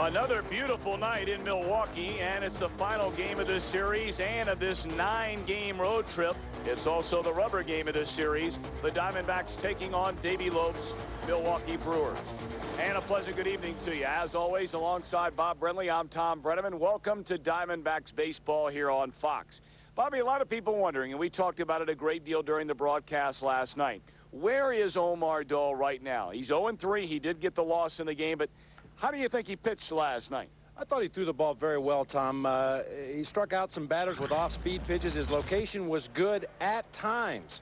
Another beautiful night in Milwaukee, and it's the final game of this series and of this 9-game road trip. It's also the rubber game of this series. The Diamondbacks taking on Davey Lope's Milwaukee Brewers. And a pleasant good evening to you. As always, alongside Bob Brenly, I'm Thom Brennaman. Welcome to Diamondbacks baseball here on Fox. Bobby, a lot of people wondering, and we talked about it a great deal during the broadcast last night. Where is Omar Dahl right now? He's 0-3. He did get the loss in the game, but how do you think he pitched last night? I thought he threw the ball very well, Tom. He struck out some batters with off-speed pitches. His location was good at times.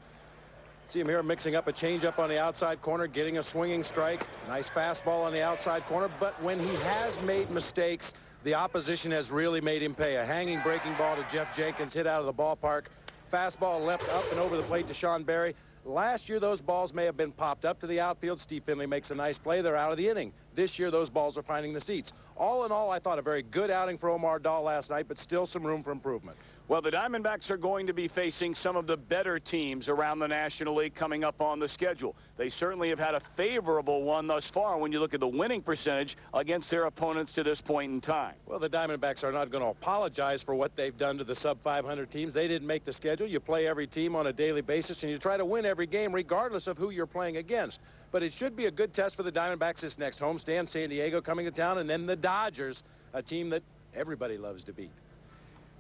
See him here mixing up a changeup on the outside corner, getting a swinging strike. Nice fastball on the outside corner. But when he has made mistakes, the opposition has really made him pay. A hanging breaking ball to Jeff Jenkins, hit out of the ballpark. Fastball left up and over the plate to Sean Berry. Last year, those balls may have been popped up to the outfield. Steve Finley makes a nice play. They're out of the inning. This year, those balls are finding the seats. All in all, I thought a very good outing for Omar Dahl last night, but still some room for improvement. Well, the Diamondbacks are going to be facing some of the better teams around the National League coming up on the schedule. They certainly have had a favorable one thus far when you look at the winning percentage against their opponents to this point in time. Well, the Diamondbacks are not going to apologize for what they've done to the sub-500 teams. They didn't make the schedule. You play every team on a daily basis, and you try to win every game regardless of who you're playing against. But it should be a good test for the Diamondbacks this next homestand. San Diego coming to town, and then the Dodgers, a team that everybody loves to beat.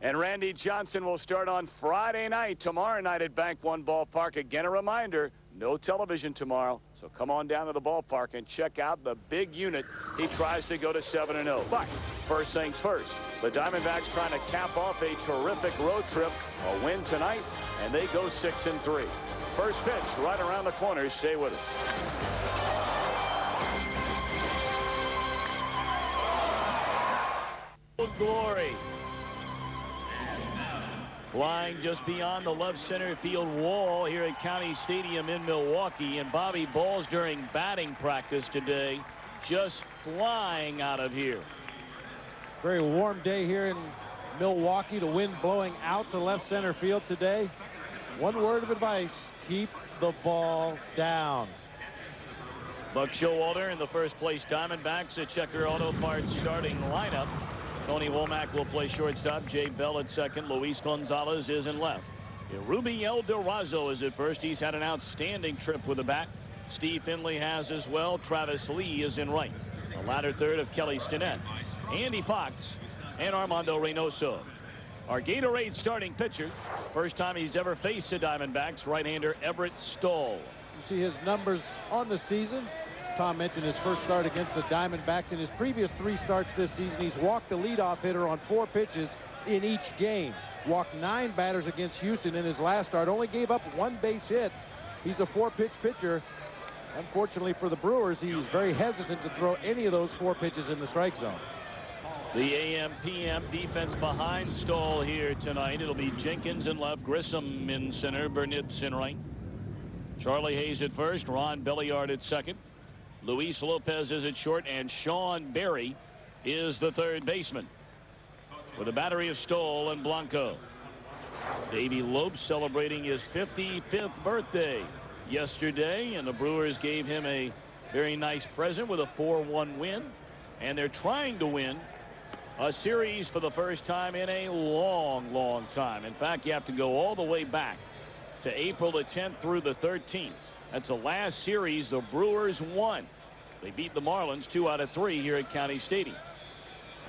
And Randy Johnson will start on Friday night, tomorrow night at Bank One Ballpark. Again, a reminder, no television tomorrow. So come on down to the ballpark and check out the big unit. He tries to go to 7-0. But first things first, the Diamondbacks trying to cap off a terrific road trip. A win tonight, and they go 6-3. First pitch right around the corner. Stay with us. Glory. Flying just beyond the left center field wall here at County Stadium in Milwaukee. And Bobby balls during batting practice today just flying out of here. Very warm day here in Milwaukee. The wind blowing out to left center field today. One word of advice, keep the ball down. Buck Showalter in the first place Diamondbacks, a Checker Auto Parts starting lineup. Tony Womack will play shortstop. Jay Bell at second. Luis Gonzalez is in left. Ruby El Durazo is at first. He's had an outstanding trip with the bat. Steve Finley has as well. Travis Lee is in right. The latter third of Kelly Stinnett, Andy Fox, and Armando Reynoso. Our Gatorade starting pitcher. First time he's ever faced the Diamondbacks, right-hander Everett Stoll. You see his numbers on the season. Tom mentioned his first start against the Diamondbacks. In his previous 3 starts this season, he's walked the leadoff hitter on 4 pitches in each game. Walked 9 batters against Houston in his last start. Only gave up 1 base hit. He's a 4-pitch pitcher. Unfortunately for the Brewers, he's very hesitant to throw any of those 4 pitches in the strike zone. The AM/PM defense behind Stoll here tonight. It'll be Jenkins in left, Grissom in center, Burnitz in right. Charlie Hayes at first, Ron Belliard at second. Luis Lopez is at short, and Sean Berry is the third baseman. With a battery of Stoll and Blanco. Davey Lope celebrating his 55th birthday yesterday, and the Brewers gave him a very nice present with a 4-1 win. And they're trying to win a series for the first time in a long time. In fact, you have to go all the way back to April the 10th through the 13th. That's the last series the Brewers won. They beat the Marlins 2 out of 3 here at County Stadium.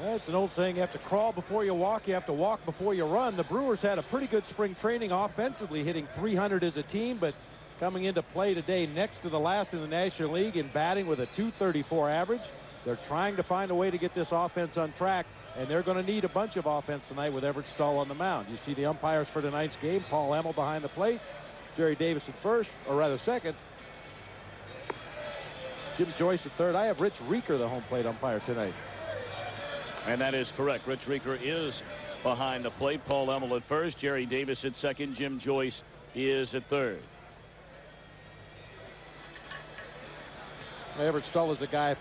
That's an old saying, you have to crawl before you walk to walk before you run. The Brewers had a pretty good spring training offensively, hitting .300 as a team, but coming into play today next to the last in the National League in batting with a .234 average. They're trying to find a way to get this offense on track, and they're going to need a bunch of offense tonight with Everett Stoll on the mound. You see the umpires for tonight's game. Paul Emmel behind the plate. Jerry Davis at first, or rather second. Jim Joyce at third. I have Rich Rieker, the home plate umpire, tonight. And that is correct. Rich Rieker is behind the plate. Paul Emmel at first. Jerry Davis at second. Jim Joyce is at third. Everett Stoll is a guy,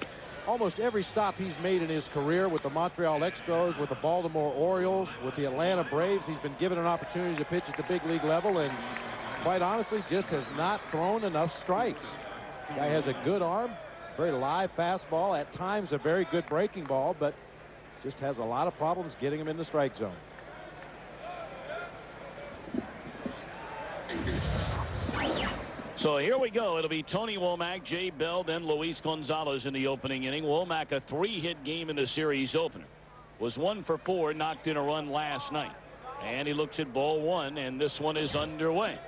almost every stop he's made in his career with the Montreal Expos, with the Baltimore Orioles, with the Atlanta Braves, he's been given an opportunity to pitch at the big league level, and quite honestly just has not thrown enough strikes. Guy has a good arm, very live fastball, at times a very good breaking ball, but just has a lot of problems getting him in the strike zone. So here we go. It'll be Tony Womack, Jay Bell, then Luis Gonzalez in the opening inning. Womack, a 3-hit game in the series opener. Was 1 for 4, knocked in a run last night. And he looks at ball 1, and this one is underway.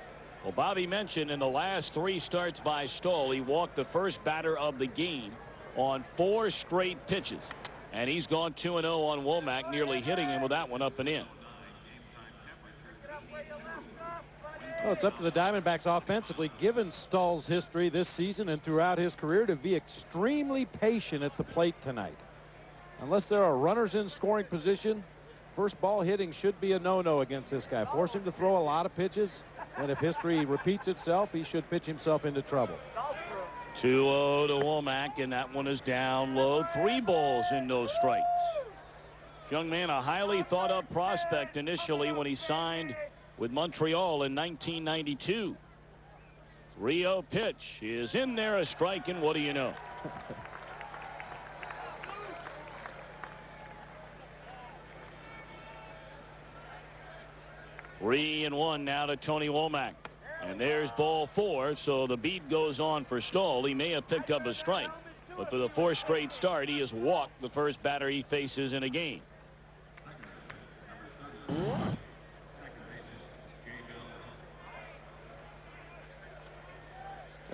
Well, Bobby mentioned in the last 3 starts by Stoll, he walked the first batter of the game on 4 straight pitches. And he's gone 2-0 on Womack, nearly hitting him with that one up and in. Well, it's up to the Diamondbacks offensively, given Stoll's history this season and throughout his career, to be extremely patient at the plate tonight. Unless there are runners in scoring position, first ball hitting should be a no-no against this guy. Force him to throw a lot of pitches, and if history repeats itself, he should pitch himself into trouble. 2-0 to Womack, and that one is down low. 3 balls and no strikes. Young man, a highly thought-up prospect initially when he signed with Montreal in 1992. 3-0 pitch is in there, a strike, and what do you know? 3-1 now to Tony Womack. And there's ball 4, so the beat goes on for Stoll. He may have picked up a strike, but for the 4th straight start, he has walked the first batter he faces in a game.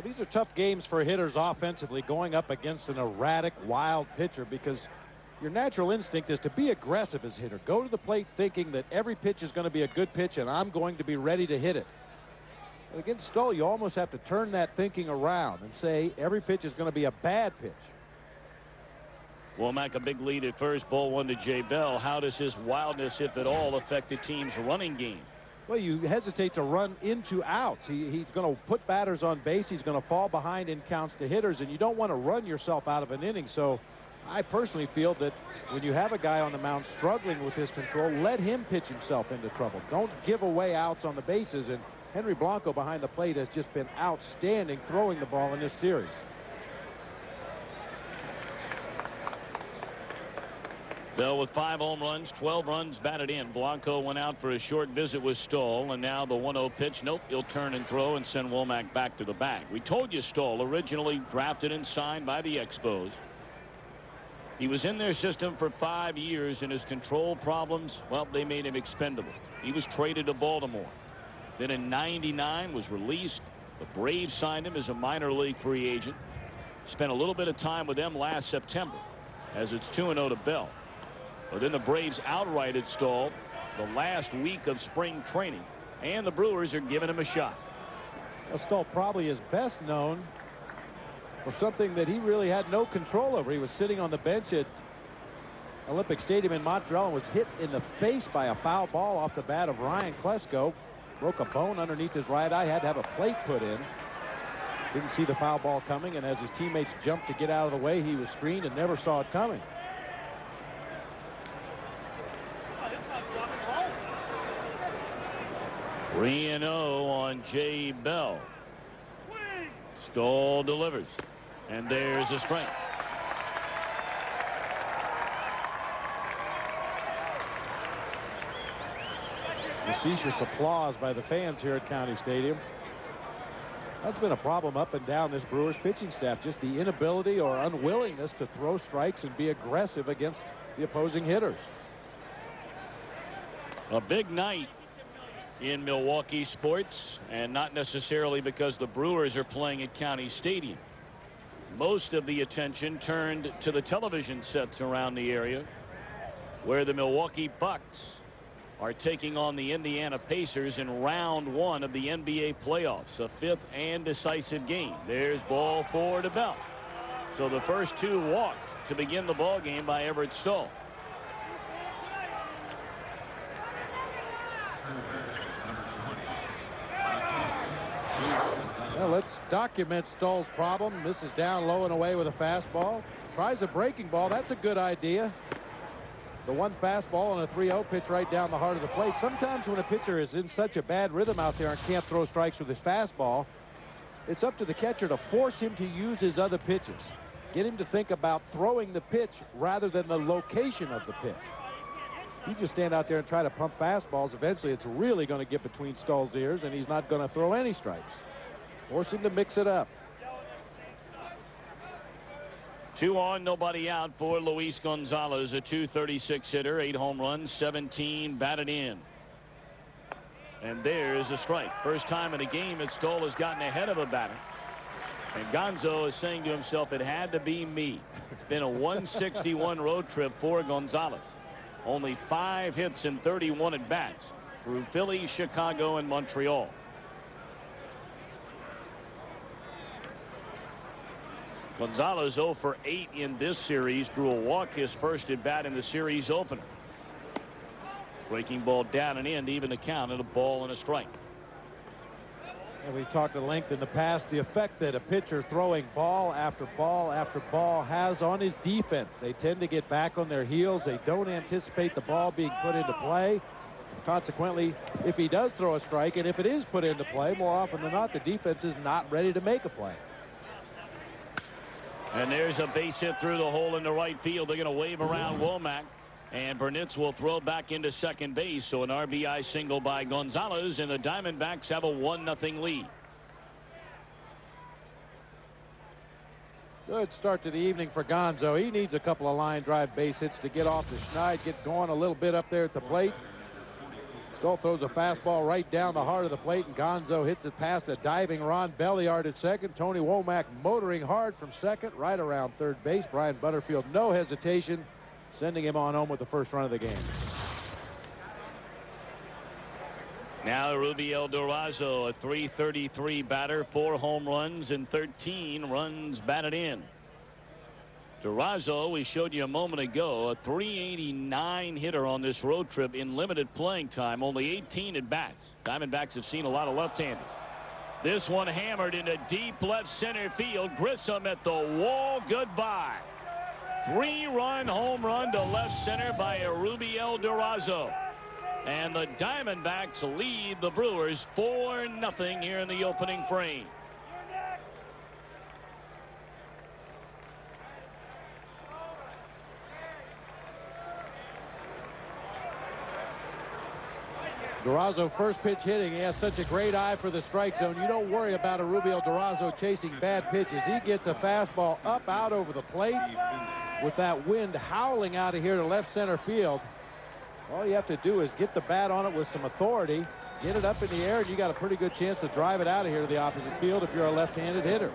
These are tough games for hitters offensively, going up against an erratic, wild pitcher, because your natural instinct is to be aggressive as a hitter. Go to the plate thinking that every pitch is going to be a good pitch and I'm going to be ready to hit it. But against Stoll, you almost have to turn that thinking around and say every pitch is going to be a bad pitch. Womack a big lead at first, ball 1 to Jay Bell. How does his wildness, if at all, affect the team's running game? Well, you hesitate to run into outs. He's going to put batters on base. He's going to fall behind in counts to hitters, and you don't want to run yourself out of an inning. So I personally feel that when you have a guy on the mound struggling with his control, let him pitch himself into trouble. Don't give away outs on the bases. And Henry Blanco behind the plate has just been outstanding throwing the ball in this series. Bell with 5 home runs, 12 runs batted in. Blanco went out for a short visit with Stoll, and now the 1-0 pitch. Nope, he'll turn and throw and send Womack back to the bag. We told you Stoll, originally drafted and signed by the Expos. He was in their system for 5 years, and his control problems, well, they made him expendable. He was traded to Baltimore. Then in '99 was released. The Braves signed him as a minor league free agent. Spent a little bit of time with them last September, as it's 2-0 to Bell. But then the Braves outrighted Stoll the last week of spring training, and the Brewers are giving him a shot. Well, Stoll probably is best known for something that he really had no control over. He was sitting on the bench at Olympic Stadium in Montreal and was hit in the face by a foul ball off the bat of Ryan Klesko. Broke a bone underneath his right eye, had to have a plate put in. Didn't see the foul ball coming, and as his teammates jumped to get out of the way, he was screened and never saw it coming. Three 0 on Jay Bell. Stoll delivers, and there's a strike. Facetious applause by the fans here at County Stadium. That's been a problem up and down this Brewers pitching staff, just the inability or unwillingness to throw strikes and be aggressive against the opposing hitters. A big night in Milwaukee sports, and not necessarily because the Brewers are playing at County Stadium. Most of the attention turned to the television sets around the area, where the Milwaukee Bucks are taking on the Indiana Pacers in round 1 of the NBA playoffs, a 5th and decisive game. There's ball 4 to Bell. So the first 2 walked to begin the ball game by Everett Stoll. Well, let's document Stoll's problem. This is down low and away with a fastball. Tries a breaking ball. That's a good idea. The one fastball and a 3-0 pitch right down the heart of the plate. Sometimes when a pitcher is in such a bad rhythm out there and can't throw strikes with his fastball, it's up to the catcher to force him to use his other pitches. Get him to think about throwing the pitch rather than the location of the pitch. You just stand out there and try to pump fastballs. Eventually, it's really going to get between Stahl's ears, and he's not going to throw any strikes. Force him to mix it up. 2 on, nobody out for Luis Gonzalez, a .236 hitter, 8 home runs, 17 batted in. And there's a strike. First time in a game that Stahl has gotten ahead of a batter. And Gonzo is saying to himself, it had to be me. It's been a 161 road trip for Gonzalez. Only 5 hits and 31 at-bats through Philly, Chicago, and Montreal. Gonzalez 0 for 8 in this series, drew a walk his first at bat in the series opener. Breaking ball down and in to even the count at a ball and a strike. And we've talked at length in the past the effect that a pitcher throwing ball after ball after ball has on his defense. They tend to get back on their heels. They don't anticipate the ball being put into play. Consequently, if he does throw a strike, and if it is put into play, more often than not, the defense is not ready to make a play. And there's a base hit through the hole in the right field. They're going to wave around Womack. And Burnitz will throw back into second base. So an RBI single by Gonzalez, and the Diamondbacks have a 1-0 lead. Good start to the evening for Gonzo. He needs a couple of line drive base hits to get off the schneid, get going a little bit up there at the plate. Stahl throws a fastball right down the heart of the plate, and Gonzo hits it past a diving Ron Belliard at second. Tony Womack motoring hard from second, right around third base. Brian Butterfield, no hesitation, sending him on home with the first run of the game. Now Rubiel Durazo, a .333 batter, 4 home runs and 13 runs batted in. Durazo, we showed you a moment ago, a .389 hitter on this road trip in limited playing time, only 18 at bats. Diamondbacks have seen a lot of left-handers. This one hammered into deep left center field. Grissom at the wall. Goodbye. 3-run home run to left center by Rubiel Durazo. And the Diamondbacks lead the Brewers 4-0 here in the opening frame. Durazo first pitch hitting. He has such a great eye for the strike zone. You don't worry about a Rubiel Durazo chasing bad pitches. He gets a fastball up out over the plate with that wind howling out of here to left center field. All you have to do is get the bat on it with some authority, get it up in the air, and you got a pretty good chance to drive it out of here to the opposite field if you're a left-handed hitter.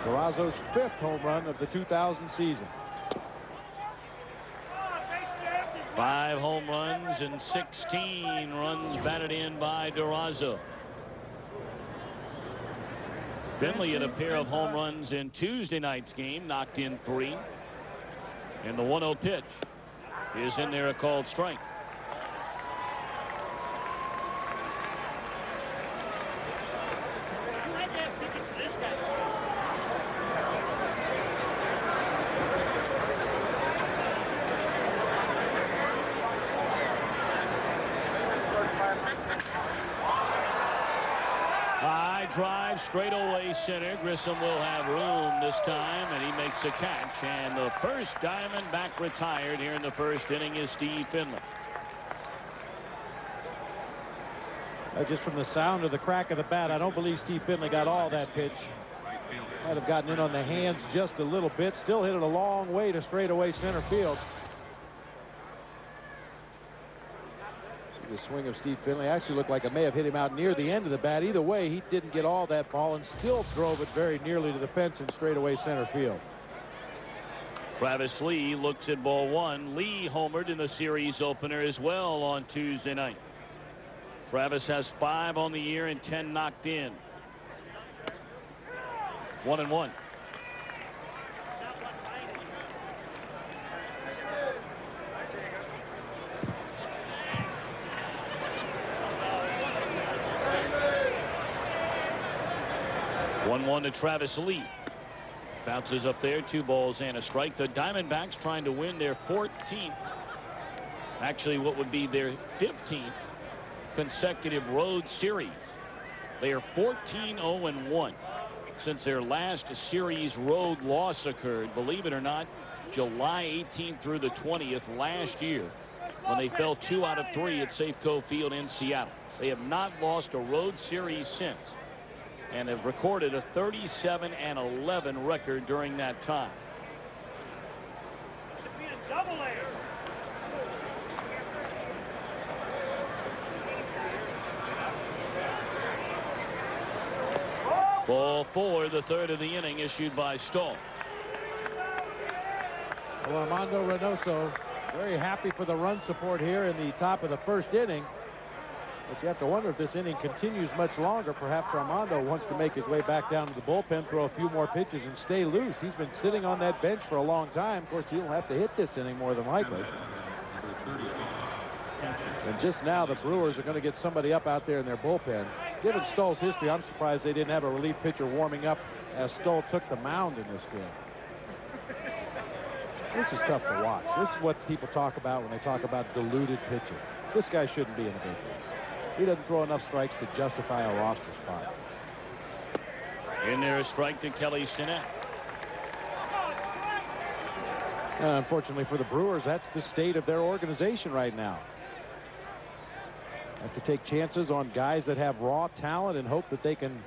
Durazo's 5th home run of the 2000 season. 5 home runs and 16 runs batted in by Durazo. Brenly had a pair of home runs in Tuesday night's game, knocked in 3. And the 1-0 pitch is in there, a called strike. Drive straight away center. Grissom will have room this time, and he makes a catch. And the first Diamondback retired here in the first inning is Steve Finley. Just from the sound of the crack of the bat, I don't believe Steve Finley got all that pitch. Might have gotten in on the hands just a little bit. Still hit it a long way to straightaway center field. The swing of Steve Finley actually looked like it may have hit him out near the end of the bat. Either way, he didn't get all that ball and still drove it very nearly to the fence in straightaway center field. Travis Lee looks at ball 1. Lee homered in the series opener as well on Tuesday night. Travis has 5 on the year and 10 knocked in. 1-1. One to Travis Lee. Bounces up there, 2 balls and a strike. The Diamondbacks trying to win their 14th, actually what would be their 15th consecutive road series. They are 14-0-1. since their last series road loss occurred, believe it or not, July 18th through the 20th last year, when they fell 2 out of 3 at Safeco Field in Seattle. They have not lost a road series since, and have recorded a 37-11 record during that time. Ball 4, the third of the inning, issued by Stoll. Well, Armando Reynoso very happy for the run support here in the top of the first inning. But you have to wonder if this inning continues much longer. Perhaps Armando wants to make his way back down to the bullpen, throw a few more pitches, and stay loose. He's been sitting on that bench for a long time. Of course, he'll have to hit this inning more than likely. And just now, the Brewers are going to get somebody up out there in their bullpen. Given Stoll's history, I'm surprised they didn't have a relief pitcher warming up as Stoll took the mound in this game. This is tough to watch. This is what people talk about when they talk about diluted pitching. This guy shouldn't be in the big leagues. He doesn't throw enough strikes to justify a roster spot. In there, a strike to Kelly Stinnett. Unfortunately for the Brewers, that's the state of their organization right now. Have to take chances on guys that have raw talent and hope that they can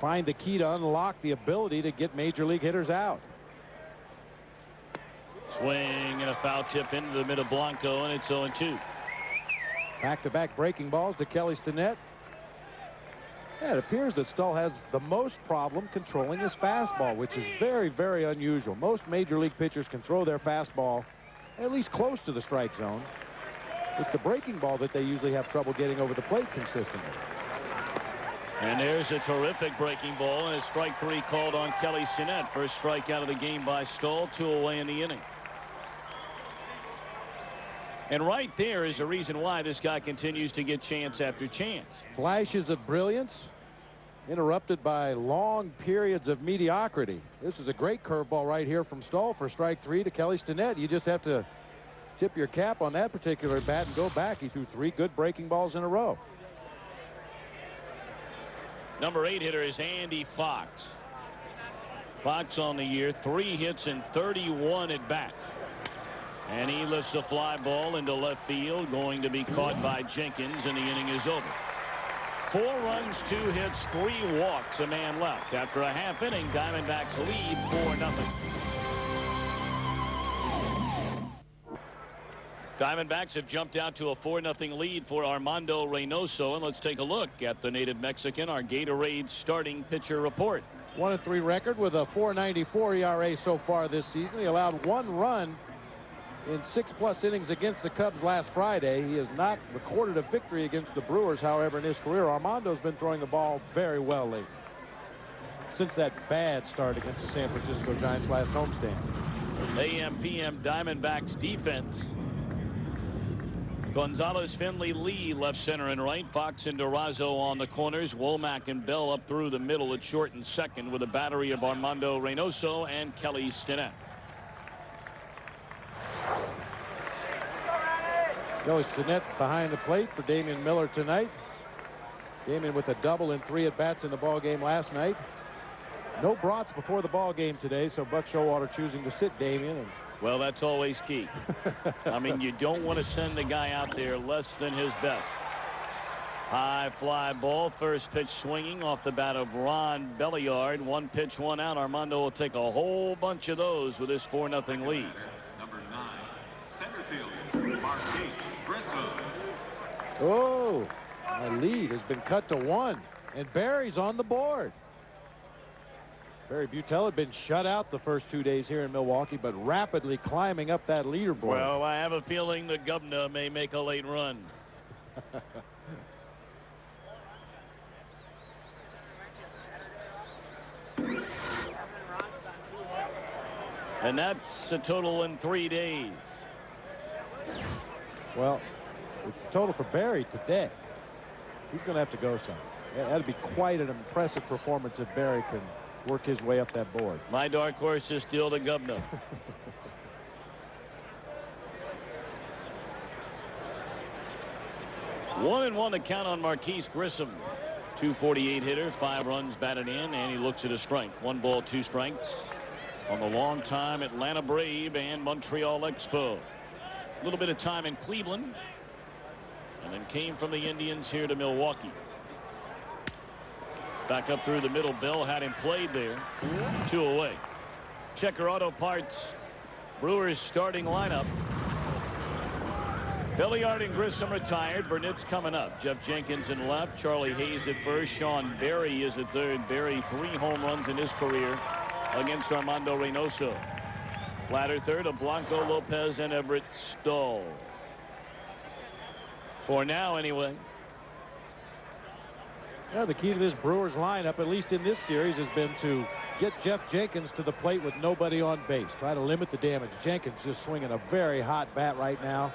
find the key to unlock the ability to get major league hitters out. Swing and a foul tip into the mid of Blanco, and it's 0-2. Back-to-back breaking balls to Kelly Stinnett. Yeah, it appears that Stoll has the most problem controlling his fastball, which is very, very unusual. Most major league pitchers can throw their fastball at least close to the strike zone. It's the breaking ball that they usually have trouble getting over the plate consistently. And there's a terrific breaking ball, and a strike 3 called on Kelly Stinnett. First strikeout of the game by Stoll, 2 away in the inning. And right there is the reason why this guy continues to get chance after chance. Flashes of brilliance interrupted by long periods of mediocrity. This is a great curveball right here from Stoll for strike 3 to Kelly Stinnett. You just have to tip your cap on that particular bat and go back. He threw 3 good breaking balls in a row. Number 8 hitter is Andy Fox. Fox on the year, 3 hits and 31 at bats. And he lifts a fly ball into left field, going to be caught by Jenkins, and the inning is over. 4 runs, 2 hits, 3 walks, a man left. After a half inning, Diamondbacks lead 4-0. Diamondbacks have jumped out to a 4-0 lead for Armando Reynoso. And let's take a look at the native Mexican, our Gatorade starting pitcher report. 1-3 record with a .494 ERA so far this season. He allowed 1 run in 6+ innings against the Cubs last Friday. He has not recorded a victory against the Brewers, however, in his career. Armando's been throwing the ball very well lately, since that bad start against the San Francisco Giants last homestand. AM/PM Diamondbacks defense. Gonzalez, Finley, Lee left, center, and right. Fox and Durazo on the corners. Womack and Bell up through the middle at short and second, with a battery of Armando Reynoso and Kelly Stinnett. Kelly Stinnett behind the plate for Damian Miller tonight. Damian with a double in 3 at-bats in the ball game last night. No brats before the ball game today, so Buck Showalter choosing to sit Damian. And well, that's always key. I mean, you don't want to send the guy out there less than his best. High fly ball, first pitch swinging off the bat of Ron Belliard. 1 pitch, 1 out. Armando will take a whole bunch of those with his 4-0 lead. Number 9, center field, Marquise Grissom. Oh, my lead has been cut to 1, and Barry's on the board. Barry Butel had been shut out the first 2 days here in Milwaukee, but rapidly climbing up that leaderboard. Well, I have a feeling the governor may make a late run. And that's a total in 3 days. Well, it's a total for Barry today. He's going to have to go some. That'd be quite an impressive performance if Barry can work his way up that board. My dark horse is still the governor. 1-1 to count on Marquise Grissom. .248 hitter, 5 runs batted in, and he looks at a strike. 1 ball, 2 strikes on the long-time Atlanta Brave and Montreal Expo. A little bit of time in Cleveland, and then came from the Indians here to Milwaukee. Back up through the middle. Bell had him played there. 2 away. Checker Auto Parts Brewers starting lineup. Belliard and Grissom retired. Burnett's coming up. Jeff Jenkins in left. Charlie Hayes at first. Sean Berry is at third. Berry 3 home runs in his career against Armando Reynoso. Latter third of Blanco, Lopez, and Everett Stahl. For now, anyway. Yeah, the key to this Brewers lineup, at least in this series, has been to get Jeff Jenkins to the plate with nobody on base. Try to limit the damage. Jenkins just swinging a very hot bat right now.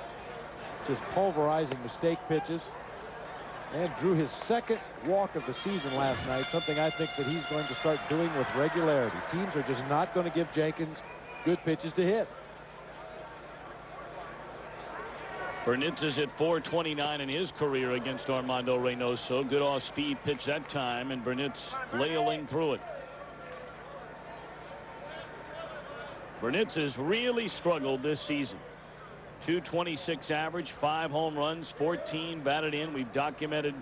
Just pulverizing mistake pitches. And drew his 2nd walk of the season last night, something I think that he's going to start doing with regularity. Teams are just not going to give Jenkins good pitches to hit. Burnett is at .429 in his career against Armando Reynoso. Good off-speed pitch that time, and Burnett's flailing through it. Burnett has really struggled this season. .226 average, 5 home runs, 14 batted in. We've documented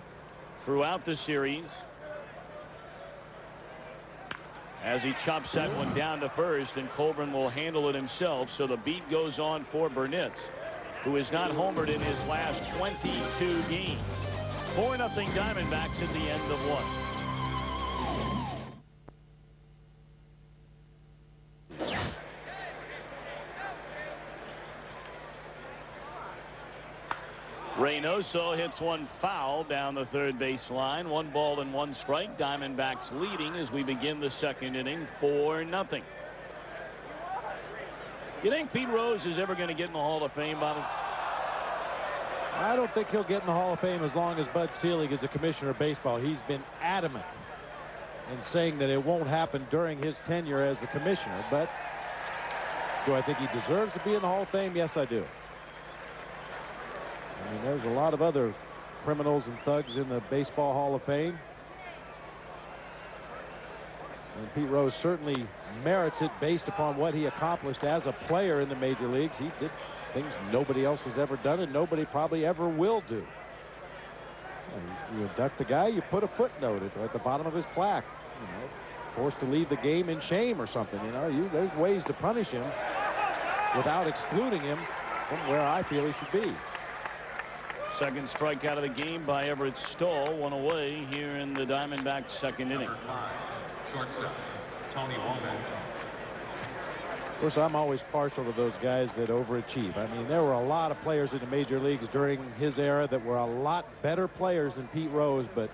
throughout the series. As he chops that one down to first, and Colburn will handle it himself. So the beat goes on for Burnett, who has not homered in his last 22 games. 4-0 Diamondbacks at the end of 1. Reynoso hits one foul down the third base line. 1 ball and 1 strike. Diamondbacks leading as we begin the 2nd inning, 4-0. You think Pete Rose is ever going to get in the Hall of Fame, Bobby? I don't think he'll get in the Hall of Fame as long as Bud Selig is a commissioner of baseball. He's been adamant in saying that it won't happen during his tenure as a commissioner. But do I think he deserves to be in the Hall of Fame? Yes, I do. I mean, there's a lot of other criminals and thugs in the Baseball Hall of Fame. And Pete Rose certainly merits it based upon what he accomplished as a player in the major leagues. He did things nobody else has ever done, and nobody probably ever will do. You induct the guy, you put a footnote at the bottom of his plaque. You know, forced to leave the game in shame or something. You know, there's ways to punish him without excluding him from where I feel he should be. 2nd strikeout of the game by Everett Stahl. 1 away here in the Diamondbacks' 2nd inning. Shortstop, Tony Womack. Of course, I'm always partial to those guys that overachieve. I mean, there were a lot of players in the major leagues during his era that were a lot better players than Pete Rose, but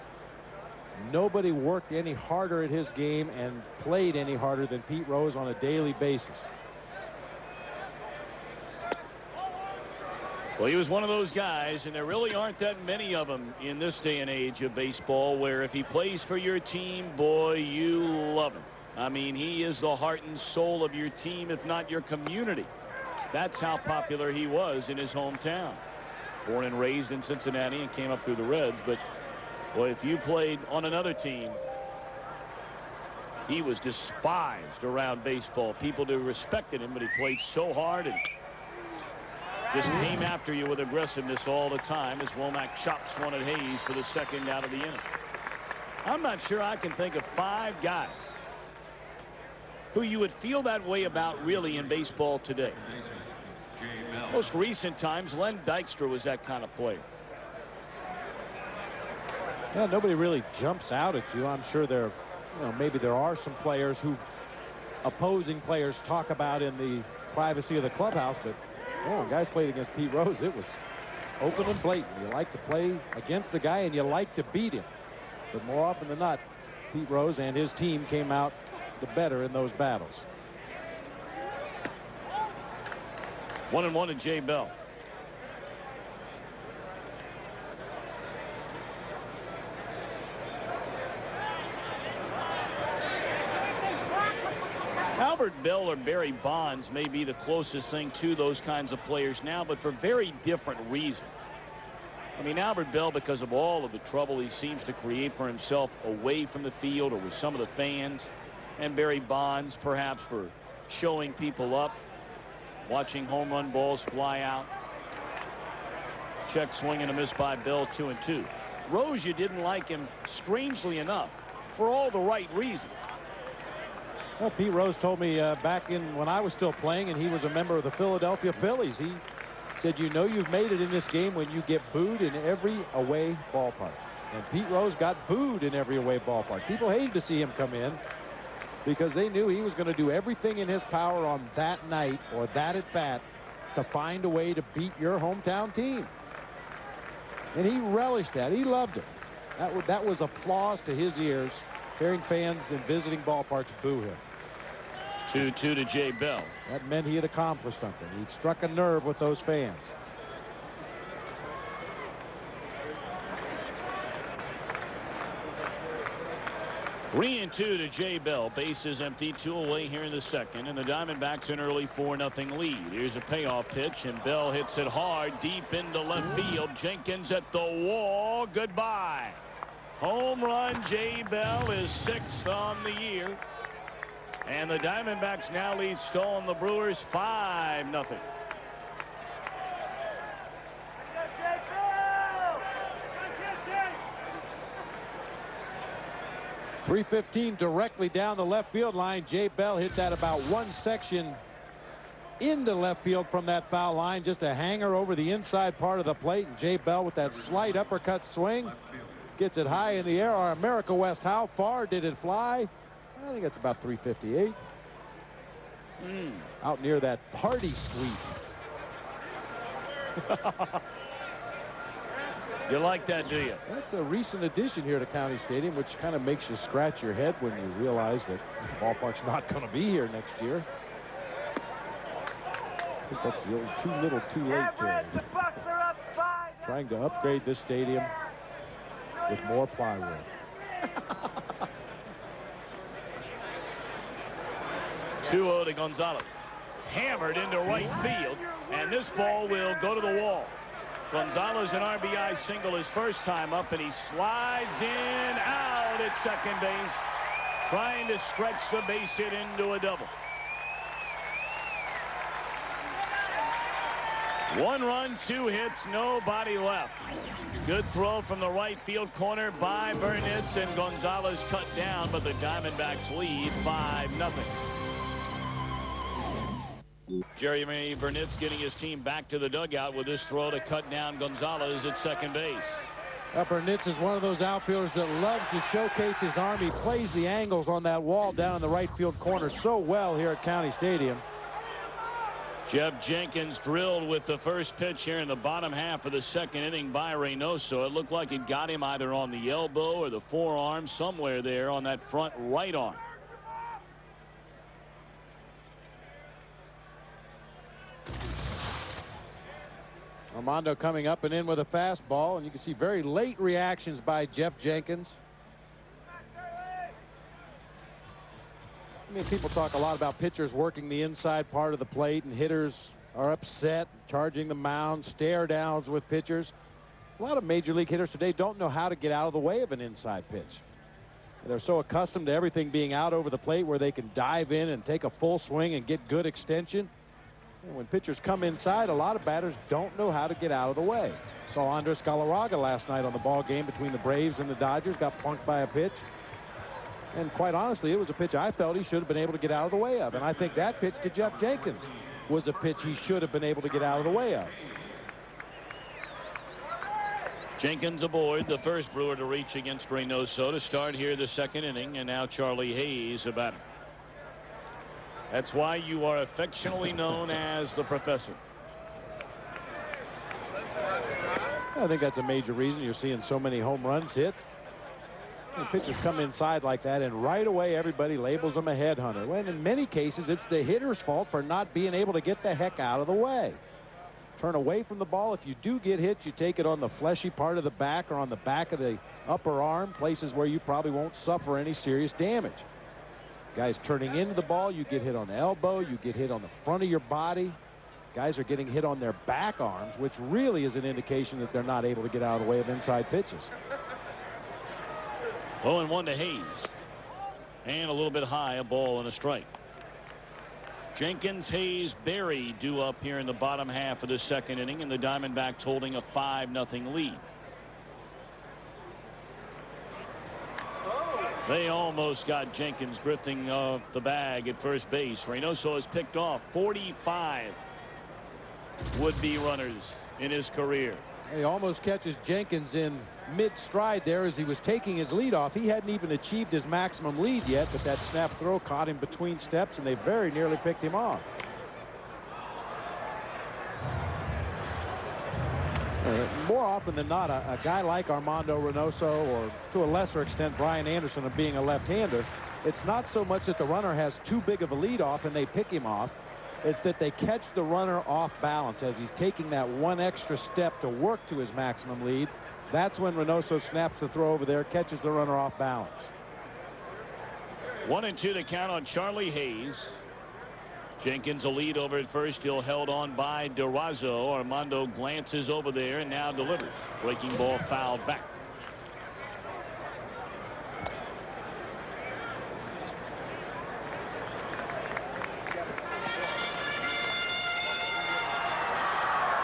nobody worked any harder at his game and played any harder than Pete Rose on a daily basis. Well, he was one of those guys, and there really aren't that many of them in this day and age of baseball, where if he plays for your team, boy, you love him. I mean, he is the heart and soul of your team, if not your community. That's how popular he was in his hometown. Born and raised in Cincinnati and came up through the Reds, but boy, if you played on another team, he was despised around baseball. People respected him, but he played so hard and just came after you with aggressiveness all the time, as Womack chops one at Hayes for the 2nd out of the inning. I'm not sure I can think of 5 guys who you would feel that way about really in baseball today. Most recent times, Len Dykstra was that kind of player. Yeah, nobody really jumps out at you. I'm sure there, maybe there are some players who opposing players talk about in the privacy of the clubhouse, but when guys played against Pete Rose, it was open and blatant. You like to play against the guy and you like to beat him. But more often than not, Pete Rose and his team came out the better in those battles. 1-1 to Jay Bell. Albert Bell or Barry Bonds may be the closest thing to those kinds of players now, but for very different reasons. I mean, Albert Bell, because of all of the trouble he seems to create for himself away from the field or with some of the fans, and Barry Bonds perhaps for showing people up, watching home run balls fly out. Check swing and a miss by Bell, 2-2. Rose, you didn't like him, strangely enough, for all the right reasons. Well, Pete Rose told me back in when I was still playing and he was a member of the Philadelphia Phillies. He said, you know, you've made it in this game when you get booed in every away ballpark. And Pete Rose got booed in every away ballpark. People hated to see him come in because they knew he was going to do everything in his power on that night or that at bat to find a way to beat your hometown team. And he relished that. He loved it. That was applause to his ears, hearing fans in visiting ballparks boo him. 2-2 to Jay Bell. That meant he had accomplished something. He'd struck a nerve with those fans. Three and 2 to Jay Bell. Bases empty, 2 away here in the second, and the Diamondbacks an early 4-0 lead. Here's a payoff pitch, and Bell hits it hard deep into left field. Jenkins at the wall. Goodbye. Home run. Jay Bell is 6th on the year, and the Diamondbacks now lead Stoll and the Brewers 5-0. 315 directly down the left field line. Jay Bell hit that about one section into left field from that foul line. Just a hanger over the inside part of the plate. And Jay Bell with that slight uppercut swing gets it high in the air. Our America West, how far did it fly? I think it's about 358. Out near that party suite. You like that, do you? That's a recent addition here to County Stadium, which kind of makes you scratch your head when you realize that the ballpark's not going to be here next year. I think that's the old too little too late period. Trying to upgrade this stadium with more plywood. 2-0 to Gonzalez. Hammered into right field, and this ball will go to the wall. Gonzalez, an RBI single his first time up, and he slides in out at second base, trying to stretch the base hit into a double. 1 run, 2 hits, nobody left. Good throw from the right field corner by Burnitz, and Gonzalez cut down, but the Diamondbacks lead 5-0. Jeremy Burnitz getting his team back to the dugout with this throw to cut down Gonzalez at second base. Burnitz is one of those outfielders that loves to showcase his arm. He plays the angles on that wall down in the right field corner so well here at County Stadium. Jeff Jenkins drilled with the first pitch here in the bottom half of the second inning by Reynoso. It looked like it got him either on the elbow or the forearm, somewhere there on that front right arm. Armando coming up and in with a fastball, and you can see very late reactions by Jeff Jenkins. I mean, people talk a lot about pitchers working the inside part of the plate, and hitters are upset, charging the mound, stare downs with pitchers. A lot of major league hitters today don't know how to get out of the way of an inside pitch. They're so accustomed to everything being out over the plate where they can dive in and take a full swing and get good extension. And when pitchers come inside, a lot of batters don't know how to get out of the way. Saw Andres Galarraga last night on the ball game between the Braves and the Dodgers, got punked by a pitch. And quite honestly, it was a pitch I felt he should have been able to get out of the way of. And I think that pitch to Jeff Jenkins was a pitch he should have been able to get out of the way of. Jenkins aboard, the first Brewer to reach against Reynoso to start here the second inning, and now Charlie Hayes a batter. That's why you are affectionately known as the Professor. I think that's a major reason you're seeing so many home runs hit. When pitchers come inside like that, and right away everybody labels them a headhunter. When in many cases it's the hitter's fault for not being able to get the heck out of the way. Turn away from the ball. If you do get hit, you take it on the fleshy part of the back or on the back of the upper arm, places where you probably won't suffer any serious damage. Guys turning into the ball, you get hit on the elbow, you get hit on the front of your body. Guys are getting hit on their back arms, which really is an indication that they're not able to get out of the way of inside pitches. 0-1 to Hayes. And a little bit high, a ball and a strike. Jenkins, Hayes, Berry due up here in the bottom half of the second inning, and the Diamondbacks holding a 5-0 lead. They almost got Jenkins drifting off the bag at first base. Reynoso has picked off 45 would-be runners in his career. He almost catches Jenkins in mid-stride there as he was taking his lead off. He hadn't even achieved his maximum lead yet, but that snap throw caught him between steps, and they very nearly picked him off. More often than not, a guy like Armando Reynoso, or to a lesser extent Brian Anderson, of being a left-hander, it's not so much that the runner has too big of a lead off and they pick him off. It's that they catch the runner off balance as he's taking that one extra step to work to his maximum lead. That's when Reynoso snaps the throw over there, catches the runner off balance. 1-2 to count on Charlie Hayes. Jenkins a lead over at first, still held on by Durazo. Armando glances over there and now delivers. Breaking ball fouled back.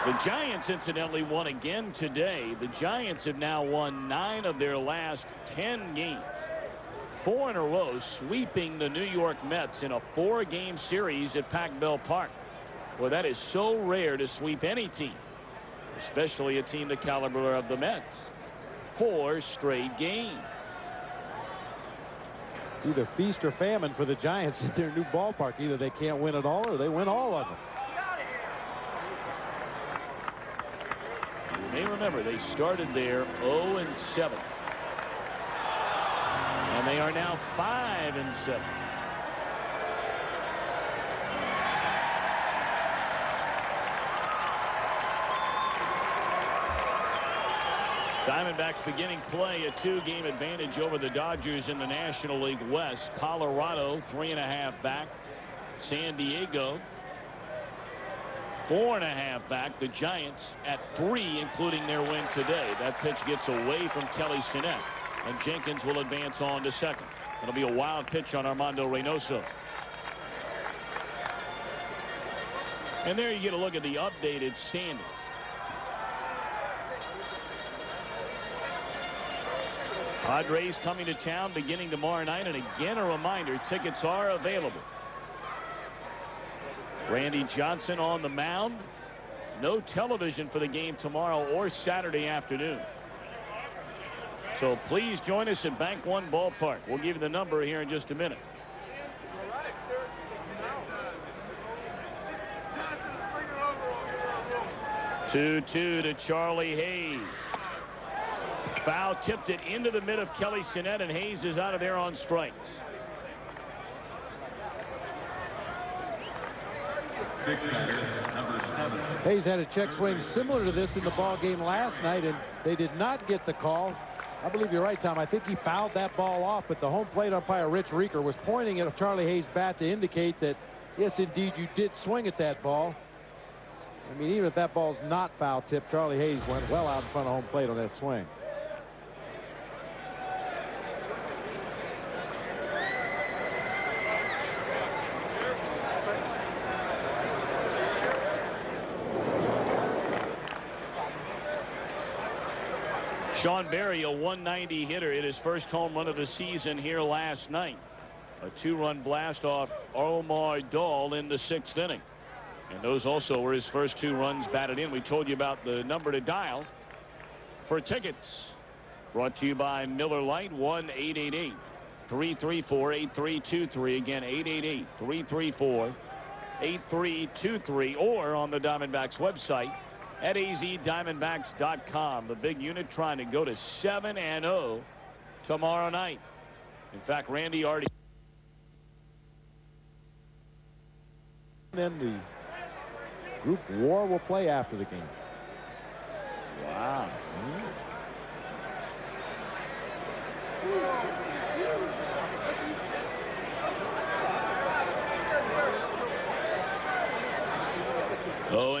The Giants incidentally won again today. The Giants have now won 9 of their last 10 games. 4 in a row, sweeping the New York Mets in a 4-game series at Pac-Bell Park. Well, that is so rare to sweep any team, especially a team the caliber of the Mets. 4 straight games. It's either feast or famine for the Giants at their new ballpark. Either they can't win at all or they win all of them. You may remember they started there 0-7. And they are now 5-7. Diamondbacks beginning play, a 2-game advantage over the Dodgers in the National League West. Colorado 3.5 back. San Diego 4.5 back. The Giants at 3, including their win today. That pitch gets away from Kelly Stinnett, and Jenkins will advance on to second. It'll be a wild pitch on Armando Reynoso. And there you get a look at the updated standings. Padres coming to town beginning tomorrow night, and again a reminder, tickets are available. Randy Johnson on the mound. No television for the game tomorrow or Saturday afternoon. So please join us at Bank One Ballpark. We'll give you the number here in just a minute. Two-two to Charlie Hayes. Foul tipped it into the mid of Kelly Stinnett, and Hayes is out of there on strikes. Number 7. Hayes had a check swing similar to this in the ball game last night, and they did not get the call. I believe you're right, Tom. I think he fouled that ball off, but the home plate umpire, Rich Rieker, was pointing at Charlie Hayes' bat to indicate that, yes, indeed, you did swing at that ball. I mean, even if that ball's not foul tipped, Charlie Hayes went well out in front of home plate on that swing. Sean Berry, a 190 hitter, hit his first home run of the season here last night. A 2-run blast off Omar Dahl in the 6th inning. And those also were his first 2 runs batted in. We told you about the number to dial for tickets. Brought to you by Miller Lite. 1-888-334-8323. Again, 888-334-8323, or on the Diamondbacks website at azdiamondbacks.com. The big unit trying to go to 7-0 tomorrow night. In fact, Randy already. Then the group war will play after the game. Wow.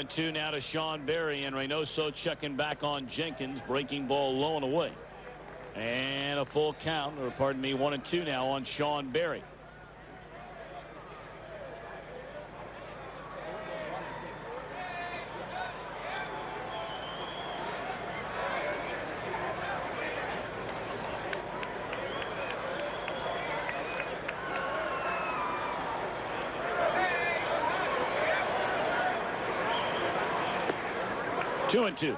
1-2 now to Sean Berry, and Reynoso checking back on Jenkins. Breaking ball low and away. And a full count, or pardon me, 1-2 now on Sean Berry. Two and two.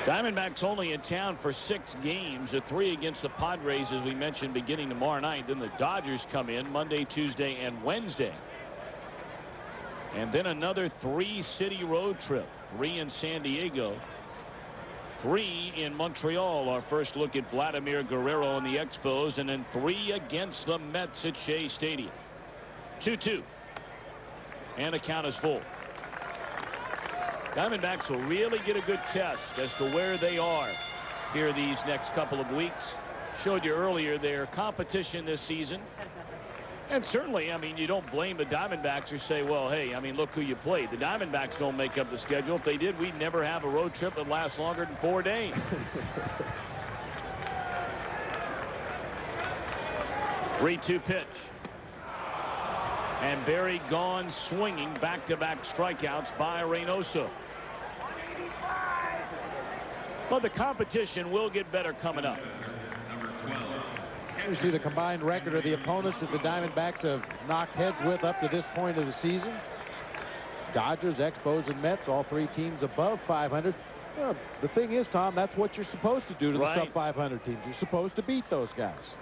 Diamondbacks only in town for 6 games, a 3 against the Padres, as we mentioned, beginning tomorrow night. Then the Dodgers come in Monday, Tuesday, and Wednesday. And then another 3-city road trip, 3 in San Diego, 3 in Montreal. Our first look at Vladimir Guerrero and the Expos, and then 3 against the Mets at Shea Stadium. 2-2. And the count is full. Diamondbacks will really get a good test as to where they are here these next couple of weeks. Showed you earlier their competition this season. And certainly, I mean, you don't blame the Diamondbacks or say, well, hey, I mean, look who you played. The Diamondbacks don't make up the schedule. If they did, we'd never have a road trip that lasts longer than 4 days. 3-2 pitch. And Berry gone swinging. Back-to-back strikeouts by Reynoso. But the competition will get better coming up. You see the combined record of the opponents that the Diamondbacks have knocked heads with up to this point of the season. Dodgers, Expos, and Mets, all 3 teams above 500. Well, the thing is, Tom, that's what you're supposed to do to the sub-500 teams. You're supposed to beat those guys.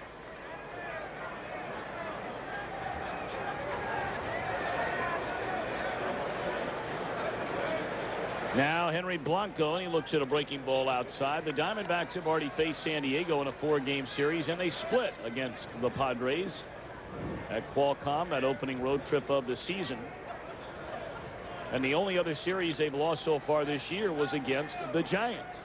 Now Henry Blanco, he looks at a breaking ball outside. The Diamondbacks have already faced San Diego in a 4-game series, and they split against the Padres at Qualcomm, that opening road trip of the season. And the only other series they've lost so far this year was against the Giants.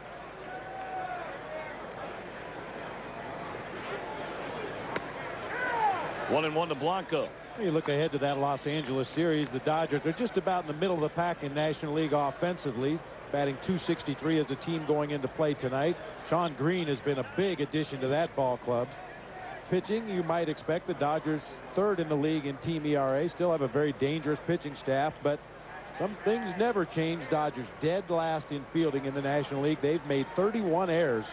One and one to Blanco. You look ahead to that Los Angeles series. The Dodgers are just about in the middle of the pack in National League offensively, batting .263 as a team going into play tonight. Sean Green has been a big addition to that ball club. Pitching, you might expect the Dodgers 3rd in the league in team ERA. Still have a very dangerous pitching staff, but some things never change. Dodgers dead last in fielding in the National League. They've made 31 errors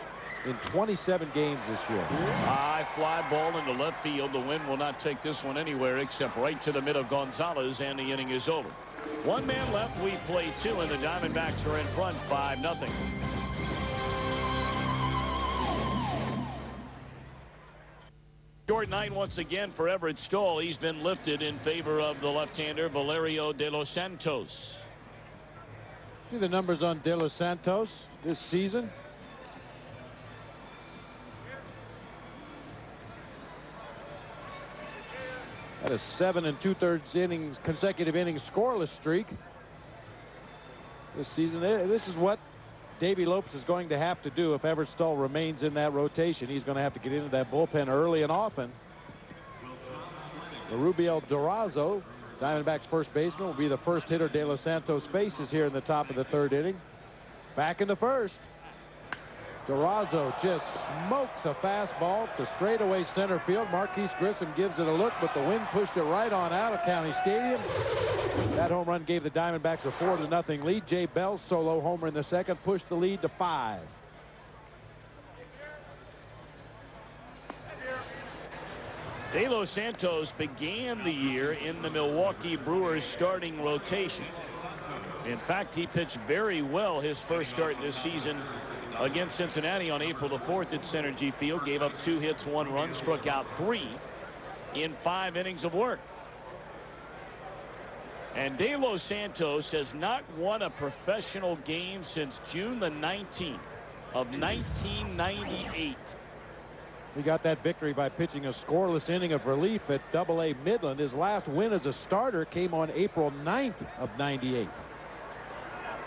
in 27 games this year. High fly ball into left field. The wind will not take this one anywhere except right to the mid of Gonzalez, and the inning is over. 1 man left. We play 2, and the Diamondbacks are in front 5-0. Short night once again for Everett Stoll. He's been lifted in favor of the left-hander Valerio de los Santos. See the numbers on de los Santos this season. Had a 7 2/3 innings consecutive innings scoreless streak this season. This is what Davey Lopes is going to have to do if Everett Stoll remains in that rotation. He's going to have to get into that bullpen early and often. Rubiel Durazo, Diamondbacks first baseman, will be the first hitter De Los Santos faces here in the top of the 3rd inning. Back in the 1st. Durazo just smokes a fastball to straightaway center field. Marquise Grissom gives it a look, but the wind pushed it right on out of County Stadium. That home run gave the Diamondbacks a 4-0 lead. Jay Bell's solo homer in the 2nd pushed the lead to 5. De Los Santos began the year in the Milwaukee Brewers starting rotation. In fact, he pitched very well his first start this season against Cincinnati on April the 4th at Synergy Field. Gave up 2 hits, 1 run, struck out 3 in 5 innings of work. And De Los Santos has not won a professional game since June the 19th of 1998. He got that victory by pitching a scoreless inning of relief at AA Midland. His last win as a starter came on April 9th of 98.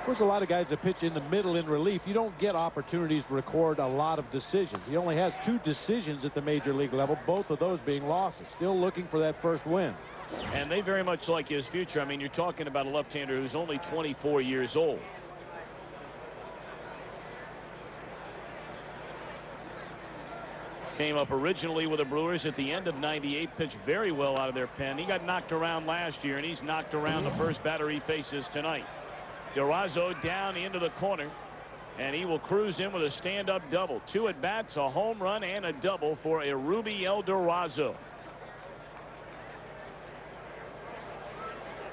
course, a lot of guys that pitch in the middle in relief, you don't get opportunities to record a lot of decisions. He only has 2 decisions at the major league level, both of those being losses. Still looking for that first win. And they very much like his future. I mean, you're talking about a left-hander who's only 24 years old. Came up originally with the Brewers at the end of '98, pitched very well out of their pen. He got knocked around last year, and he's knocked around the first batter he faces tonight. Durazo down into the corner, and he will cruise in with a stand-up double. 2 at-bats, a home run, and a double for Erubiel Durazo.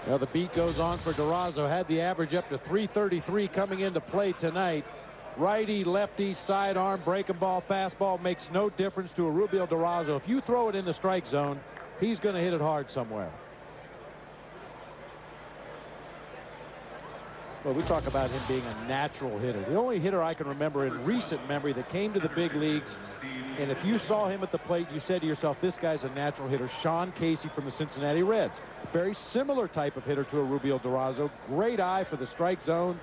Well, the beat goes on for Durazo. Had the average up to 333 coming into play tonight. Righty, lefty, sidearm, breaking ball, fastball makes no difference to Erubiel Durazo. If you throw it in the strike zone, he's going to hit it hard somewhere. Well, we talk about him being a natural hitter. The only hitter I can remember in recent memory that came to the big leagues, and if you saw him at the plate, you said to yourself, this guy's a natural hitter, Sean Casey from the Cincinnati Reds. Very similar type of hitter to Erubiel Durazo. Great eye for the strike zone.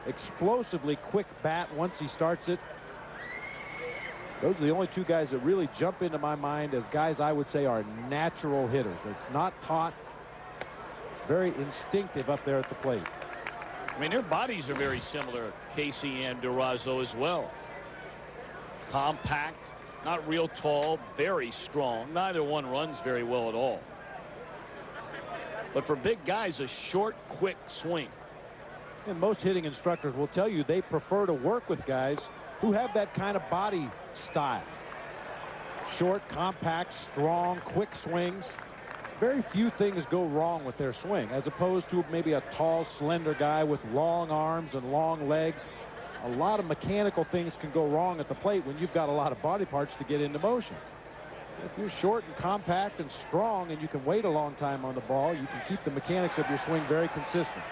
Explosively quick bat once he starts it. Those are the only 2 guys that really jump into my mind as guys I would say are natural hitters. It's not taught. Very instinctive up there at the plate. I mean, their bodies are very similar, Casey and Durazo as well. Compact, not real tall, very strong. Neither one runs very well at all. But for big guys, a short, quick swing. And most hitting instructors will tell you they prefer to work with guys who have that kind of body style. Short, compact, strong, quick swings. Very few things go wrong with their swing, as opposed to maybe a tall, slender guy with long arms and long legs. A lot of mechanical things can go wrong at the plate when you've got a lot of body parts to get into motion. If you're short and compact and strong and you can wait a long time on the ball, you can keep the mechanics of your swing very consistent.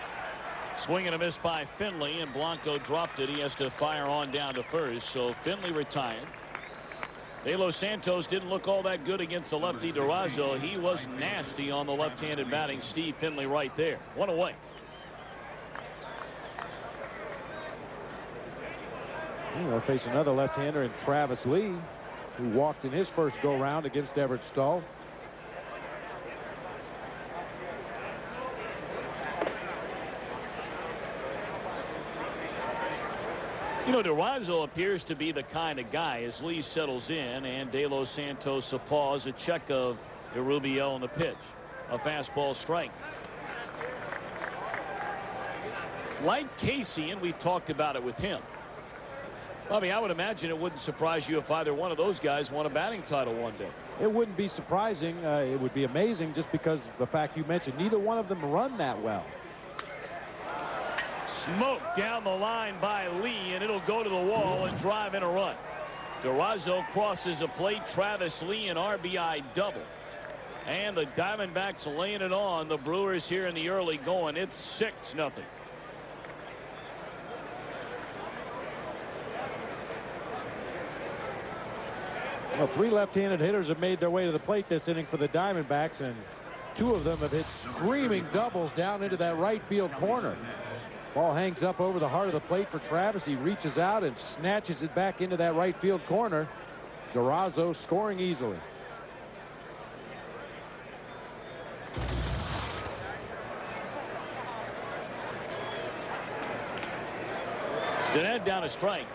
Swing and a miss by Finley, and Blanco dropped it. He has to fire on down to first, so Finley retired. De Los Santos didn't look all that good against the lefty Durazo. He was nasty on the left-handed batting Steve Finley right there. 1 away. We'll face another left-hander in Travis Lee, who walked in his first go-round against Everett Stahl. You know, Durazo appears to be the kind of guy, as Lee settles in and De Los Santos a pause, a check of Erubiel on the pitch. A fastball strike. Like Casey, and we've talked about it with him. Bobby, I would imagine it wouldn't surprise you if either one of those guys won a batting title one day. It wouldn't be surprising. It would be amazing just because of the fact you mentioned neither one of them run that well. Smoked down the line by Lee, and it'll go to the wall and drive in a run. Durazo crosses a plate. Travis Lee an RBI double. And the Diamondbacks laying it on the Brewers here in the early going. It's 6-0. Well, 3 left-handed hitters have made their way to the plate this inning for the Diamondbacks, and 2 of them have hit screaming doubles down into that right field corner. Ball hangs up over the heart of the plate for Travis. He reaches out and snatches it back into that right field corner. Durazo scoring easily. Stinnett down a strike.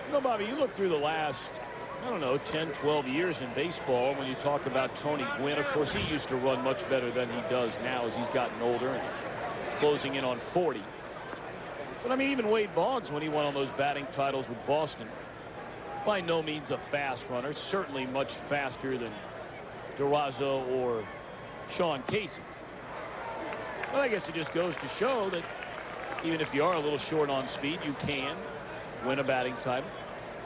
You know, Bobby, you look through the last, I don't know, 10, 12 years in baseball when you talk about Tony Gwynn. Of course, he used to run much better than he does now as he's gotten older and closing in on 40. But I mean, even Wade Boggs, when he won on those batting titles with Boston, by no means a fast runner, certainly much faster than Durazo or Sean Casey. But I guess it just goes to show that even if you are a little short on speed, you can win a batting title.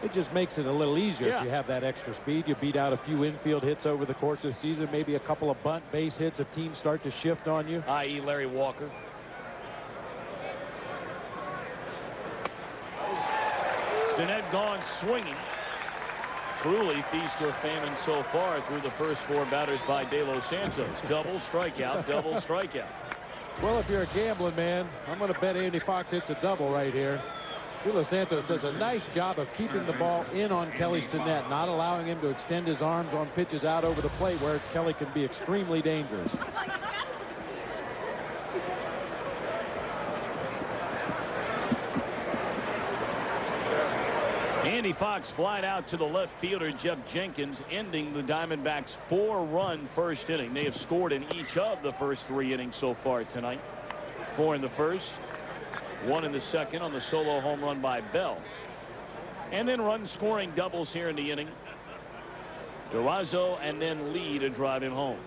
It just makes it a little easier if you have that extra speed. You beat out a few infield hits over the course of the season, maybe a couple of bunt base hits if teams start to shift on you. I.e. Larry Walker. Stinnett gone swinging. Truly feast or famine so far through the first 4 batters by De Los Santos. Double strikeout, double strikeout. Well, if you're a gambling man, I'm going to bet Andy Fox hits a double right here. De Los Santos does a nice job of keeping the ball in on Kelly Sinet, not allowing him to extend his arms on pitches out over the plate where Kelly can be extremely dangerous. Andy Fox flied out to the left fielder Jeff Jenkins, ending the Diamondbacks' 4-run first inning. They have scored in each of the first 3 innings so far tonight. 4 in the first, 1 in the second on the solo home run by Bell. And then run scoring doubles here in the inning. Durazo and then Lee to drive him home.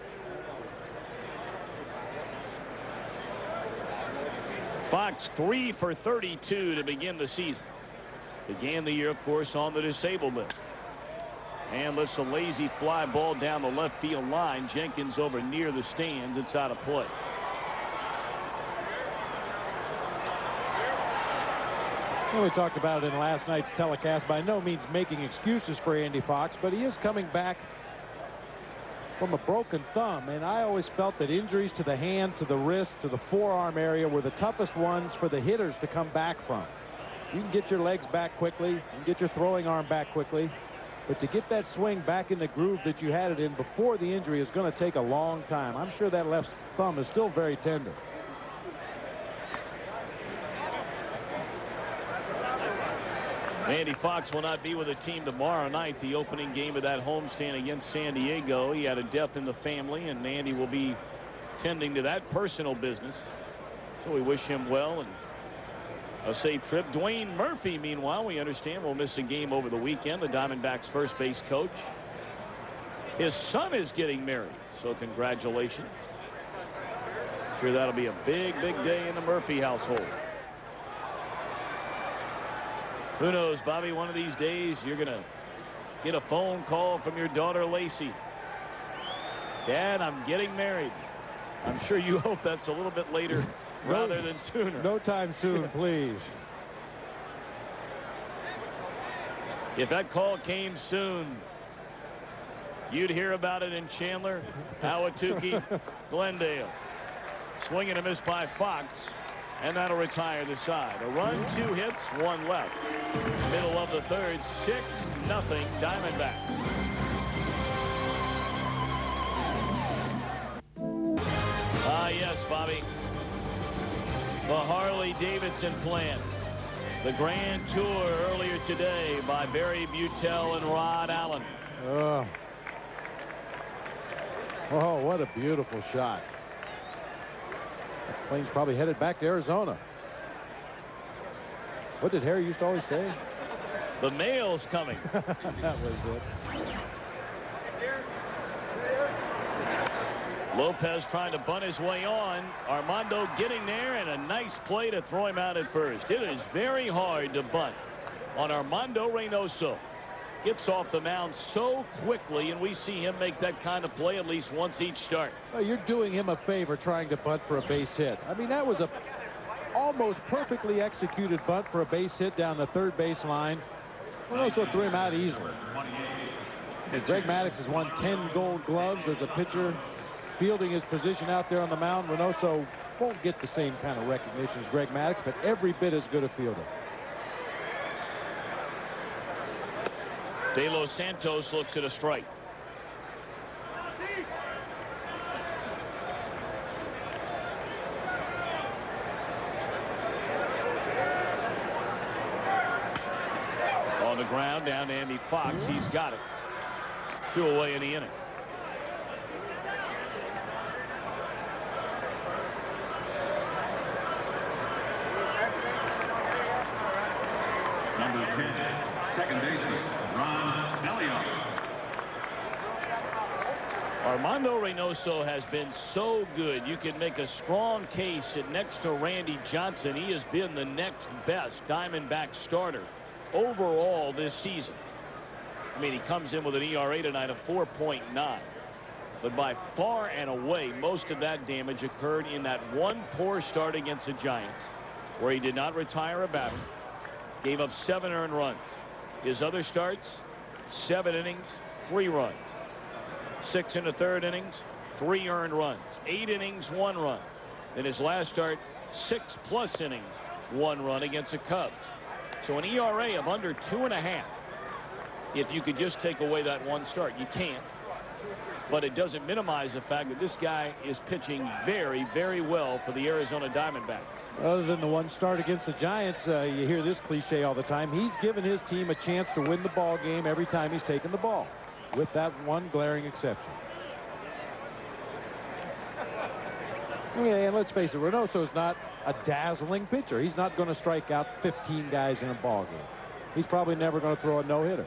Fox 3 for 32 to begin the season. Began the year, of course, on the disabled list. And lifts a lazy fly ball down the left field line. Jenkins over near the stands. It's out of play. Well, we talked about it in last night's telecast. By no means making excuses for Andy Fox, but he is coming back from a broken thumb. And I always felt that injuries to the hand, to the wrist, to the forearm area were the toughest ones for the hitters to come back from. You can get your legs back quickly, you can get your throwing arm back quickly, but to get that swing back in the groove that you had it in before the injury is going to take a long time. I'm sure that left thumb is still very tender. Andy Fox will not be with the team tomorrow night, the opening game of that homestand against San Diego. He had a death in the family, and Andy will be tending to that personal business. So we wish him well and a safe trip. Dwayne Murphy, meanwhile, we understand will miss a game over the weekend. The Diamondbacks first base coach. His son is getting married, so congratulations. Sure that'll be a big day in the Murphy household. Who knows, Bobby, one of these days you're gonna get a phone call from your daughter Lacey. Dad, I'm getting married. I'm sure you hope that's a little bit later rather than sooner. No time soon, please. If that call came soon, you'd hear about it in Chandler, Ahwatukee, Glendale. Swing and a miss by Fox, and that'll retire the side. A run, 2 hits, 1 left. Middle of the third, 6-0 Diamondbacks. Ah, yes, Bobby. The Harley-Davidson plant. The Grand Tour earlier today by Barry Butel and Rod Allen. Oh, what a beautiful shot. That plane's probably headed back to Arizona. What did Harry used to always say? The mail's coming. That was it. Lopez trying to bunt his way on. Armando getting there, and a nice play to throw him out at first. It is very hard to bunt on Armando Reynoso. Gets off the mound so quickly, and we see him make that kind of play at least once each start. Well, you're doing him a favor trying to bunt for a base hit. I mean, that was a almost perfectly executed bunt for a base hit down the third base line. Reynoso threw him out easily. And Greg Maddux has won 10 gold gloves as a pitcher fielding his position out there on the mound. Reynoso won't get the same kind of recognition as Greg Maddux, but every bit as good a fielder. De Los Santos looks at a strike. On the ground, down to Andy Fox. He's got it. 2 away in the inning. Number 10, second baseman, Ron Bellion. Armando Reynoso has been so good. You can make a strong case that next to Randy Johnson, he has been the next best Diamondback starter overall this season. I mean, he comes in with an ERA tonight of 4.9. But by far and away, most of that damage occurred in that one poor start against the Giants, where he did not retire a batter, gave up 7 earned runs. His other starts, 7 innings, 3 runs. 6 in the third innings, 3 earned runs. 8 innings, 1 run. In his last start, 6+ innings, 1 run against the Cubs. So an ERA of under 2.5. If you could just take away that 1 start, you can't. But it doesn't minimize the fact that this guy is pitching very, very well for the Arizona Diamondbacks. Other than the 1 start against the Giants, you hear this cliche all the time. He's given his team a chance to win the ball game every time he's taken the ball, with that 1 glaring exception. Yeah, and let's face it, Reynoso's not a dazzling pitcher. He's not going to strike out 15 guys in a ball game. He's probably never going to throw a no-hitter.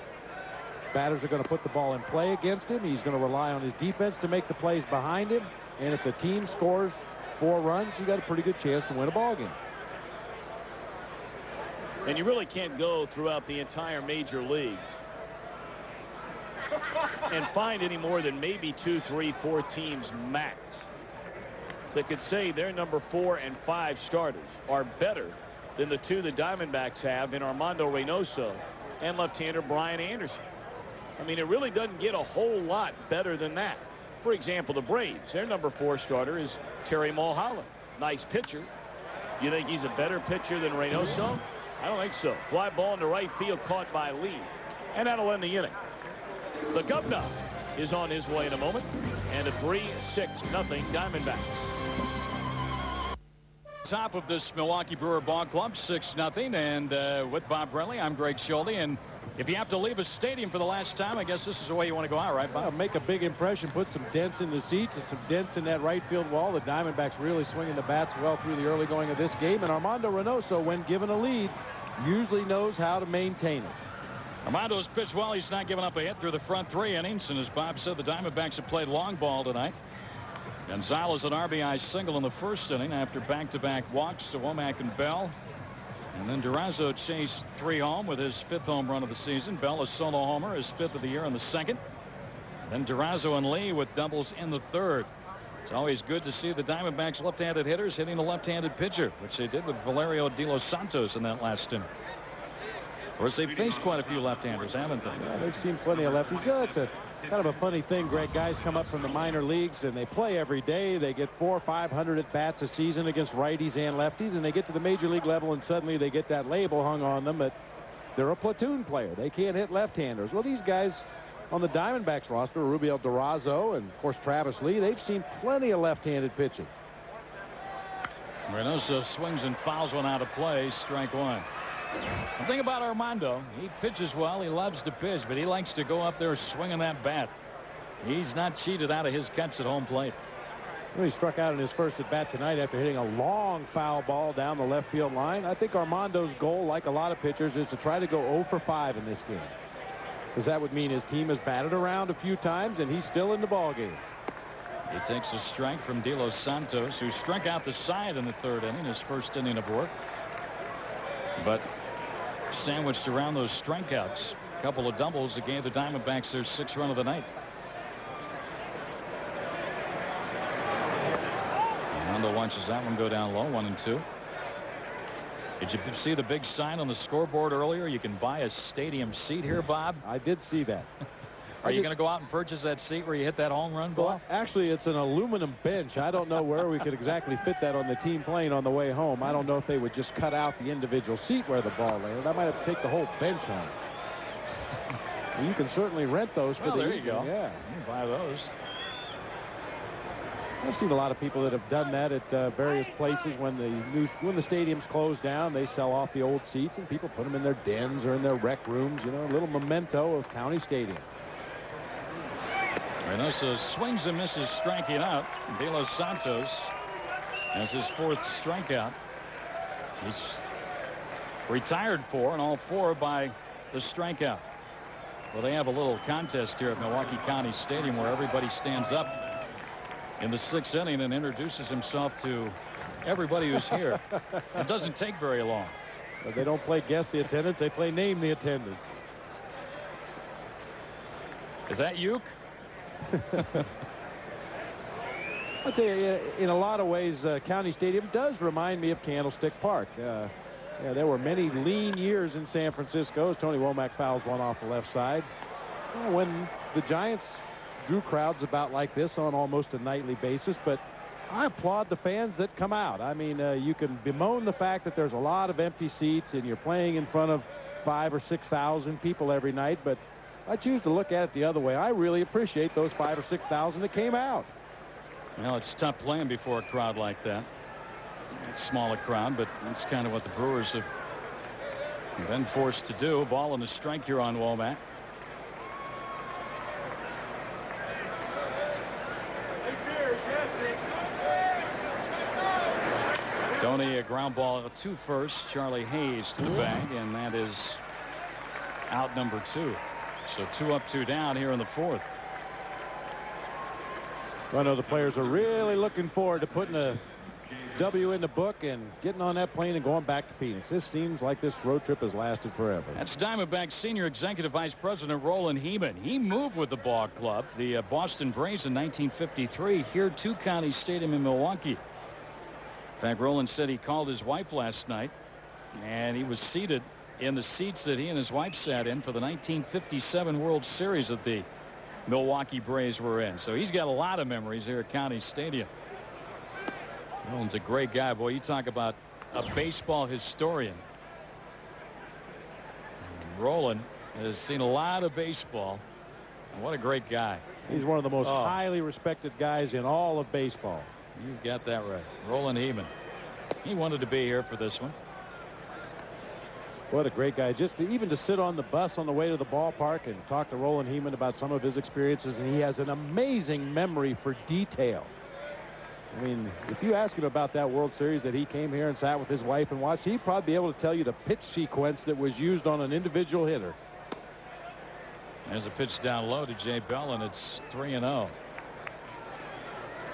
Batters are going to put the ball in play against him. He's going to rely on his defense to make the plays behind him. And if the team scores 4 runs, you got a pretty good chance to win a ball game. And you really can't go throughout the entire major leagues and find any more than maybe 2, 3, 4 teams max that could say their number 4 and 5 starters are better than the 2 the Diamondbacks have in Armando Reynoso and left-hander Brian Anderson. I mean, it really doesn't get a whole lot better than that. For example, the Braves, their number 4 starter is Terry Mulholland. Nice pitcher. You think he's a better pitcher than Reynoso? I don't think so. Fly ball into right field, caught by Lee. And that'll end the inning. The Governor is on his way in a moment. And a 3-6 nothing Diamondbacks. Top of this Milwaukee Brewer ball club, 6-0. And with Bob Brenly, I'm Greg Schulte. And if you have to leave a stadium for the last time, I guess this is the way you want to go out, right, Bob? Make a big impression, put some dents in the seats and some dents in that right field wall. The Diamondbacks really swinging the bats well through the early going of this game. And Armando Reynoso, when given a lead, usually knows how to maintain it. Armando's pitched well. He's not giving up a hit through the front 3 innings. And as Bob said, the Diamondbacks have played long ball tonight. Gonzalez an RBI single in the first inning after back-to-back walks to Womack and Bell. And then Durazo chased 3 home with his 5th home run of the season. Bell a solo homer, his 5th of the year in the 2nd. Then Durazo and Lee with doubles in the 3rd. It's always good to see the Diamondbacks left-handed hitters hitting the left-handed pitcher, which they did with Valerio de los Santos in that last inning. Of course, they've faced quite a few left-handers, haven't they? Yeah, they've seen plenty of lefties. Yeah, it's a kind of a funny thing, Greg. Guys come up from the minor leagues and they play every day. They get 400 or 500 at bats a season against righties and lefties, and they get to the major league level and suddenly they get that label hung on them that they're a platoon player. They can't hit left-handers. Well, these guys on the Diamondbacks roster, Rubio Durazo and of course Travis Lee, they've seen plenty of left-handed pitching. Reynoso swings and fouls one out of play. Strike 1. The thing about Armando, he pitches well. He loves to pitch, but he likes to go up there swinging that bat. He's not cheated out of his cuts at home plate. Well, he struck out in his first at bat tonight after hitting a long foul ball down the left field line. I think Armando's goal, like a lot of pitchers, is to try to go 0 for 5 in this game, because that would mean his team has batted around a few times and he's still in the ball game. He takes a strike from De Los Santos, who struck out the side in the 3rd inning, his first inning of work. But sandwiched around those strikeouts. A couple of doubles that gave the Diamondbacks their 6th run of the night. Armando watches that one go down low, 1-2. Did you see the big sign on the scoreboard earlier? You can buy a stadium seat here, Bob. I did see that. Are you going to go out and purchase that seat where you hit that home run ball? Well, actually, it's an aluminum bench. I don't know where we could exactly fit that on the team plane on the way home. I don't know if they would just cut out the individual seat where the ball landed. I might have to take the whole bench home. You can certainly rent those for the there evening. you go. Yeah, you can buy those. I've seen a lot of people that have done that at various places when the stadiums close down. They sell off the old seats and people put them in their dens or in their rec rooms. You know, a little memento of County Stadium. Reynoso swings and misses, striking out. De Los Santos has his 4th strikeout. He's retired 4, and all 4 by the strikeout. Well, they have a little contest here at Milwaukee County Stadium where everybody stands up in the 6th inning and introduces himself to everybody who's here. It doesn't take very long. But they don't play guess the attendance. They play name the attendance. Is that Uke? I'll tell you, in a lot of ways, County Stadium does remind me of Candlestick Park. Yeah, there were many lean years in San Francisco as Tony Womack fouls one off the left side. When the Giants drew crowds about like this on almost a nightly basis, but I applaud the fans that come out. I mean, you can bemoan the fact that there's a lot of empty seats and you're playing in front of 5,000 or 6,000 people every night, but I choose to look at it the other way. I really appreciate those 5,000 or 6,000 that came out. Well, it's tough playing before a crowd like that. It's a smaller crowd, but that's kind of what the Brewers have been forced to do. Ball and a strike here on Womack. Tony, a ground ball to first. Charlie Hayes to the bag, and that is out number 2. So 2 up, 2 down here in the 4th. I know the players are really looking forward to putting a W in the book and getting on that plane and going back to Phoenix. This seems like this road trip has lasted forever. That's Diamondbacks Senior Executive Vice President Roland Heeman. He moved with the ball club, the Boston Braves, in 1953 here to County Stadium in Milwaukee. In fact, Roland said he called his wife last night, and he was seated in the seats that he and his wife sat in for the 1957 World Series that the Milwaukee Braves were in. So he's got a lot of memories here at County Stadium. Roland's a great guy. Boy, you talk about a baseball historian. Roland has seen a lot of baseball. And what a great guy. He's one of the most highly respected guys in all of baseball. You've got that right. Roland Heeman. He wanted to be here for this one. What a great guy. Just even to sit on the bus on the way to the ballpark and talk to Roland Heeman about some of his experiences. And he has an amazing memory for detail. I mean, if you ask him about that World Series that he came here and sat with his wife and watched, he'd probably be able to tell you the pitch sequence that was used on an individual hitter. There's a pitch down low to Jay Bell, and it's 3-0.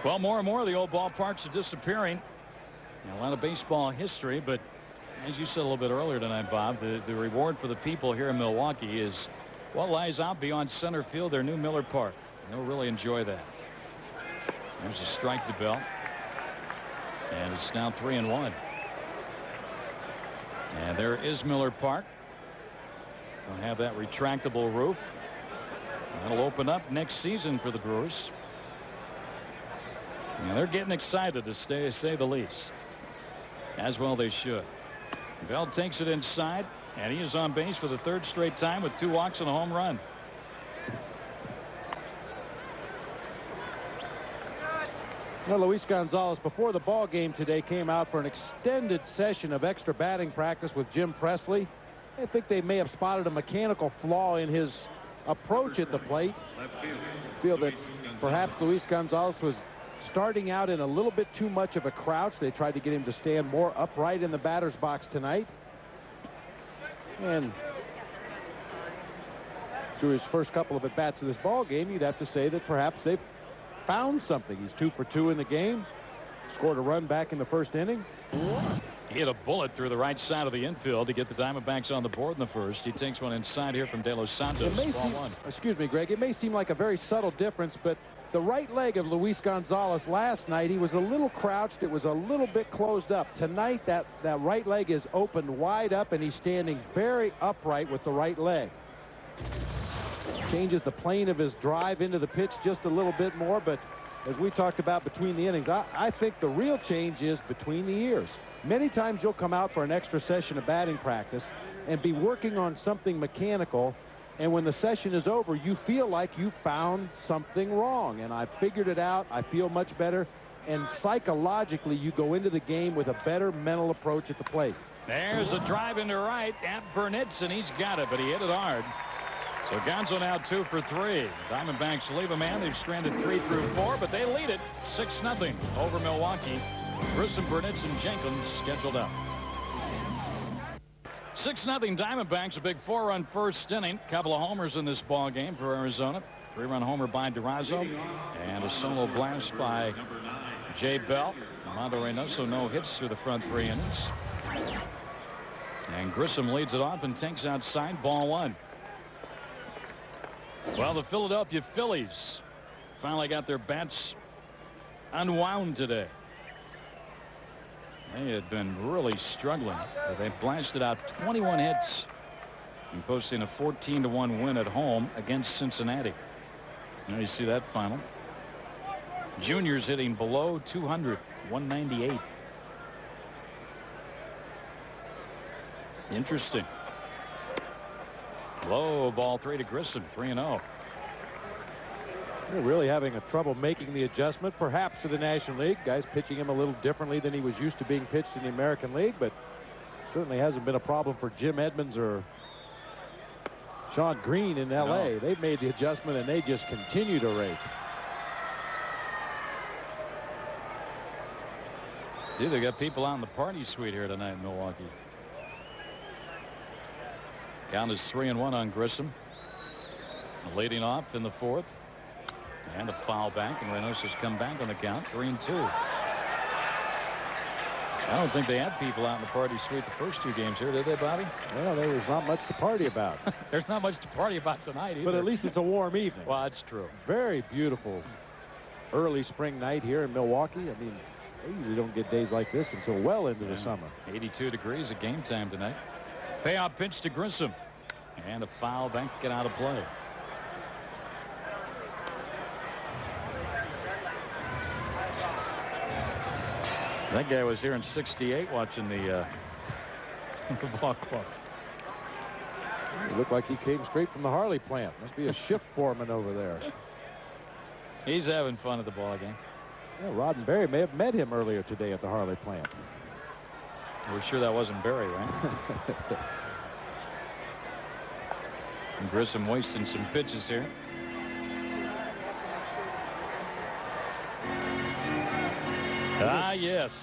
Well, more and more of the old ballparks are disappearing. A lot of baseball history, but as you said a little bit earlier tonight, Bob, the reward for the people here in Milwaukee is what lies out beyond center field, their new Miller Park. They'll really enjoy that. There's a strike to Bell, and it's now 3-1. And there is Miller Park. They'll have that retractable roof. That'll open up next season for the Brewers. And they're getting excited, to say the least. As well they should. Bell takes it inside, and he is on base for the 3rd straight time with 2 walks and a home run. Well, Luis Gonzalez, before the ball game today, came out for an extended session of extra batting practice with Jim Presley. I think they may have spotted a mechanical flaw in his approach at the plate. I feel that perhaps Luis Gonzalez was starting out in a little bit too much of a crouch. They tried to get him to stand more upright in the batter's box tonight. And through his first couple of at-bats of this ball game, you'd have to say that perhaps they've found something. He's 2 for 2 in the game. Scored a run back in the 1st inning. He hit a bullet through the right side of the infield to get the Diamondbacks on the board in the 1st. He takes one inside here from De Los Santos. Excuse me, Greg. It may seem like a very subtle difference, but the right leg of Luis Gonzalez last night, he was a little crouched. It was a little bit closed up. Tonight, that right leg is opened wide up, and he's standing very upright with the right leg. Changes the plane of his drive into the pitch just a little bit more, but as we talked about between the innings, I think the real change is between the ears. Many times you'll come out for an extra session of batting practice and be working on something mechanical, and when the session is over, you feel like you found something wrong. And I figured it out. I feel much better. And psychologically, you go into the game with a better mental approach at the plate. There's a drive into right at Burnitz, and he's got it, but he hit it hard. So Gonzo now 2 for 3. Diamondbacks leave a man. They've stranded 3 through 4, but they lead it 6-0 over Milwaukee. Grissom, Burnitz, and Jenkins scheduled up. 6-0 Diamondbacks. A big 4-run 1st inning. Couple of homers in this ball game for Arizona. 3-run homer by Durazo, and a solo blast by Jay Bell. Armando Reynoso no hits through the front 3 innings. And Grissom leads it off and takes outside, ball 1. Well, the Philadelphia Phillies finally got their bats unwound today. They had been really struggling, but they blasted out 21 hits and posting a 14-1 win at home against Cincinnati. Now you see that final. Juniors hitting below 200, 198. Interesting. Low ball 3 to Grissom, 3-0. They're really having a trouble making the adjustment, perhaps, to the National League. Guys pitching him a little differently than he was used to being pitched in the American League, but certainly hasn't been a problem for Jim Edmonds or Sean Green in L.A. No. They've made the adjustment, and they just continue to rake. See, they got people out in the party suite here tonight in Milwaukee. Count is 3-1 on Grissom. Leading off in the 4th. And a foul back, and Reynoso's come back on the count, 3-2. I don't think they had people out in the party suite the first 2 games here, did they, Bobby? Well, there was not much to party about. There's not much to party about tonight either. But at least it's a warm evening. Well, that's true. Very beautiful early spring night here in Milwaukee. I mean, they usually don't get days like this until well into the summer. 82 degrees at game time tonight. Payoff pitch to Grissom. And a foul back, get out of play. That guy was here in '68 watching the ball club. It looked like he came straight from the Harley plant. Must be a shift foreman over there. He's having fun at the ball game. Yeah, Roddenberry may have met him earlier today at the Harley plant. We're sure that wasn't Barry, right? And Grissom wasting some pitches here. Ah, yes.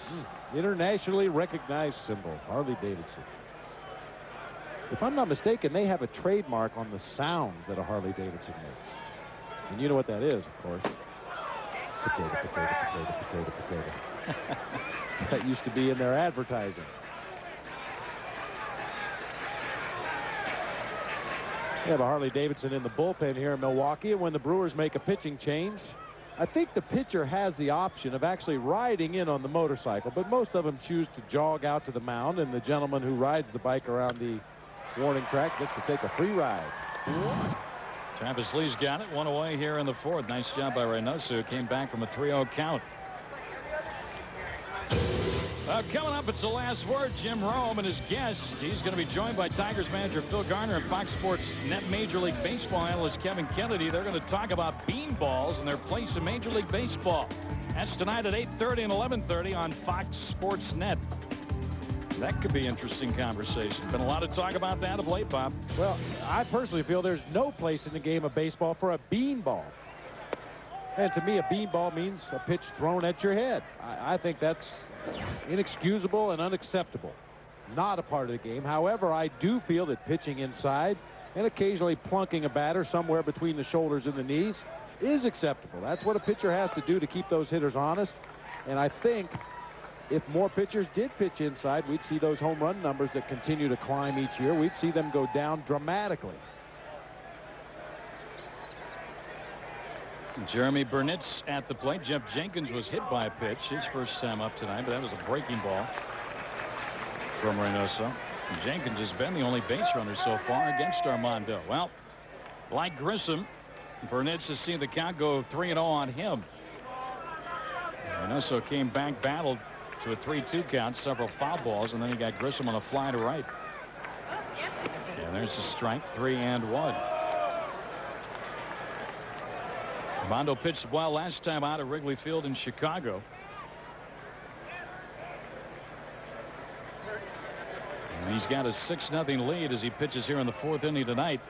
Internationally recognized symbol, Harley Davidson. If I'm not mistaken, they have a trademark on the sound that a Harley Davidson makes. And you know what that is, of course. Potato, potato, potato, potato, potato. That used to be in their advertising. We have a Harley Davidson in the bullpen here in Milwaukee, and when the Brewers make a pitching change, I think the pitcher has the option of actually riding in on the motorcycle, but most of them choose to jog out to the mound, and the gentleman who rides the bike around the warning track gets to take a free ride. Travis Lee's got it. 1 away here in the 4th. Nice job by Reynoso, who came back from a 3-0 count. Coming up, it's the last word. Jim Rome and his guest. He's going to be joined by Tigers manager Phil Garner and Fox Sports Net Major League Baseball analyst Kevin Kennedy. They're going to talk about beanballs and their place in Major League Baseball. That's tonight at 8:30 and 11:30 on Fox Sports Net. That could be interesting conversation. Been a lot of talk about that of late, Bob. Well, I personally feel there's no place in the game of baseball for a beanball. And to me, a beanball means a pitch thrown at your head. I think that's inexcusable and unacceptable. Not a part of the game. However, I do feel that pitching inside and occasionally plunking a batter somewhere between the shoulders and the knees is acceptable. That's what a pitcher has to do to keep those hitters honest. And I think if more pitchers did pitch inside, we'd see those home run numbers that continue to climb each year. We'd see them go down dramatically. Jeremy Burnitz at the plate. Jeff Jenkins was hit by a pitch his first time up tonight, but that was a breaking ball from Reynoso. And Jenkins has been the only base runner so far against Armando. Well, like Grissom, Burnitz has seen the count go 3-0 on him. Reynoso came back, battled to a 3-2 count, several foul balls, and then he got Grissom on a fly to right. And there's a strike, 3-1. Armando pitched well last time out at Wrigley Field in Chicago. And he's got a 6-0 lead as he pitches here in the 4th inning tonight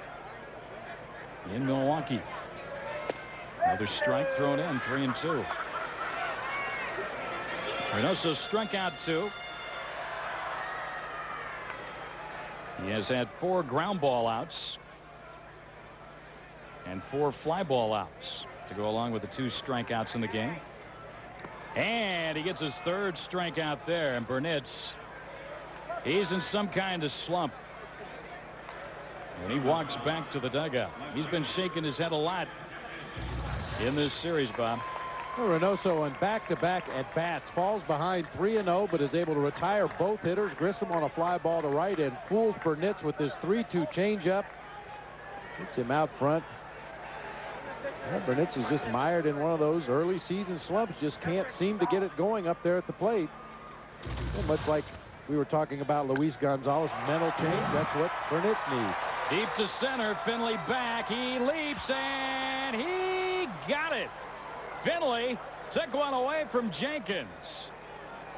in Milwaukee. Another strike thrown in, 3-2. Reynoso struck out 2. He has had 4 ground ball outs and 4 fly ball outs to go along with the 2 strikeouts in the game. And he gets his 3rd strikeout there. And Burnitz, he's in some kind of slump. And he walks back to the dugout. He's been shaking his head a lot in this series, Bob. Well, Reynoso on back-to-back at-bats falls behind 3-0, but is able to retire both hitters. Grissom on a fly ball to right and fools Burnitz with this 3-2 changeup. Hits him out front. Well, Burnitz is just mired in one of those early season slumps. Just can't seem to get it going up there at the plate. Well, much like we were talking about Luis Gonzalez, mental change. That's what Burnitz needs. Deep to center. Finley back. He leaps and he got it. Finley took one away from Jenkins.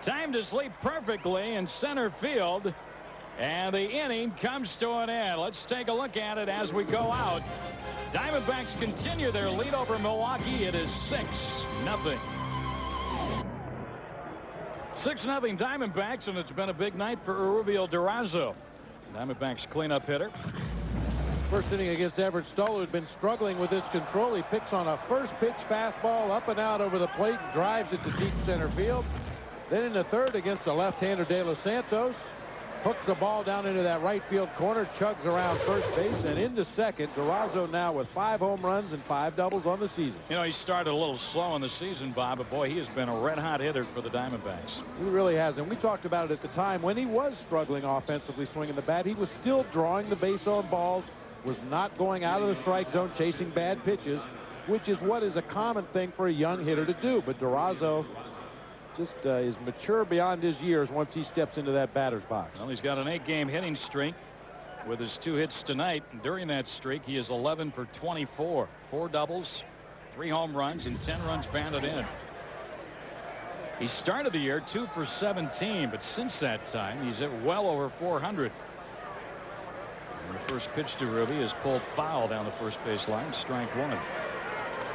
Timed his leap perfectly in center field. And the inning comes to an end. Let's take a look at it as we go out. Diamondbacks continue their lead over Milwaukee. It is 6-0. 6-0 Diamondbacks, and it's been a big night for Rubio Durazo. Diamondbacks cleanup hitter. First inning against Everett Stoll, who'd been struggling with his control. He picks on a first pitch fastball up and out over the plate and drives it to deep center field. Then in the third against the left-hander De Los Santos, hooks the ball down into that right field corner, chugs around first base, and into second. Durazo now with 5 home runs and 5 doubles on the season. You know, he started a little slow in the season, Bob, but boy, he has been a red-hot hitter for the Diamondbacks. He really has, and we talked about it at the time. When he was struggling offensively swinging the bat, he was still drawing the base on balls, was not going out of the strike zone chasing bad pitches, which is what is a common thing for a young hitter to do. But Durazo just is mature beyond his years once he steps into that batter's box. Well, he's got an 8-game hitting streak with his 2 hits tonight. And during that streak, he is 11 for 24. 4 doubles, 3 home runs, and 10 runs banded in. He started the year 2 for 17, but since that time, he's at well over 400. And the first pitch to Ruby is pulled foul down the first base line, strike 1.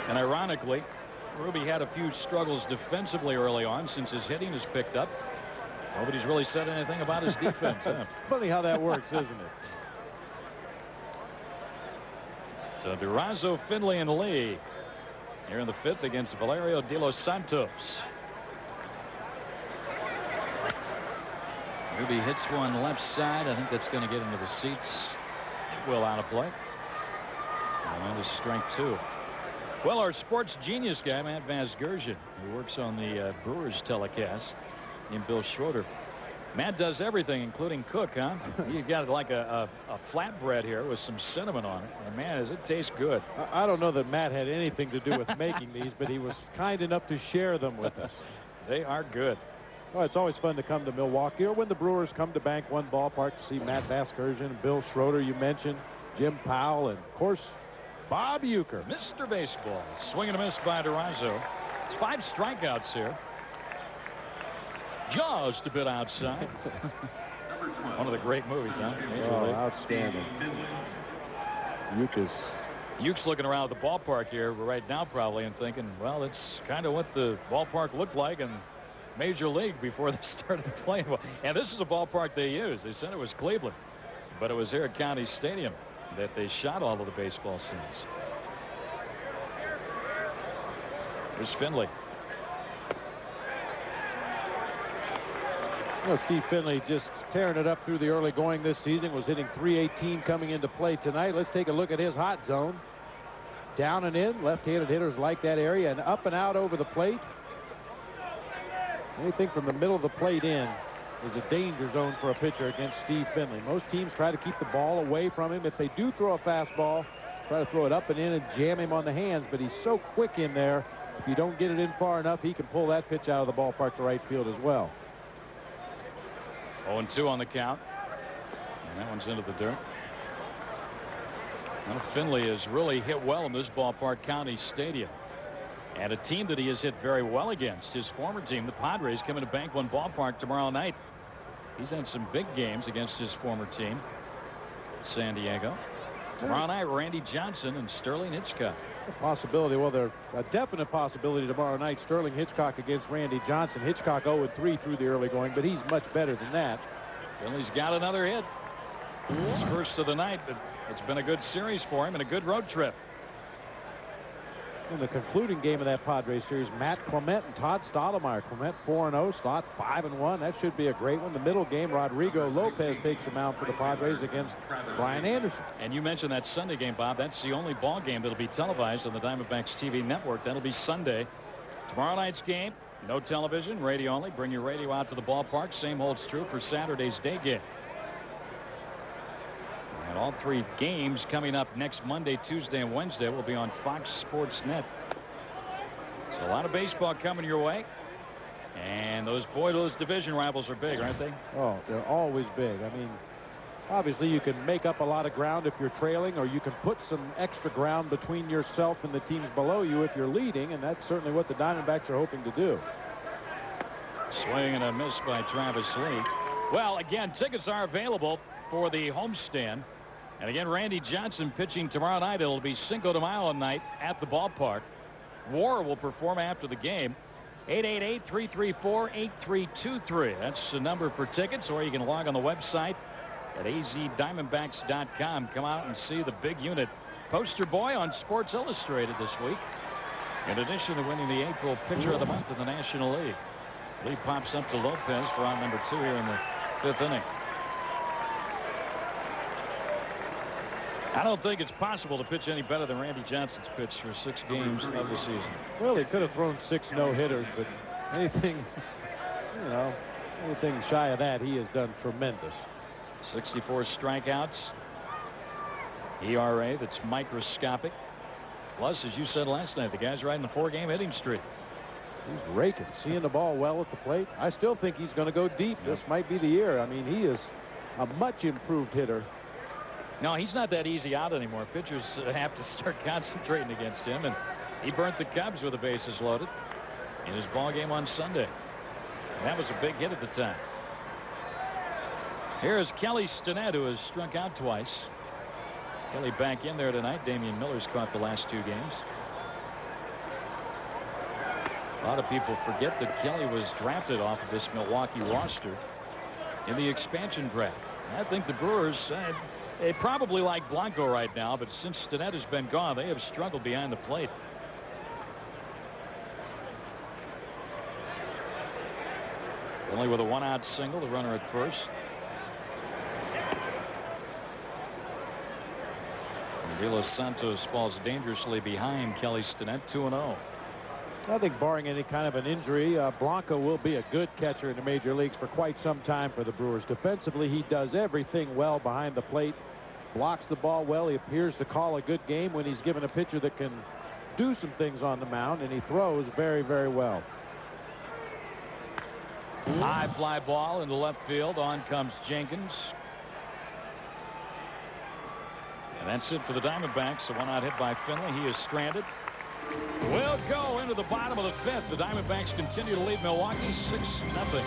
And ironically, Ruby had a few struggles defensively early on. Since his hitting has picked up, nobody's really said anything about his defense. Huh? Funny how that works, isn't it? So Durazo, Finley, and Lee here in the 5th against Valerio De Los Santos. Ruby hits one left side. I think that's going to get into the seats. It will out of play. And that is strike 2. Well, our sports genius guy, Matt Vasgersian, who works on the Brewers telecast, named Bill Schroeder. Matt does everything, including cook, huh? You got like a flatbread here with some cinnamon on it. And man, does it taste good. I don't know that Matt had anything to do with making these, but he was kind enough to share them with us. They are good. Well, it's always fun to come to Milwaukee, or when the Brewers come to Bank One Ballpark to see Matt Vasgersian and Bill Schroeder, you mentioned, Jim Powell, and of course, Bob Uecker. Mr. Baseball. Swing and a miss by Durazo. It's 5 strikeouts here. Just a bit outside. One of the great movies, huh? Outstanding. Uke's looking around at the ballpark here right now probably and thinking, well, it's kind of what the ballpark looked like in Major League before they started playing. And this is a ballpark they used. They said it was Cleveland, but it was here at County Stadium that they shot all of the baseball scenes. There's Finley. Well, Steve Finley just tearing it up through the early going this season, was hitting .318 coming into play tonight. Let's take a look at his hot zone. Down and in, left-handed hitters like that area, and up and out over the plate. Anything from the middle of the plate in is a danger zone for a pitcher against Steve Finley. Most teams try to keep the ball away from him. If they do throw a fastball, try to throw it up and in and jam him on the hands, but he's so quick in there. If you don't get it in far enough, he can pull that pitch out of the ballpark to right field as well. 0-2 on the count. And that one's into the dirt. Well, Finley has really hit well in this ballpark, County Stadium. And a team that he has hit very well against, his former team, the Padres, coming to Bank One Ballpark tomorrow night. He's had some big games against his former team, San Diego. Tomorrow night, Randy Johnson and Sterling Hitchcock. A possibility. Well, there's a definite possibility tomorrow night. Sterling Hitchcock against Randy Johnson. Hitchcock 0-3 through the early going, but he's much better than that. Finley's got another hit. His first of the night, but it's been a good series for him and a good road trip. In the concluding game of that Padres series, Matt Clement and Todd Stottlemyre. Clement 4-0, Stott 5-1. That should be a great one. The middle game, Rodrigo Lopez takes the mound for the Padres against Brian Anderson. And you mentioned that Sunday game, Bob. That's the only ball game that'll be televised on the Diamondbacks TV network. That'll be Sunday. Tomorrow night's game, no television, radio only. Bring your radio out to the ballpark. Same holds true for Saturday's day game. And And all 3 games coming up next Monday, Tuesday, and Wednesday will be on Fox Sports Net. So a lot of baseball coming your way. And those division rivals are big, aren't they? Oh, they're always big. I mean, obviously you can make up a lot of ground if you're trailing, or you can put some extra ground between yourself and the teams below you if you're leading, and that's certainly what the Diamondbacks are hoping to do. Swing and a miss by Travis Lee. Well, again, tickets are available for the homestand. And again, Randy Johnson pitching tomorrow night. It'll be Cinco de Mayo night at the ballpark. War will perform after the game. 888-334-8323. That's the number for tickets, or you can log on the website at azdiamondbacks.com. Come out and see the big unit poster boy on Sports Illustrated this week, in addition to winning the April Pitcher of the Month in the National League. Lee pops up to Lopez for round number 2 here in the 5th inning. I don't think it's possible to pitch any better than Randy Johnson's pitch for 6 games of the season. Well, he could have thrown 6 no-hitters, but anything, you know, anything shy of that, he has done tremendous. 64 strikeouts. ERA that's microscopic. Plus, as you said last night, the guy's riding a 4-game hitting streak. He's raking, seeing the ball well at the plate. I still think he's going to go deep. This might be the year. I mean, he is a much improved hitter. No, he's not that easy out anymore. Pitchers have to start concentrating against him, and he burnt the Cubs with the bases loaded in his ball game on Sunday. And that was a big hit at the time. Here is Kelly Stinnett, who has struck out twice. Kelly back in there tonight. Damian Miller's caught the last 2 games. A lot of people forget that Kelly was drafted off of this Milwaukee roster in the expansion draft. I think the Brewers, they probably like Blanco right now, but since Stinnett has been gone, they have struggled behind the plate. Only with a 1-out single, the runner at first. And De Los Santos falls dangerously behind Kelly Stinnett, 2-0. I think barring any kind of an injury, Blanco will be a good catcher in the major leagues for quite some time for the Brewers. Defensively, he does everything well behind the plate. Blocks the ball well. He appears to call a good game when he's given a pitcher that can do some things on the mound, and he throws very, very well. High fly ball into left field. On comes Jenkins. And that's it for the Diamondbacks. A 1-out hit by Finley. He is stranded. Will go into the bottom of the 5th. The Diamondbacks continue to lead Milwaukee 6-0.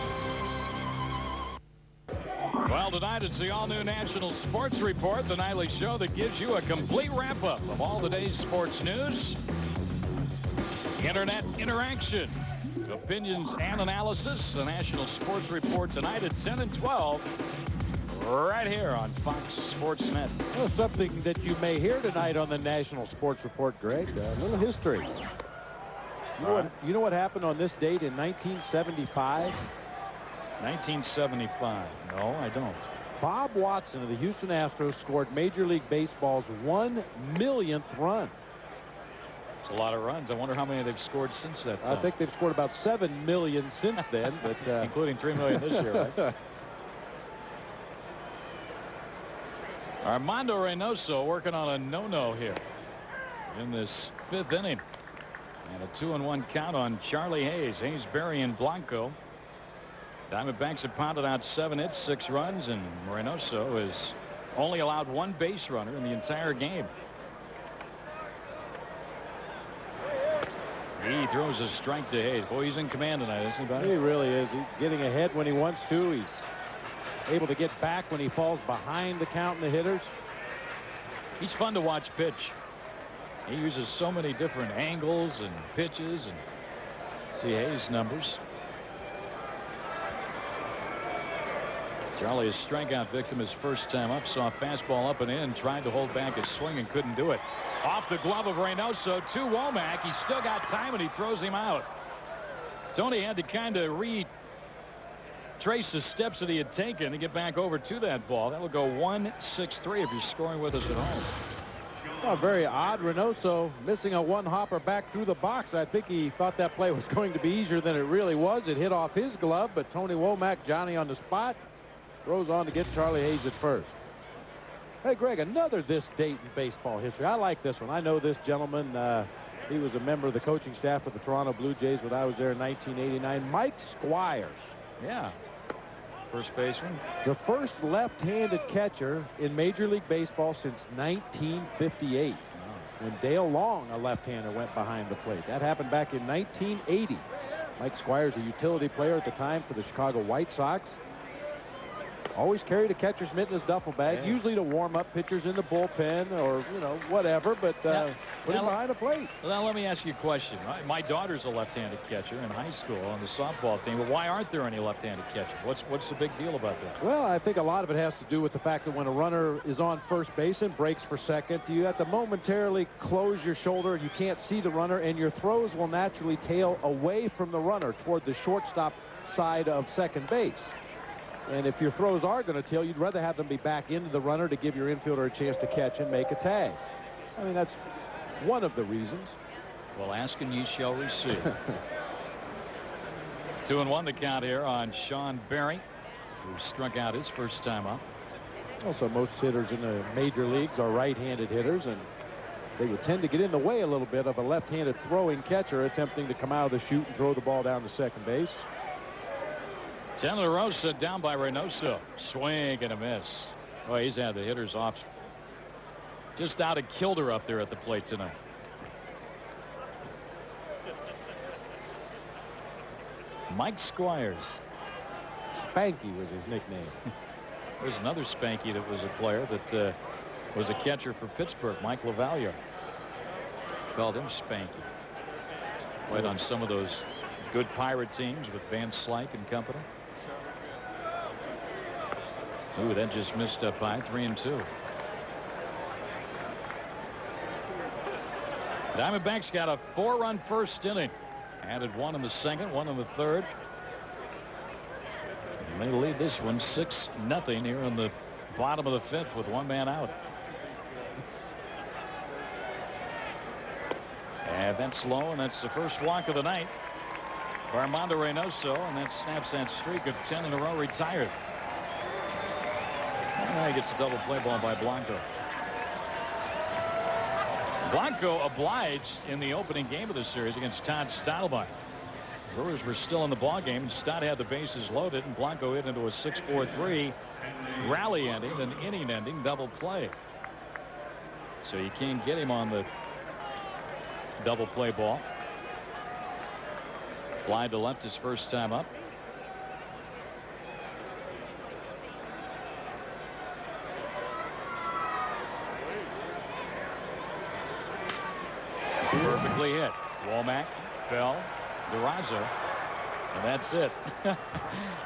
Well, tonight it's the all-new National Sports Report, the nightly show that gives you a complete wrap-up of all the day's sports news, internet interaction, opinions, and analysis. The National Sports Report tonight at 10 and 12. Right here on Fox Sports Net. Well, something that you may hear tonight on the National Sports Report, Greg. A little history. You know what happened on this date in 1975? 1975. No, I don't. Bob Watson of the Houston Astros scored Major League Baseball's 1 millionth run. It's a lot of runs. I wonder how many they've scored since that time. I think they've scored about 7 million since then, but including 3 million this year, right? Armando Reynoso working on a no-no here in this 5th inning. And a 2-1 count on Charlie Hayes. Hayes, Berry, and Blanco. Diamondbacks have pounded out 7 hits, 6 runs, and Reynoso has only allowed 1 base runner in the entire game. He throws a strike to Hayes. Boy, he's in command tonight, isn't he, buddy? He really is. He's getting ahead when he wants to. He's able to get back when he falls behind the count in the hitters. He's fun to watch pitch. He uses so many different angles and pitches, and see Hayes' numbers. Charlie, a strikeout victim his first time up, saw a fastball up and in, tried to hold back his swing and couldn't do it. Off the glove of Reynoso to Womack. He's still got time, and he throws him out. Tony had to kind of retrace the steps that he had taken to get back over to that ball. That will go 1-6-3 if you're scoring with us at home. Oh, very odd. Reynoso missing a 1-hopper back through the box. I think he thought that play was going to be easier than it really was. It hit off his glove, but Tony Womack, Johnny on the spot, throws on to get Charlie Hayes at first. Hey, Greg, another this date in baseball history. I like this one. I know this gentleman. He was a member of the coaching staff of the Toronto Blue Jays when I was there in 1989. Mike Squires. Yeah. First baseman. The first left-handed catcher in Major League Baseball since 1958. When Dale Long, a left-hander, went behind the plate. That happened back in 1980. Mike Squires, a utility player at the time for the Chicago White Sox. Always carried a catcher's mitt in his duffel bag, usually to warm up pitchers in the bullpen or, you know, whatever, but put him behind the plate. Well, let me ask you a question. My daughter's a left-handed catcher in high school on the softball team, but why aren't there any left-handed catchers? What's the big deal about that? Well, I think a lot of it has to do with the fact that when a runner is on first base and breaks for second, you have to momentarily close your shoulder. You can't see the runner, and your throws will naturally tail away from the runner toward the shortstop side of second base. And if your throws are going to tail, you'd rather have them be back into the runner to give your infielder a chance to catch and make a tag. I mean, that's one of the reasons. Well, ask and ye shall receive. 2-1 the count here on Sean Berry, who struck out his first time up. Also, most hitters in the major leagues are right-handed hitters, and they would tend to get in the way a little bit of a left-handed throwing catcher attempting to come out of the chute and throw the ball down to second base. De La Rosa down by Reynoso. Swing and a miss. Oh, he's had the hitters off. Just out of kilter up there at the plate tonight. Mike Squires. Spanky was his nickname. There's another Spanky that was a player that was a catcher for Pittsburgh, Mike LaValliere. Called him Spanky. Played on some of those good Pirate teams with Van Slyke and company. Ooh, that just missed up high. 3-2. Diamondbacks got a 4-run first inning. Added one in the second, one in the third. And they lead this one 6-0 here in the bottom of the fifth with one man out. And that's low, and that's the first walk of the night. Armando Reynoso, and that snaps that streak of 10 in a row retired. Now he gets a double play ball by Blanco. Blanco obliged in the opening game of the series against Todd Stottlemyre. Brewers were still in the ball game, and Stott had the bases loaded, and Blanco hit into a 6-4-3 rally ending, an inning ending double play. So you can't get him on the double play ball. Fly to left his first time up. Perfectly hit. Womack, Bell, DeRosa, and that's it.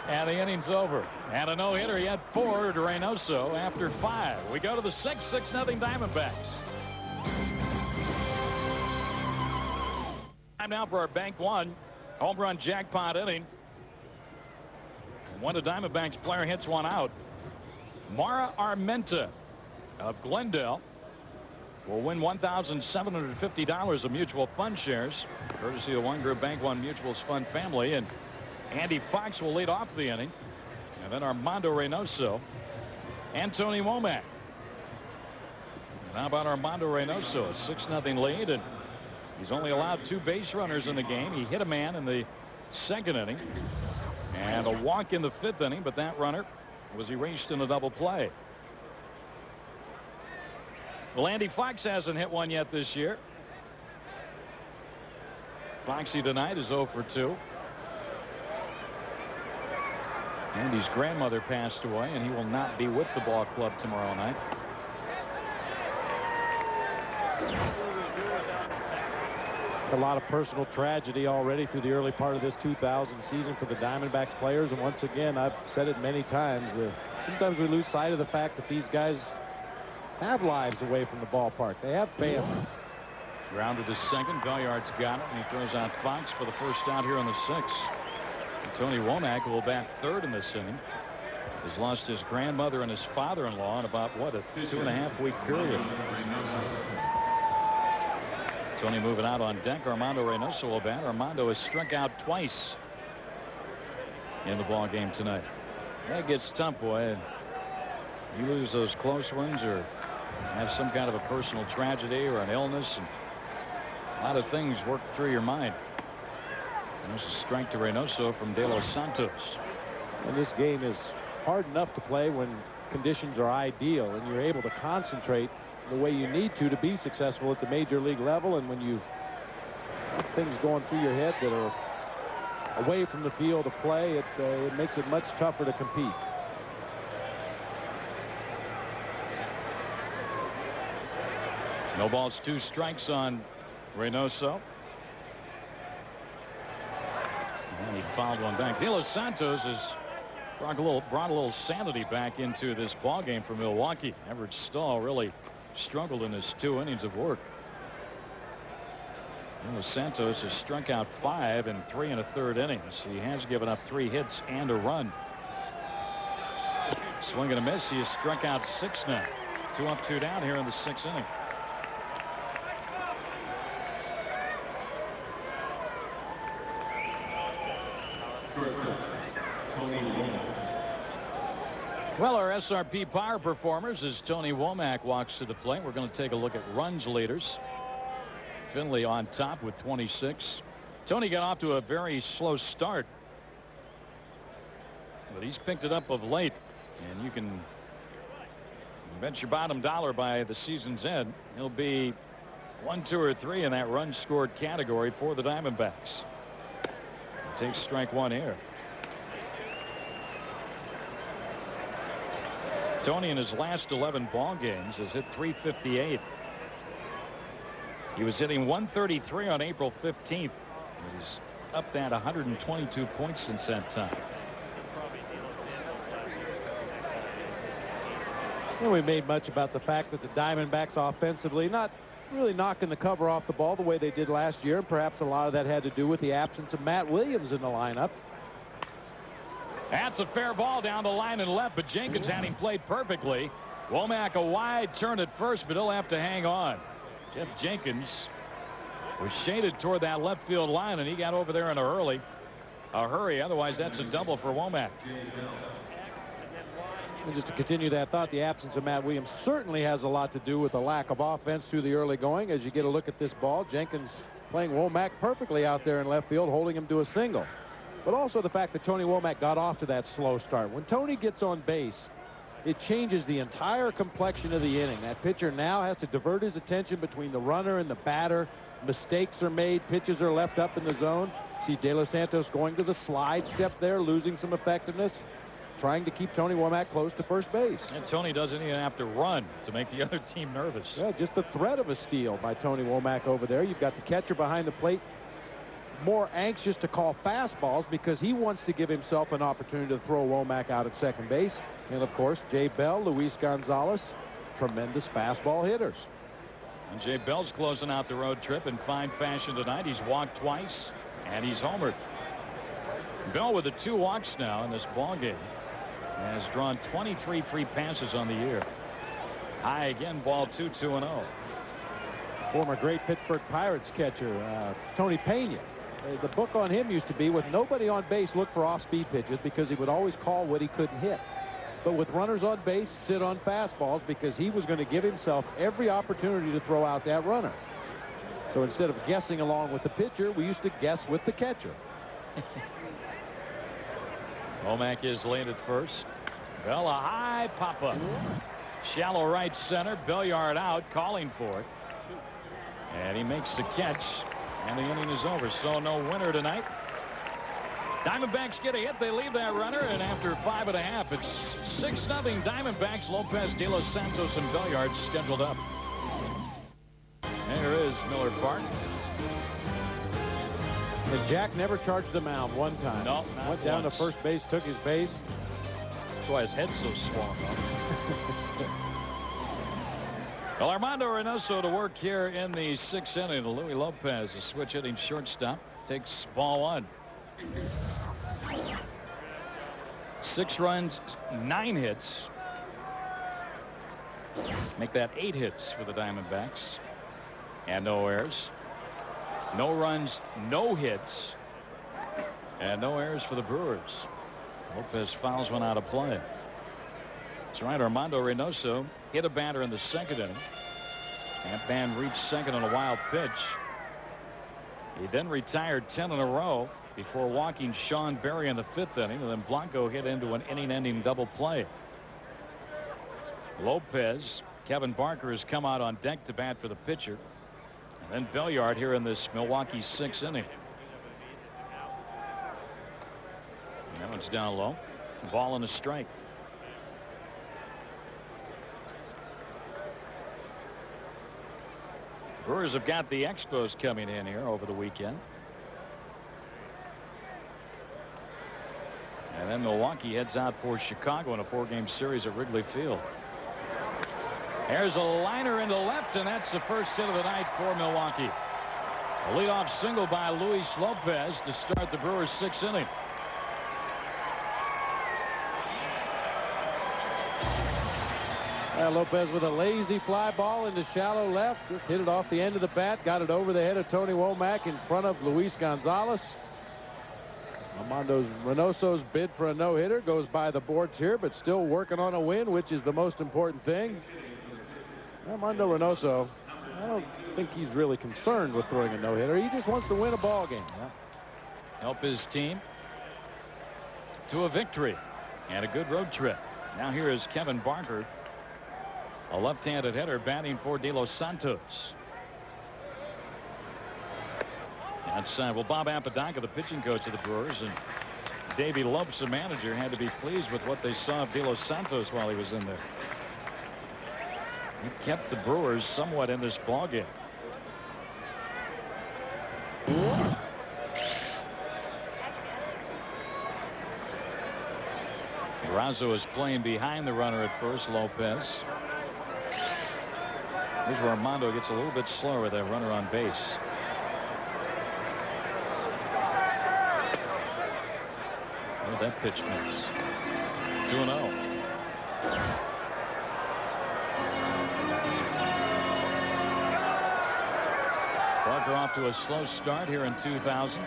And the inning's over. And a no-hitter. He had 4 to Reynoso after 5. We go to the 6-0 Diamondbacks. Time now for our Bank One home run jackpot inning. When the Diamondbacks player hits one out, Mara Armenta of Glendale will win $1,750 of mutual fund shares, courtesy of One Group Bank One Mutual's Fund family. And Andy Fox will lead off the inning. And then Armando Reynoso and Tony Womack. How about Armando Reynoso? A 6-0 lead, and he's only allowed 2 base runners in the game. He hit a man in the second inning and a walk in the 5th inning, but that runner was erased in a double play. Well, Andy Fox hasn't hit one yet this year. Foxy tonight is 0 for 2. Andy's grandmother passed away, and he will not be with the ball club tomorrow night. A lot of personal tragedy already through the early part of this 2000 season for the Diamondbacks players. And once again, I've said it many times, sometimes we lose sight of the fact that these guys have lives away from the ballpark. They have families. Grounded to second. Belliard's got it, and he throws out Fox for the first out here on the 6th. And Tony Womack, who will bat 3rd in this inning, has lost his grandmother and his father-in-law in about, what, a 2.5-week period. Tony moving out on deck. Armando Reynoso will bat. Armando has struck out twice in the ball game tonight. That gets tough, boy. You lose those close ones or have some kind of a personal tragedy or an illness, and a lot of things work through your mind. And there's a strike to Reynoso from De Los Santos. And this game is hard enough to play when conditions are ideal and you're able to concentrate the way you need to be successful at the major league level. And when you have things going through your head that are away from the field of play, it makes it much tougher to compete. No balls, 2 strikes on Reynoso. And he fouled one back. De Los Santos has brought a little sanity back into this ball game for Milwaukee. Everett Stahl really struggled in his 2 innings of work. De Los Santos has struck out 5 in 3 1/3 innings. He has given up 3 hits and a run. Swing and a miss. He has struck out 6 now. 2 up, 2 down here in the 6th inning. Well, our SRP power performers as Tony Womack walks to the plate. We're going to take a look at runs leaders. Finley on top with 26. Tony got off to a very slow start, but he's picked it up of late, and you can bet your bottom dollar by the season's end he'll be 1, 2, or 3 in that run scored category for the Diamondbacks. Takes strike 1 here. Tony in his last 11 ball games has hit .358. He was hitting .133 on April 15th. He's up that 122 points since that time. And we made much about the fact that the Diamondbacks offensively not really knocking the cover off the ball the way they did last year. Perhaps a lot of that had to do with the absence of Matt Williams in the lineup. That's a fair ball down the line and left, but Jenkins had him played perfectly. Womack a wide turn at first, but he'll have to hang on. Jeff Jenkins was shaded toward that left field line, and he got over there in a hurry. Otherwise, that's a double for Womack. And just to continue that thought, the absence of Matt Williams certainly has a lot to do with the lack of offense through the early going. As you get a look at this ball, Jenkins playing Womack perfectly out there in left field, holding him to a single. But also the fact that Tony Womack got off to that slow start. When Tony gets on base, it changes the entire complexion of the inning. That pitcher now has to divert his attention between the runner and the batter. Mistakes are made. Pitches are left up in the zone. See De Los Santos going to the slide step there, losing some effectiveness, trying to keep Tony Womack close to first base. And Tony doesn't even have to run to make the other team nervous. Yeah, just the threat of a steal by Tony Womack over there. You've got the catcher behind the plate, more anxious to call fastballs because he wants to give himself an opportunity to throw Womack out at second base. And of course, Jay Bell, Luis Gonzalez, tremendous fastball hitters. And Jay Bell's closing out the road trip in fine fashion tonight. He's walked twice and he's homered. Bell with the 2 walks now in this ball game has drawn 23 free passes on the year. High again, ball 2, 2-0. Former great Pittsburgh Pirates catcher Tony Pena. The book on him used to be, with nobody on base, look for off-speed pitches, because he would always call what he couldn't hit. But with runners on base, sit on fastballs, because he was going to give himself every opportunity to throw out that runner. So instead of guessing along with the pitcher, we used to guess with the catcher. Womack is laid at first. Bell a high pop-up. Shallow right center. Belliard out, calling for it. And he makes the catch. And the inning is over. So no winner tonight. Diamondbacks get a hit. They leave that runner. And after 5.5, it's 6-0 Diamondbacks. Lopez, De Los Santos, and Belliard scheduled up. There is Miller Park. And Jack never charged the mound one time. No, not Went down once. to first base, took his base. That's why his head's so swollen up. Well, Armando Reynoso to work here in the 6th inning. Louis Lopez, a switch hitting shortstop, takes ball 1. 6 runs, 9 hits. Make that 8 hits for the Diamondbacks. And no errors. No runs, no hits. And no errors for the Brewers. Lopez fouls one out of play. That's right. Armando Reynoso hit a batter in the second inning. That man reached second on a wild pitch. He then retired 10 in a row before walking Sean Berry in the fifth inning, and then Blanco hit into an inning-ending double play. Lopez, Kevin Barker has come out on deck to bat for the pitcher. And then Belliard here in this Milwaukee sixth inning. That one's down low. Ball and a strike. Brewers have got the Expos coming in here over the weekend. And then Milwaukee heads out for Chicago in a 4-game series at Wrigley Field. There's a liner into left, and that's the first hit of the night for Milwaukee. A leadoff single by Luis Lopez to start the Brewers' sixth inning. Lopez with a lazy fly ball into shallow left. Just hit it off the end of the bat. Got it over the head of Tony Womack in front of Luis Gonzalez. Armando Reynoso's bid for a no-hitter goes by the boards here, but still working on a win, which is the most important thing. Armando Reynoso, I don't think he's really concerned with throwing a no-hitter. He just wants to win a ball game. Yeah. Help his team to a victory and a good road trip. Now here is Kevin Barker, a left-handed hitter, batting for De Los Santos. That's well, Bob Apodaca, the pitching coach of the Brewers, and Davey Lopes, the manager, had to be pleased with what they saw of De Los Santos while he was in there. He kept the Brewers somewhat in this ballgame. Razo is playing behind the runner at first, Lopez. Here's where Armando gets a little bit slower with that runner on base. Oh, that pitch miss. 2-0. Barker off to a slow start here in 2000.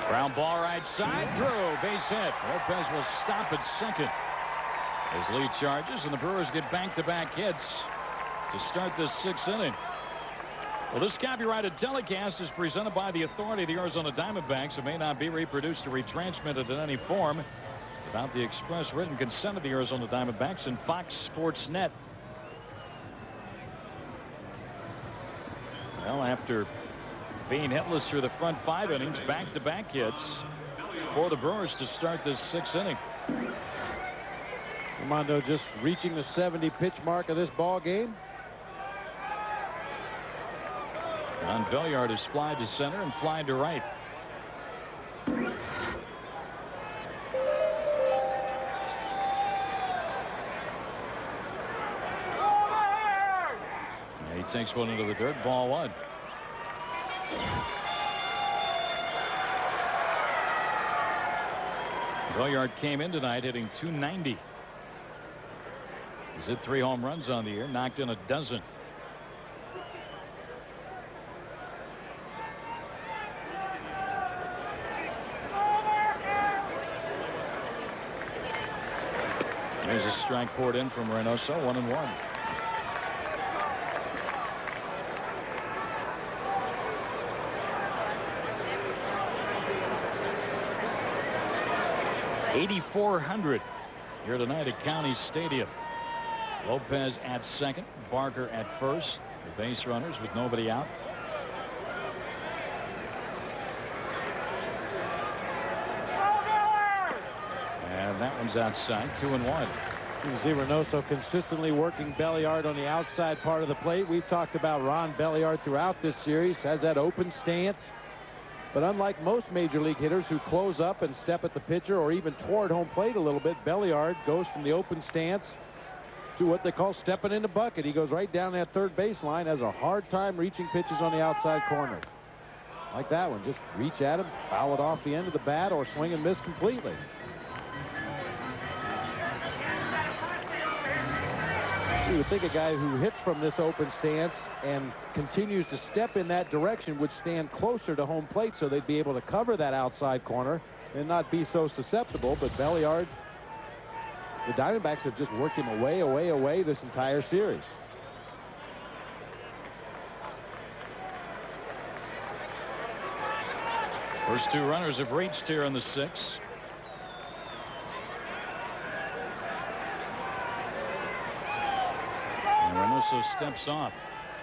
Ground ball right side through. Base hit. Lopez will stop at second as lead charges, and the Brewers get back-to-back hits to start this sixth inning. Well, this copyrighted telecast is presented by the authority of the Arizona Diamondbacks. It may not be reproduced or retransmitted in any form without the express written consent of the Arizona Diamondbacks and Fox Sports Net. Well, after being hitless through the front 5 innings, back-to-back hits for the Brewers to start this sixth inning. Armando just reaching the 70 pitch mark of this ball game. Ron Belliard is fly to center and fly to right. And he takes one into the dirt. Ball 1. Belliard came in tonight hitting .290. He's hit 3 home runs on the year, knocked in a dozen. There's a strike poured in from Reynoso. 1-1. .8,400 here tonight at County Stadium. Lopez at second, Barker at first. The base runners with nobody out. And that one's outside. 2-1. You see Reynoso consistently working Belliard on the outside part of the plate. We've talked about Ron Belliard throughout this series. Has that open stance. But unlike most major league hitters who close up and step at the pitcher or even toward home plate a little bit, Belliard goes from the open stance to what they call stepping in the bucket. He goes right down that third baseline, has a hard time reaching pitches on the outside corner. Like that one, just reach at him, foul it off the end of the bat, or swing and miss completely. You would think a guy who hits from this open stance and continues to step in that direction would stand closer to home plate so they'd be able to cover that outside corner and not be so susceptible. But Belliard, the Diamondbacks have just worked him away this entire series. First two runners have reached here in the sixth. And Reynoso steps off.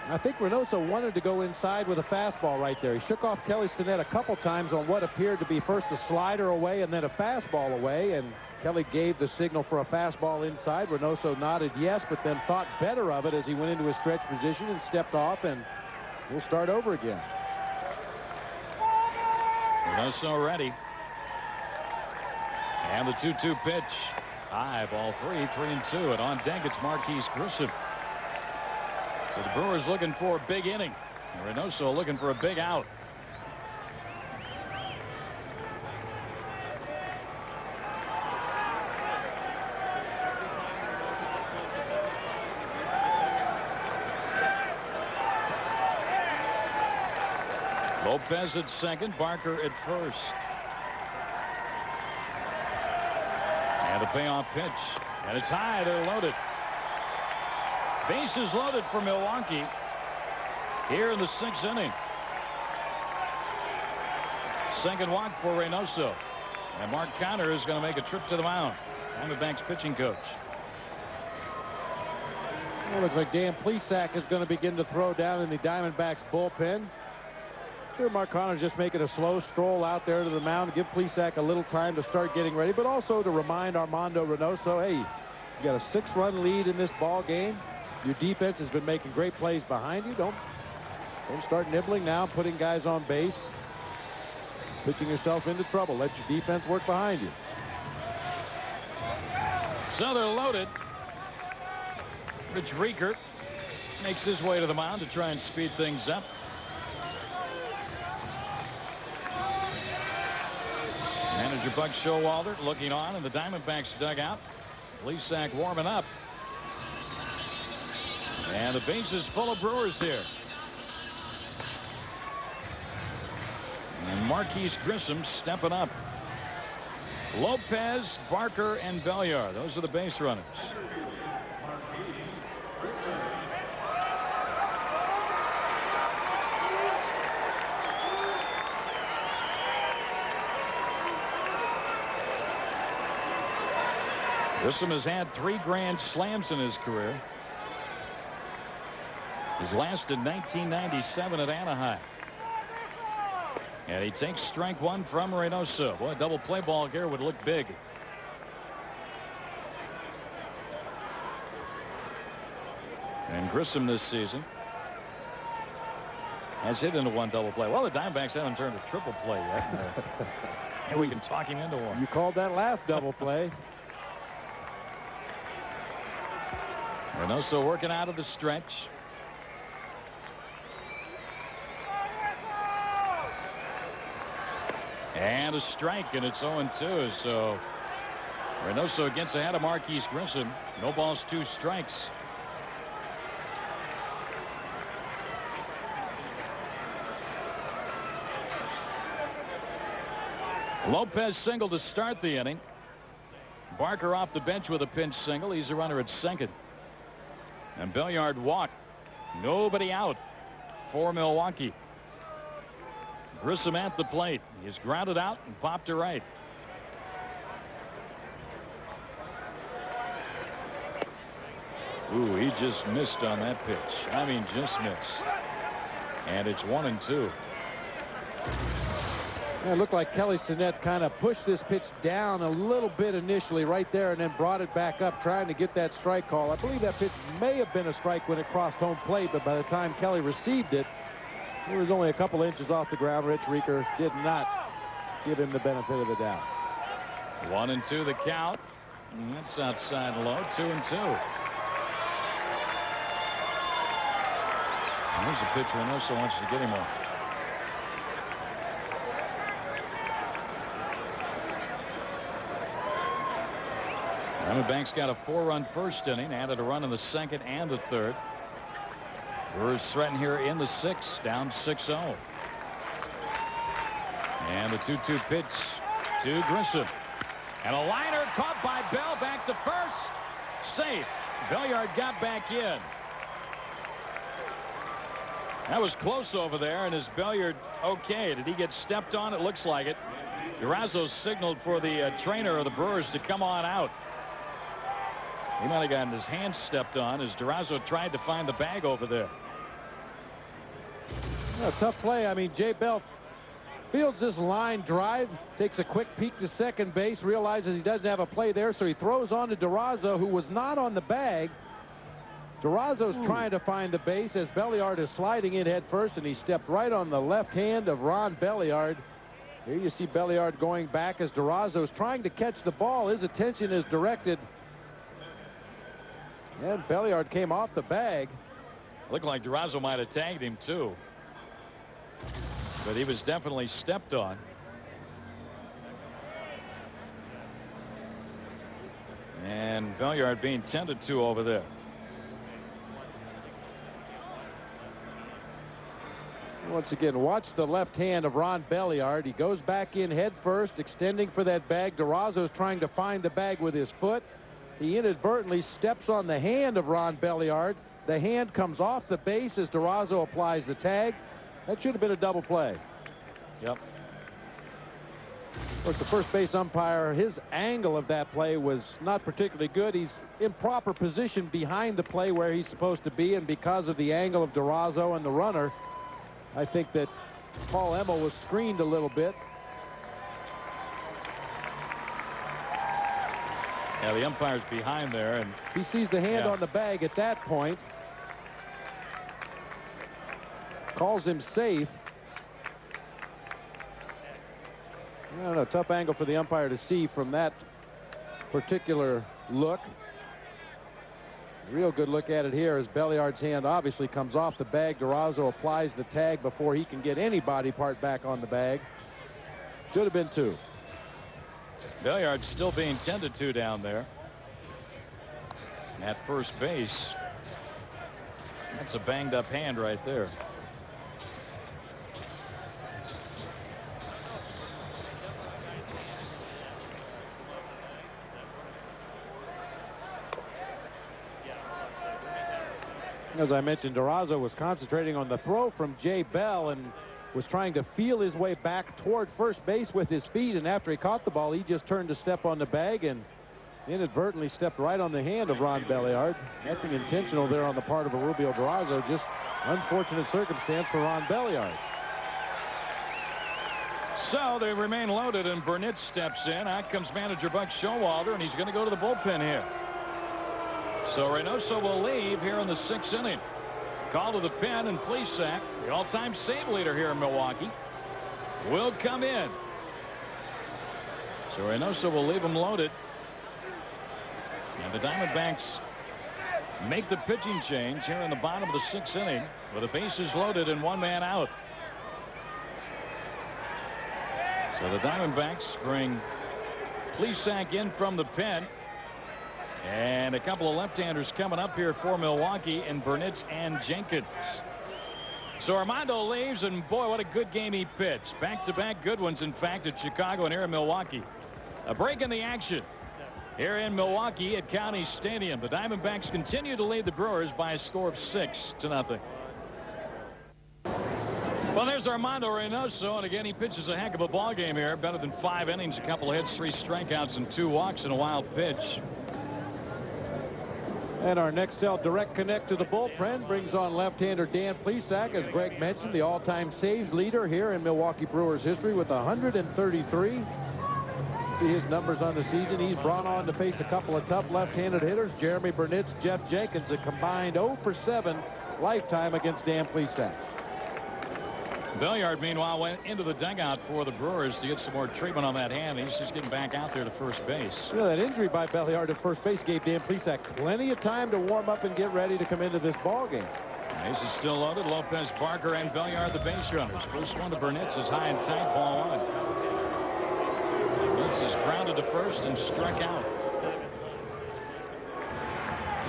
I think Reynoso wanted to go inside with a fastball right there. He shook off Kelly Stinnett a couple times on what appeared to be first a slider away and then a fastball away, and Kelly gave the signal for a fastball inside. Reynoso nodded yes, but then thought better of it as he went into his stretch position and stepped off, and we'll start over again. Reynoso ready. And the 2-2 pitch. High, ball 3-2. And on deck, it's Marquise Grissom. So the Brewers looking for a big inning. And Reynoso looking for a big out. Lopez at second, Barker at first. And a payoff pitch. And it's high. They're loaded. Bases loaded for Milwaukee here in the sixth inning. Second walk for Reynoso. And Mark Conner is going to make a trip to the mound. Diamondbacks pitching coach. Well, looks like Dan Plesac is going to begin to throw down in the Diamondbacks bullpen. Here, Mark Conner's just making a slow stroll out there to the mound to give Plesac a little time to start getting ready, but also to remind Armando Reynoso, hey, you got a 6-run lead in this ball game. Your defense has been making great plays behind you. Don't start nibbling now, putting guys on base, pitching yourself into trouble. Let your defense work behind you. So they're loaded. Rich Rieker makes his way to the mound to try and speed things up. Manager Buck Showalter looking on in the Diamondbacks dugout. Plesac warming up. And the base is full of Brewers here. And Marquise Grissom stepping up. Lopez, Barker, and Belliard. Those are the base runners. Grissom has had 3 grand slams in his career. His last in 1997 at Anaheim. And he takes strike one from Reynoso. Boy, a double play ball here would look big. And Grissom this season has hit into 1 double play. Well, the Diamondbacks haven't turned a triple play yet. And we can talk him into one. You called that last double play. Reynoso working out of the stretch. And a strike, and it's 0-2. So Reynoso gets ahead of Marquise Grissom. No balls, 2 strikes. Lopez single to start the inning. Barker off the bench with a pinch single. He's a runner at second. And Belliard walked. Nobody out for Milwaukee. Grissom at the plate. He's grounded out and popped to right. Ooh, he just missed on that pitch. I mean, just missed. And it's 1-2. It looked like Kelly Stinnett kind of pushed this pitch down a little bit initially right there and then brought it back up trying to get that strike call. I believe that pitch may have been a strike when it crossed home plate, but by the time Kelly received it, it was only a couple inches off the ground. Rich Rieker did not give him the benefit of the doubt. 1-2 the count. And that's outside low. 2-2. There's a pitch Reynoso wants to get him on. Diamondbacks got a 4-run first inning, added a run in the second and the third. Brewers threaten here in the sixth, down 6-0. And the 2-2 pitch to Grissom. And a liner caught by Bell, back to first. Safe. Belliard got back in. That was close over there, and is Belliard okay? Did he get stepped on? It looks like it. Durazo signaled for the trainer of the Brewers to come on out. He might have gotten his hand stepped on as Durazo tried to find the bag over there. A tough play. I mean, Jay Bell fields this line drive, takes a quick peek to second base, realizes he doesn't have a play there, so he throws on to Durazo, who was not on the bag. Durazo's trying to find the base as Belliard is sliding in head first, and he stepped right on the left hand of Ron Belliard. Here you see Belliard going back as Durazo's trying to catch the ball. His attention is directed. And Belliard came off the bag. Looked like Durazo might have tagged him too. But he was definitely stepped on. And Belliard being tended to over there. Once again, watch the left hand of Ron Belliard. He goes back in head first, extending for that bag. Durazo's trying to find the bag with his foot. He inadvertently steps on the hand of Ron Belliard. The hand comes off the base as Durazo applies the tag. That should have been a double play. Yep. Of course, the first base umpire, his angle of that play was not particularly good. He's in proper position behind the play where he's supposed to be, and because of the angle of Durazo and the runner, I think that Paul Emmel was screened a little bit. Yeah, the umpire's behind there, and he sees the hand on the bag at that point. Calls him safe. I don't know, tough angle for the umpire to see from that particular look. Real good look at it here as Belliard's hand obviously comes off the bag. Durazo applies the tag before he can get any body part back on the bag. Should have been 2. Belliard's still being tended to down there at first base. That's a banged up hand right there. As I mentioned, Durazo was concentrating on the throw from Jay Bell and was trying to feel his way back toward first base with his feet, and after he caught the ball, he just turned to step on the bag and inadvertently stepped right on the hand of Ron Belliard. Nothing intentional there on the part of Rubio Durazo, just unfortunate circumstance for Ron Belliard. So they remain loaded, and Burnett steps in. Out comes manager Buck Showalter, and he's going to go to the bullpen here. So Reynoso will leave here in the 6th inning. Call to the pen, and Plesac, the all-time save leader here in Milwaukee, will come in. So Reynoso will leave him loaded. And the Diamondbacks make the pitching change here in the bottom of the 6th inning with the bases loaded and 1 man out. So the Diamondbacks bring Plesac in from the pen. And a couple of left-handers coming up here for Milwaukee in Burnett and Jenkins. So Armando leaves, and boy, what a good game he pitched. Back-to-back good ones, in fact, at Chicago and here in Milwaukee. A break in the action here in Milwaukee at County Stadium. The Diamondbacks continue to lead the Brewers by a score of 6-0. Well, there's Armando Reynoso, and again, he pitches a heck of a ball game here. Better than 5 innings, a couple of hits, 3 strikeouts, and 2 walks in a wild pitch. And our Nextel direct connect to the bullpen brings on left-hander Dan Plesac, as Greg mentioned, the all-time saves leader here in Milwaukee Brewers history with 133. See his numbers on the season. He's brought on to face a couple of tough left-handed hitters, Jeremy Burnett, Jeff Jenkins, a combined 0 for 7 lifetime against Dan Plesac. Belliard, meanwhile, went into the dugout for the Brewers to get some more treatment on that hand. He's just getting back out there to first base. Yeah, that injury by Belliard at first base gave Dan Plesac plenty of time to warm up and get ready to come into this ball game. Base is still loaded. Lopez, Barker, and Belliard, the base runners. First one to Burnett's is high and tight, ball 1. Burnett's is grounded to first and struck out.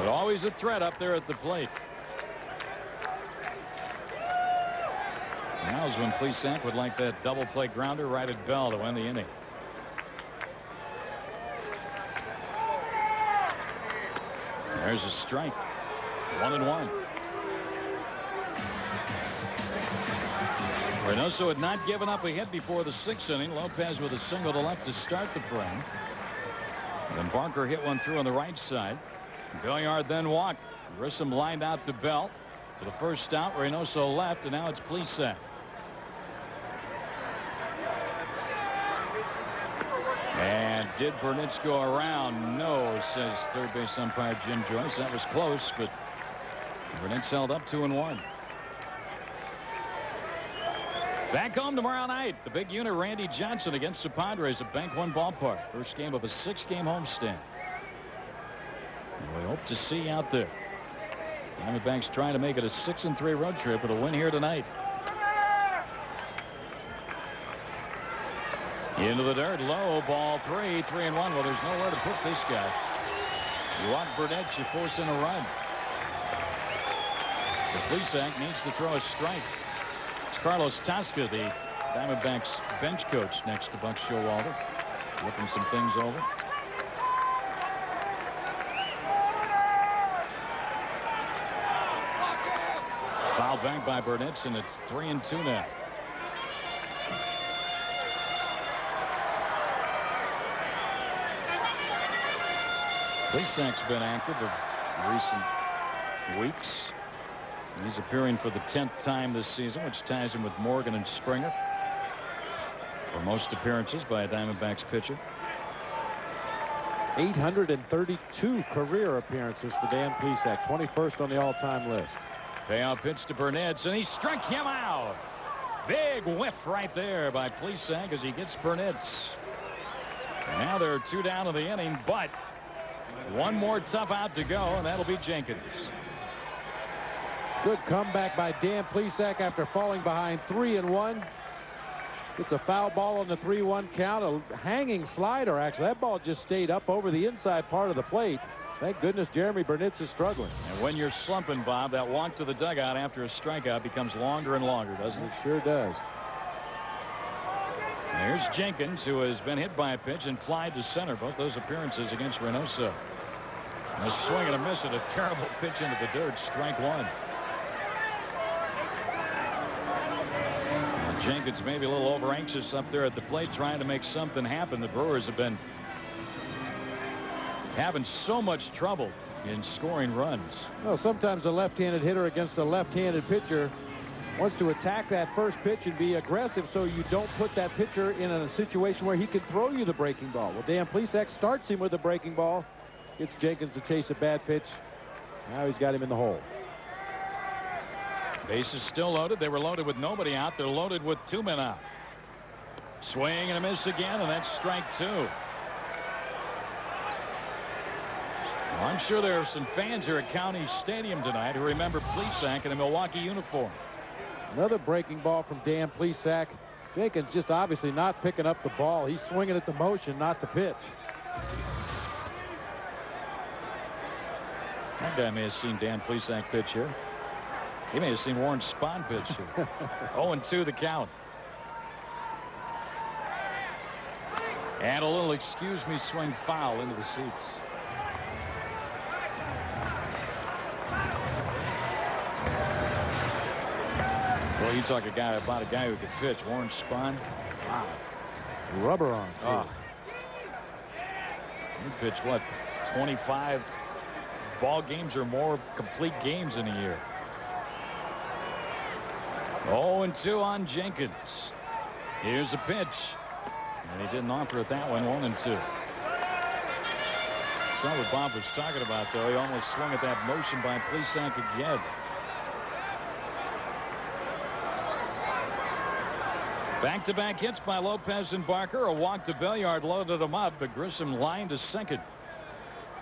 But always a threat up there at the plate. Now's when Plesac would like that double play grounder right at Bell to win the inning. There's a strike. 1-1. Reynoso had not given up a hit before the 6th inning. Lopez with a single to left to start the frame. Then Barker hit one through on the right side. Billiard then walked. Grissom lined out to Bell for the first out. Reynoso left, and now it's Plesac. And did Burnitz go around? No, says third base umpire Jim Joyce. That was close, but Burnitz held up 2-1. Back home tomorrow night, the big unit Randy Johnson against the Padres at Bank One Ballpark. First game of a 6-game homestand. And we hope to see you out there. Diamondbacks trying to make it a 6-3 road trip with a win here tonight. Into the dirt, low, ball 3, 3-1. Well, there's nowhere to put this guy. You walk Burnitz, you force in a run. The Plesac needs to throw a strike. It's Carlos Tosca, the Diamondbacks bench coach, next to Buck Showalter, looking some things over. Foul back by Burnitz, and it's 3-2 now. Plesac's been active in recent weeks. He's appearing for the 10th time this season, which ties him with Morgan and Springer for most appearances by a Diamondbacks pitcher. 832 career appearances for Dan Plesac, 21st on the all-time list. Payoff pitch to Burnitz, and he struck him out. Big whiff right there by Plesac as he gets Burnitz. And now there are 2 down in the inning, but one more tough out to go, and that'll be Jenkins. Good comeback by Dan Plesac after falling behind 3-1. It's a foul ball on the 3-1 count. A hanging slider, actually. That ball just stayed up over the inside part of the plate. Thank goodness Jeremy Burnitz is struggling. And when you're slumping, Bob, that walk to the dugout after a strikeout becomes longer and longer, doesn't it? It sure does. There's Jenkins, who has been hit by a pitch and flied to center, both those appearances against Reynoso. A swing and a miss at a terrible pitch into the dirt. Strike 1. Jenkins maybe a little over anxious up there at the plate trying to make something happen. The Brewers have been having so much trouble in scoring runs. Well, sometimes a left-handed hitter against a left-handed pitcher wants to attack that first pitch and be aggressive so you don't put that pitcher in a situation where he can throw you the breaking ball. Well, Dan Plesac starts him with a breaking ball. Gets Jenkins to chase a bad pitch. Now he's got him in the hole. Bases still loaded. They were loaded with nobody out. They're loaded with 2 men out. Swing and a miss again, and that's strike 2. Well, I'm sure there are some fans here at County Stadium tonight who remember Plesac in a Milwaukee uniform. Another breaking ball from Dan Plesac. Jenkins just obviously not picking up the ball. He's swinging at the motion, not the pitch. That guy may have seen Dan Plesac pitch here. He may have seen Warren Spahn pitch here. 0-2 the count. And a little excuse me swing foul into the seats. Well, you talk about a guy who could pitch. Warren Spahn. Wow. Rubber on. Oh. He pitched what, 25 ball games or more complete games in a year. 0-2 on Jenkins. Here's a pitch. And he didn't offer it that one. 1-2. Saw what Bob was talking about, though. He almost swung at that motion by Plesac again. Back-to-back hits by Lopez and Barker. A walk to Belliard loaded him up, but Grissom lined to second.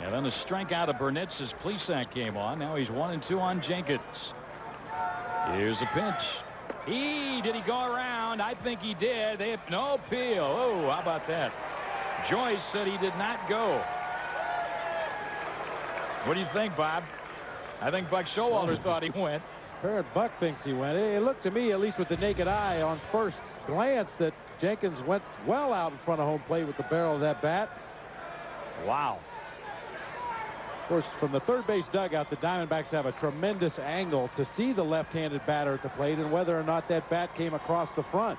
And then a strikeout of Burnitz as Plesac came on. Now he's 1-2 on Jenkins. Here's a pitch. Did he go around? I think he did. They have no appeal. Oh, how about that? Joyce said he did not go. What do you think, Bob? I think Buck Showalter thought he went. Parrot Buck thinks he went. It looked to me, at least with the naked eye on first glance, that Jenkins went well out in front of home plate with the barrel of that bat. Wow. Of course, from the third base dugout, the Diamondbacks have a tremendous angle to see the left-handed batter at the plate and whether or not that bat came across the front.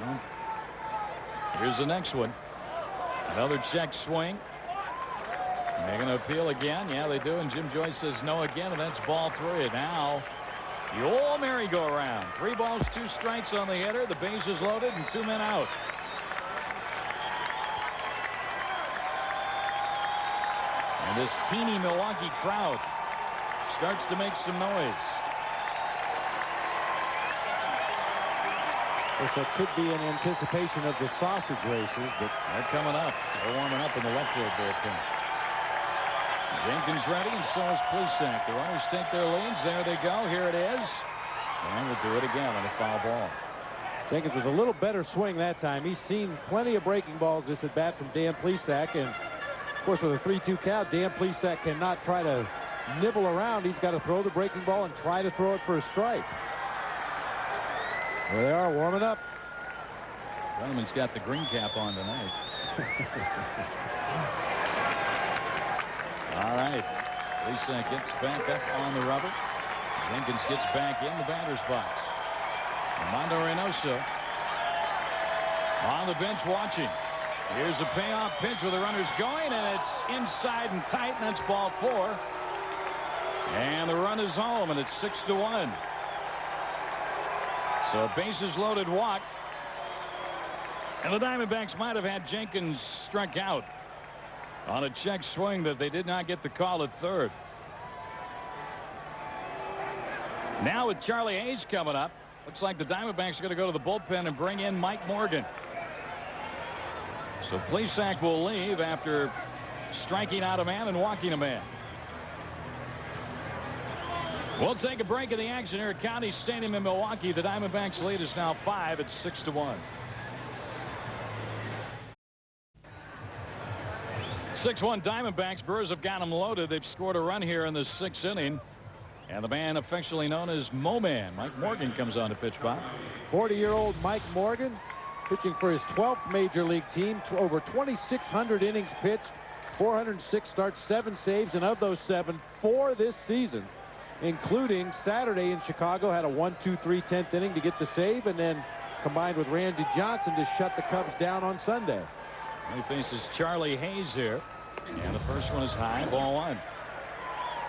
Well, here's the next one. Another check swing. They're going to appeal again. Yeah, they do. And Jim Joyce says no again, and that's ball 3. And now the old merry-go-round. 3 balls, 2 strikes on the hitter. The base is loaded and 2 men out. And this teeny Milwaukee crowd starts to make some noise. Of course, that could be in anticipation of the sausage races, but they're coming up. They're warming up in the left field bullpen. Jenkins ready, and so is Plesac. The runners take their leads. There they go. Here it is. And we'll do it again on a foul ball. Jenkins with a little better swing that time. He's seen plenty of breaking balls this at bat from Dan Plesac, and of course, with a 3-2 count, Dan Plesac cannot try to nibble around. He's got to throw the breaking ball and try to throw it for a strike. There they are, warming up. Brennaman's got the green cap on tonight. All right. Plesac gets back up on the rubber. Jenkins gets back in the batter's box. Armando Reynoso on the bench watching. Here's a payoff pitch with the runners going, and it's inside and tight, and that's ball 4. And the run is home, and it's 6-1. So bases loaded walk. And the Diamondbacks might have had Jenkins struck out on a check swing that they did not get the call at third. Now with Charlie Hayes coming up, looks like the Diamondbacks are going to go to the bullpen and bring in Mike Morgan. So Plesac will leave after striking out a man and walking a man. We'll take a break in the action here at County Stadium in Milwaukee. The Diamondbacks lead is now 5. It's 6-1. 6-1 Diamondbacks. Brewers have got them loaded. They've scored a run here in the 6th inning. And the man affectionately known as Mo-Man, Mike Morgan, comes on to pitch, Bob. 40-year-old Mike Morgan pitching for his 12th major league team. Over 2,600 innings pitched, 406 starts, 7 saves, and of those 7, 4 this season, including Saturday in Chicago. Had a 1-2-3 10th inning to get the save, and then combined with Randy Johnson to shut the Cubs down on Sunday. He faces Charlie Hayes here, and the first one is high, ball 1.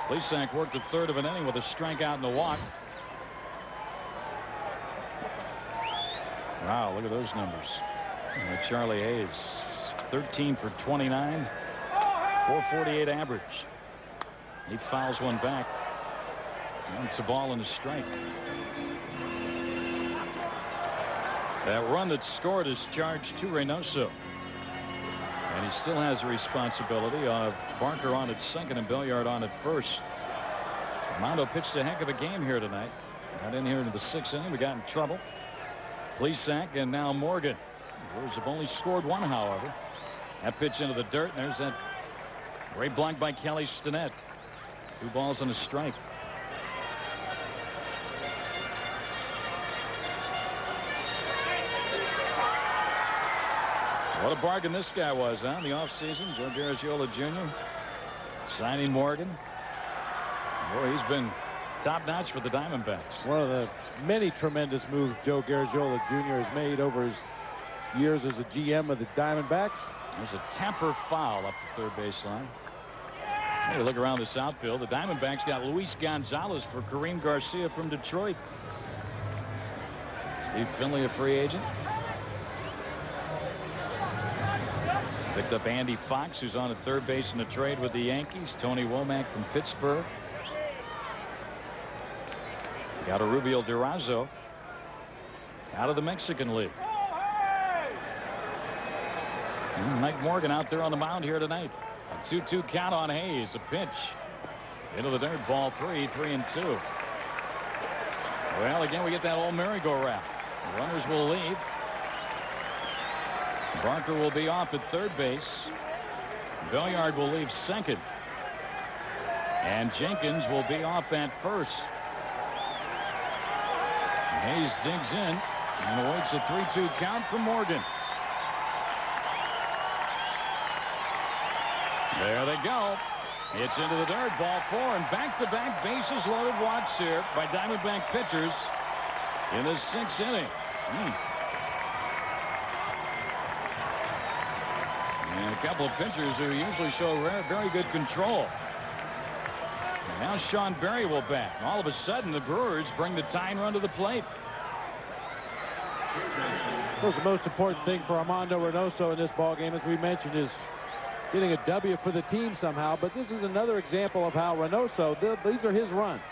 Plesac worked a third of an inning with a strikeout and a walk. Wow, look at those numbers. And Charlie Hayes, 13 for 29, 448 average. He fouls one back. And it's a ball and a strike. That run that scored is charged to Reynoso. And he still has the responsibility of Barker on at second and Belliard on at first. Armando pitched a heck of a game here tonight. Got in here into the 6th inning. We got in trouble. Plesac and now Morgan. The Brewers have only scored 1, however. That pitch into the dirt, and there's that great block by Kelly Stinnett. 2 balls and a strike. What a bargain this guy was, huh? In the offseason, Joe Garagiola Jr. signing Morgan. Boy, he's been top-notch for the Diamondbacks. One of the many tremendous moves Joe Garagiola Jr. has made over his years as a GM of the Diamondbacks. There's a temper foul up the third baseline. Hey, look around this outfield. The Diamondbacks got Luis Gonzalez for Kareem Garcia from Detroit. Steve Finley, a free agent. Picked up Andy Fox, who's on at third base in a trade with the Yankees. Tony Womack from Pittsburgh. Got a Rubio Durazo out of the Mexican League. And Mike Morgan out there on the mound here tonight. A 2-2 count on Hayes. A pitch into the dirt. Ball 3, 3-2. Well, again, we get that old merry-go-round. The runners will leave. Barker will be off at third base. Belliard will leave second. And Jenkins will be off at first. Hayes digs in and awaits a 3-2 count from Morgan. There they go. It's into the dirt. Ball 4, and back-to-back bases loaded walks here by Diamondback pitchers in the 6th inning. And a couple of pitchers who usually show very good control. And now Sean Berry will bat. And all of a sudden, the Brewers bring the tying run to the plate. Of course, the most important thing for Armando Reynoso in this ballgame, as we mentioned, is getting a W for the team somehow. But this is another example of how Reynoso, these are his runs.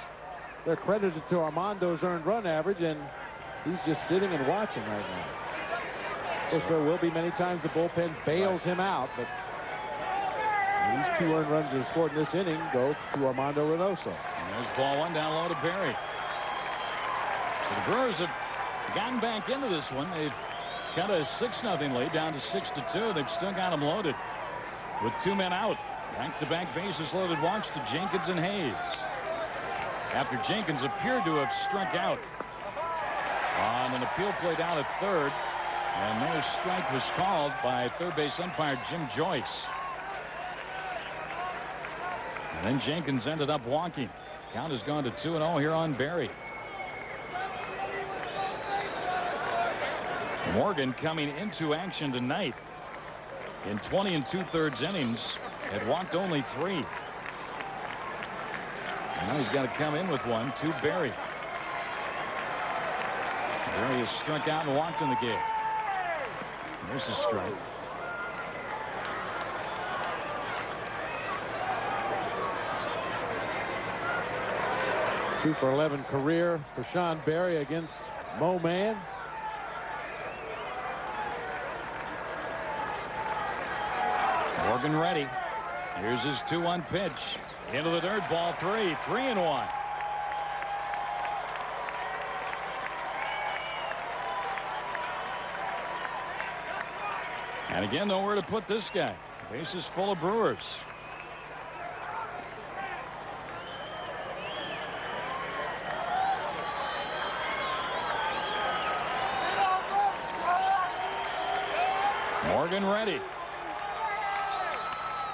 They're credited to Armando's earned run average, and he's just sitting and watching right now. Of course, there will be many times the bullpen bails him out, but these 2 earned runs that are scored in this inning go to Armando Reynoso. And there's ball 1 down low to Berry. So the Brewers have gotten back into this one. They've cut a 6-0 lead down to 6-2. They've still got them loaded with 2 men out. Back-to-back bases loaded walks to Jenkins and Hayes. After Jenkins appeared to have struck out on an appeal play down at third, and no strike was called by third base umpire Jim Joyce. And then Jenkins ended up walking. Count has gone to 2-0 here on Berry. Morgan coming into action tonight in 20 2/3 innings had walked only 3. Now he's got to come in with 1 to Berry. Berry has struck out and walked in the game. There's a strike. For 11 career for Sean Berry against Mo Man. Morgan ready. Here's his 2-1 pitch. Into the dirt. Ball 3. 3-1. And again, nowhere to put this guy. Bases full of Brewers. Morgan ready.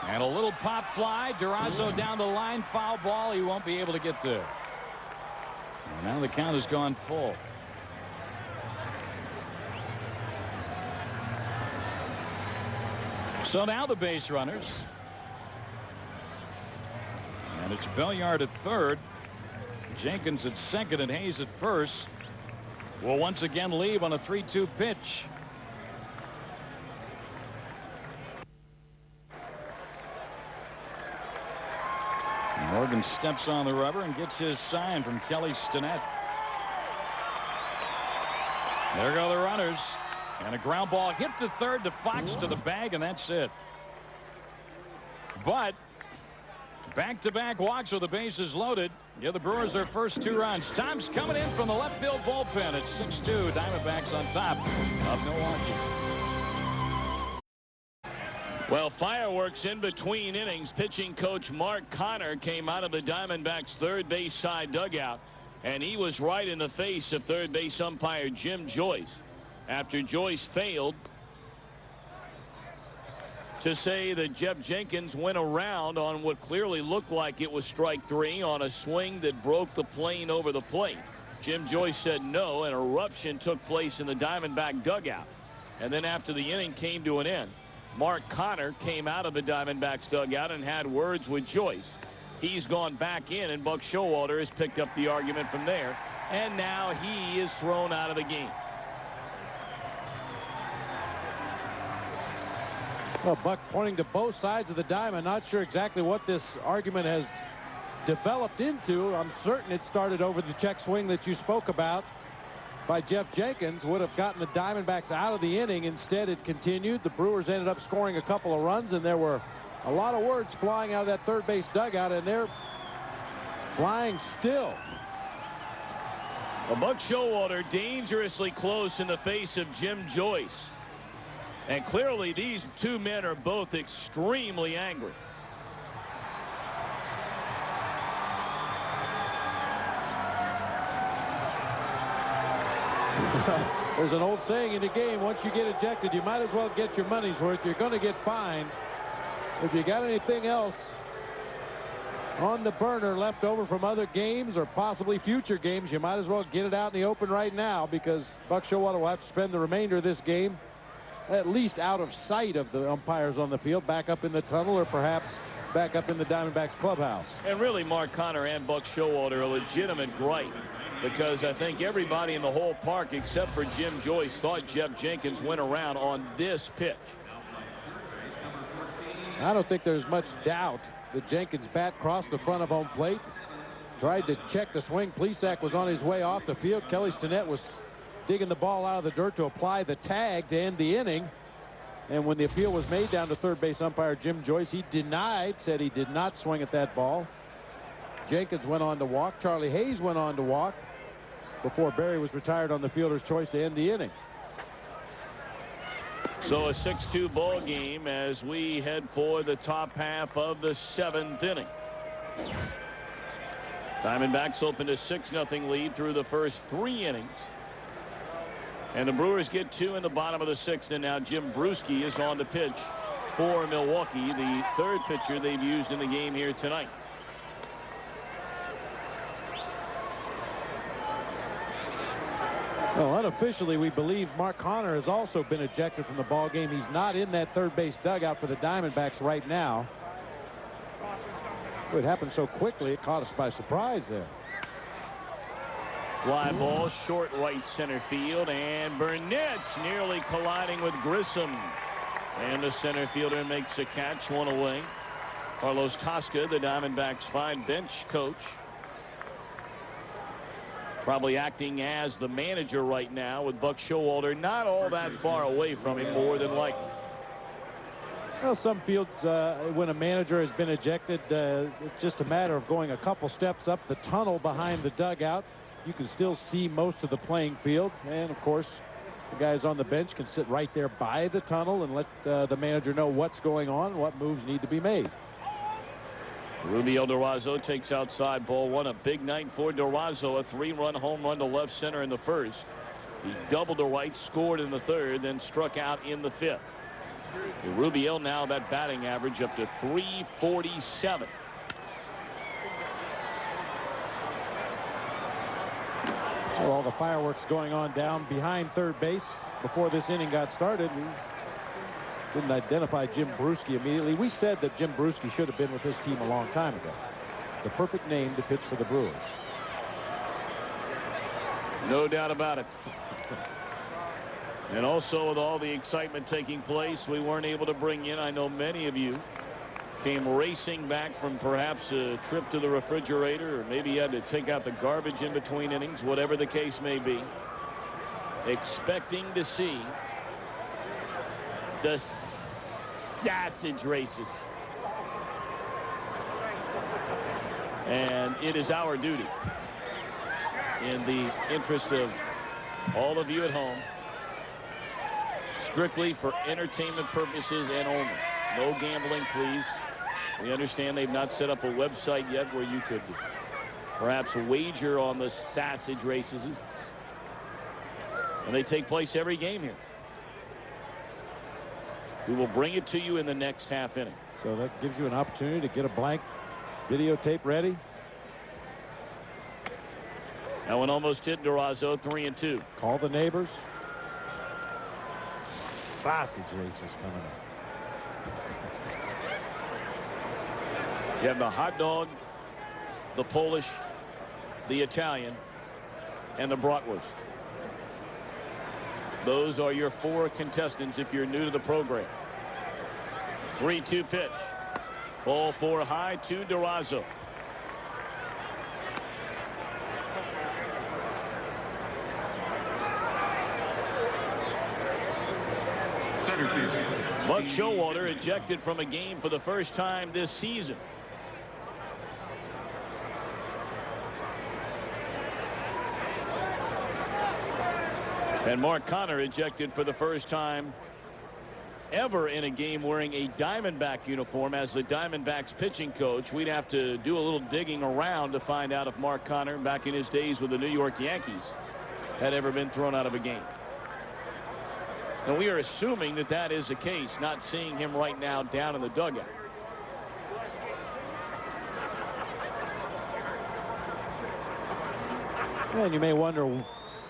And a little pop fly. Durazo down the line. Foul ball. He won't be able to get there. And now the count has gone full. So now the base runners. And it's Belliard at third. Jenkins at second and Hayes at first. Will once again leave on a 3-2 pitch. Morgan steps on the rubber and gets his sign from Kelly Stinnett. There go the runners. And a ground ball hit to third to Fox to the bag, and that's it. But back-to-back walks with the bases loaded. Give the Brewers their first 2 runs. Thom's coming in from the left field bullpen. It's 6-2. Diamondbacks on top of Milwaukee. Well, fireworks in between innings. Pitching coach Mark Connor came out of the Diamondbacks' third base side dugout, and he was right in the face of third base umpire Jim Joyce after Joyce failed to say that Jeff Jenkins went around on what clearly looked like it was strike 3 on a swing that broke the plane over the plate. Jim Joyce said no. An eruption took place in the Diamondback dugout. And then after the inning came to an end, Mark Connor came out of the Diamondbacks dugout and had words with Joyce. He's gone back in, and Buck Showalter has picked up the argument from there. And now he is thrown out of the game. Well, Buck pointing to both sides of the diamond. Not sure exactly what this argument has developed into. I'm certain it started over the check swing that you spoke about by Jeff Jenkins. Would have gotten the Diamondbacks out of the inning. Instead, it continued. The Brewers ended up scoring a couple of runs, and there were a lot of words flying out of that third base dugout, and they're flying still. Well, Buck Showalter dangerously close in the face of Jim Joyce. And clearly these 2 men are both extremely angry. There's an old saying in the game, once you get ejected, you might as well get your money's worth. You're going to get fined. If you got anything else on the burner left over from other games or possibly future games, you might as well get it out in the open right now, because Buck Showalter will have to spend the remainder of this game at least out of sight of the umpires on the field, back up in the tunnel, or perhaps back up in the Diamondbacks clubhouse. And really, Mark Connor and Buck Showalter a legitimate gripe, because I think everybody in the whole park except for Jim Joyce thought Jeff Jenkins went around on this pitch. I don't think there's much doubt that Jenkins' bat crossed the front of home plate, tried to check the swing. Plesac was on his way off the field. Kelly Stinnett was digging the ball out of the dirt to apply the tag to end the inning. And when the appeal was made down to third base umpire Jim Joyce, he denied, said he did not swing at that ball. Jenkins went on to walk. Charlie Hayes went on to walk before Barry was retired on the fielder's choice to end the inning. So a 6-2 ball game as we head for the top half of the 7th inning. Diamondbacks opened a 6-0 lead through the first 3 innings. And the Brewers get 2 in the bottom of the 6th, and now Jim Brewski is on the pitch for Milwaukee, the 3rd pitcher they've used in the game here tonight. Well, unofficially, we believe Mark Connor has also been ejected from the ball game. He's not in that third base dugout for the Diamondbacks right now. It happened so quickly, it caught us by surprise there. Fly ball, short right center field, and Burnett's nearly colliding with Grissom. And the center fielder makes a catch, 1 away. Carlos Tosca, the Diamondbacks' fine bench coach, probably acting as the manager right now, with Buck Showalter not all that far away from him, more than likely. Well, some fields, when a manager has been ejected, it's just a matter of going a couple steps up the tunnel behind the dugout. You can still see most of the playing field, and of course the guys on the bench can sit right there by the tunnel and let the manager know what's going on, what moves need to be made. Rubio Durazo takes outside, ball 1. A big night for Durazo, a 3-run home run to left center in the first. He doubled to right, scored in the third, then struck out in the 5th. Rubio now that batting average up to .347. So all the fireworks going on down behind third base before this inning got started. We didn't identify Jim Brewski immediately. We said that Jim Brewski should have been with this team a long time ago. The perfect name to pitch for the Brewers. No doubt about it. And also, with all the excitement taking place, we weren't able to bring in, I know many of you came racing back from perhaps a trip to the refrigerator, or maybe you had to take out the garbage in between innings, whatever the case may be, expecting to see the sausage races. And it is our duty, in the interest of all of you at home, strictly for entertainment purposes and only. No gambling, please. We understand they've not set up a website yet where you could perhaps wager on the sausage races. And they take place every game here. We will bring it to you in the next half inning. So that gives you an opportunity to get a blank videotape ready. That one almost hit Durazo, 3-2. Call the neighbors. Sausage races coming up. You have the hot dog, the Polish, the Italian, and the bratwurst. Those are your 4 contestants if you're new to the program. 3-2 pitch. Ball 4 high to Durazo. Buck Showalter ejected from a game for the first time this season. And Mark Connor ejected for the first time ever in a game wearing a Diamondback uniform as the Diamondbacks pitching coach. We'd have to do a little digging around to find out if Mark Connor, back in his days with the New York Yankees, had ever been thrown out of a game. And we are assuming that that is the case, not seeing him right now down in the dugout. And you may wonder,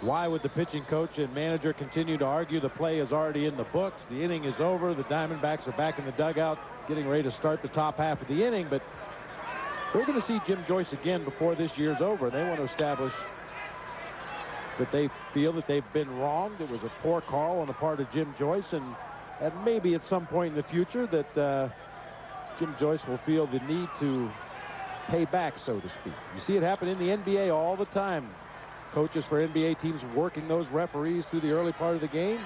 why would the pitching coach and manager continue to argue? The play is already in the books. The inning is over. The Diamondbacks are back in the dugout getting ready to start the top half of the inning. But they're going to see Jim Joyce again before this year's over. They want to establish that they feel that they've been wronged. It was a poor call on the part of Jim Joyce. And maybe at some point in the future that Jim Joyce will feel the need to pay back, so to speak. You see it happen in the NBA all the time. Coaches for NBA teams working those referees through the early part of the game,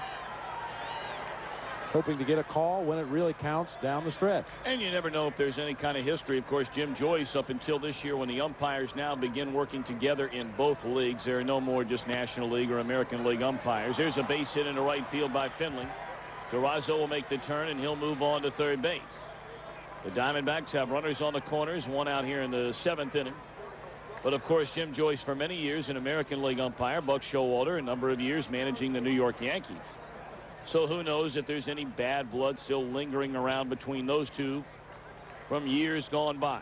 hoping to get a call when it really counts down the stretch. And you never know if there's any kind of history. Of course, Jim Joyce, up until this year when the umpires now begin working together in both leagues, there are no more just National League or American League umpires. There's a base hit into right field by Finley. Durazo will make the turn, and he'll move on to third base. The Diamondbacks have runners on the corners, one out here in the 7th inning. But of course, Jim Joyce, for many years an American League umpire, Buck Showalter a number of years managing the New York Yankees. So who knows if there's any bad blood still lingering around between those two from years gone by.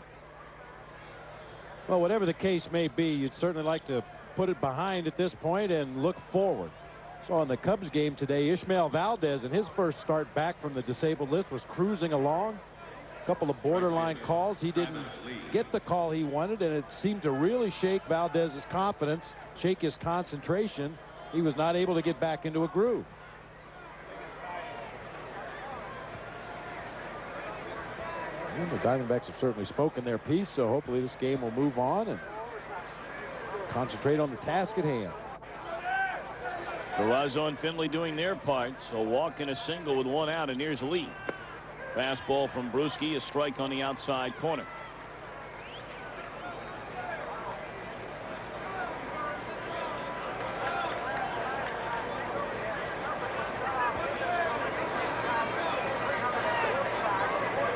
Well, whatever the case may be, you'd certainly like to put it behind at this point and look forward. So on the Cubs game today, Ishmael Valdez in his first start back from the disabled list was cruising along. A couple of borderline calls. He didn't get the call he wanted, and it seemed to really shake Valdez's confidence, shake his concentration. He was not able to get back into a groove. And the Diamondbacks have certainly spoken their piece, so hopefully this game will move on and concentrate on the task at hand. Durazo and Finley doing their part. So walk and a single with one out, and here's the lead. Fastball from Brewski, a strike on the outside corner.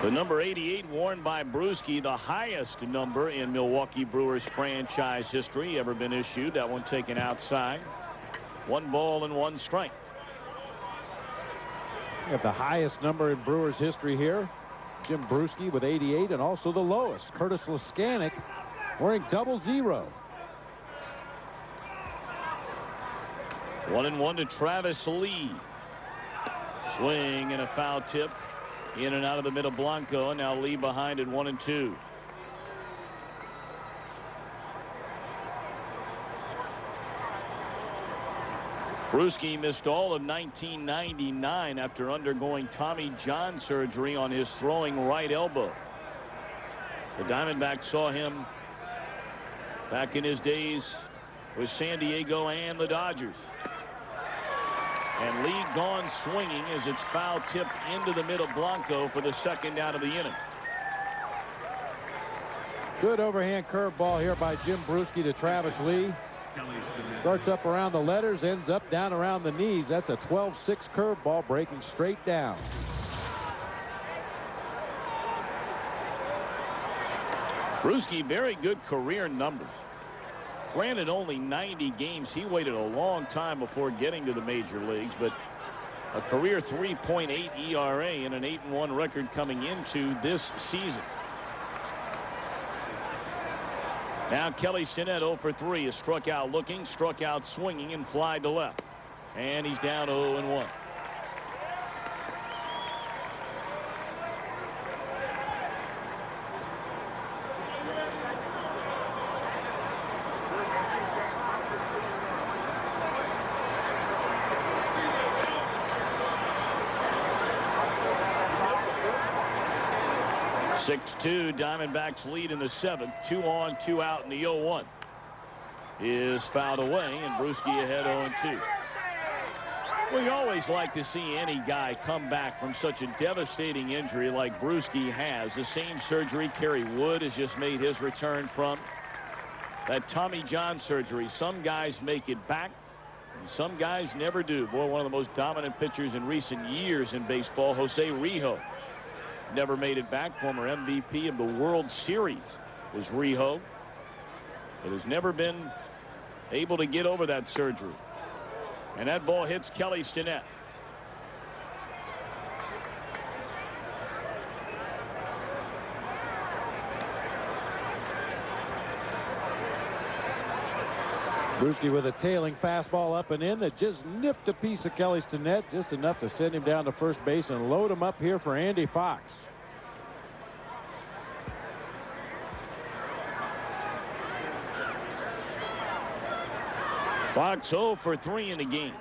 The number 88 worn by Brewski, the highest number in Milwaukee Brewers franchise history ever been issued. That one taken outside. 1 ball and 1 strike. We have the highest number in Brewers history here, Jim Brewski with 88, and also the lowest, Curtis Laskanik, wearing 00. 1-1 to Travis Lee. Swing and a foul tip in and out of the middle Blanco. Now Lee behind at 1-2. Brewski missed all of 1999 after undergoing Tommy John surgery on his throwing right elbow. The Diamondbacks saw him back in his days with San Diego and the Dodgers. And Lee gone swinging as it's foul tipped into the middle Blanco for the second out of the inning. Good overhand curveball here by Jim Brewski to Travis Lee. Starts up around the letters, ends up down around the knees. That's a 12-6 curveball breaking straight down. Brewski, very good career numbers. Granted, only 90 games. He waited a long time before getting to the major leagues, but a career 3.8 ERA and an 8-1 record coming into this season. Now Kelly Stinnett 0 for 3 is struck out looking, struck out swinging, and fly to left. And he's down 0-1. Six-2 Diamondbacks lead in the 7th. 2 on, 2 out in the 0-1 is fouled away, and Brewski ahead 0-2. We always like to see any guy come back from such a devastating injury like Brewski has. The same surgery Kerry Wood has just made his return from. That Tommy John surgery. Some guys make it back, and some guys never do. Boy, one of the most dominant pitchers in recent years in baseball, Jose Rijo, never made it back. Former MVP of the World Series was Rijo, but has never been able to get over that surgery. And that ball hits Kelly Stinnett. Brewski with a tailing fastball up and in that just nipped a piece of Kelly's to net, just enough to send him down to first base and load him up here for Andy Fox. Fox 0 for 3 in the game.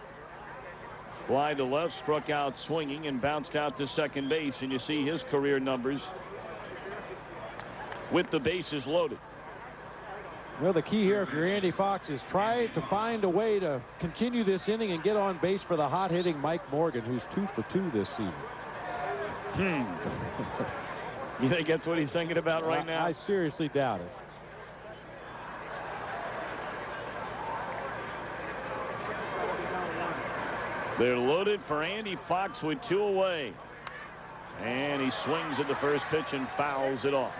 Fly to left, struck out swinging and bounced out to second base, and you see his career numbers with the bases loaded. Well, the key here, if you're Andy Fox, is try to find a way to continue this inning and get on base for the hot-hitting Mike Morgan, who's 2 for 2 this season. You think that's what he's thinking about right now? I seriously doubt it. They're loaded for Andy Fox with 2 away. And he swings at the first pitch and fouls it off.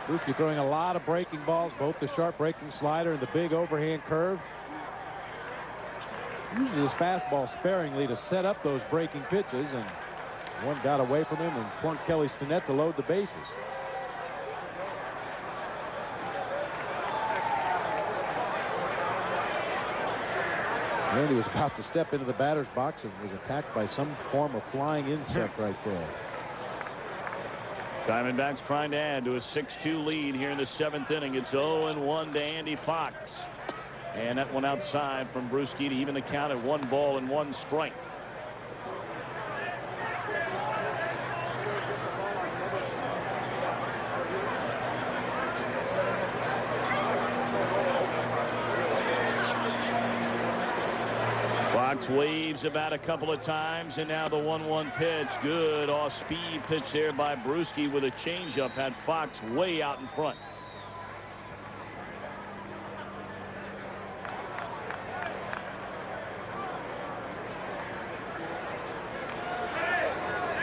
Brewski throwing a lot of breaking balls, both the sharp breaking slider and the big overhand curve. Uses his fastball sparingly to set up those breaking pitches, and one got away from him and plunked Kelly Stinnett to load the bases. Randy was about to step into the batter's box and was attacked by some form of flying insect right there. Diamondbacks trying to add to a 6-2 lead here in the 7th inning. It's 0-1 to Andy Fox. And that one outside from Brewski to even the count at 1 ball and 1 strike. Fox waves about a couple of times, and now the 1-1 pitch. Good off-speed pitch there by Brewski with a changeup. Had Fox way out in front.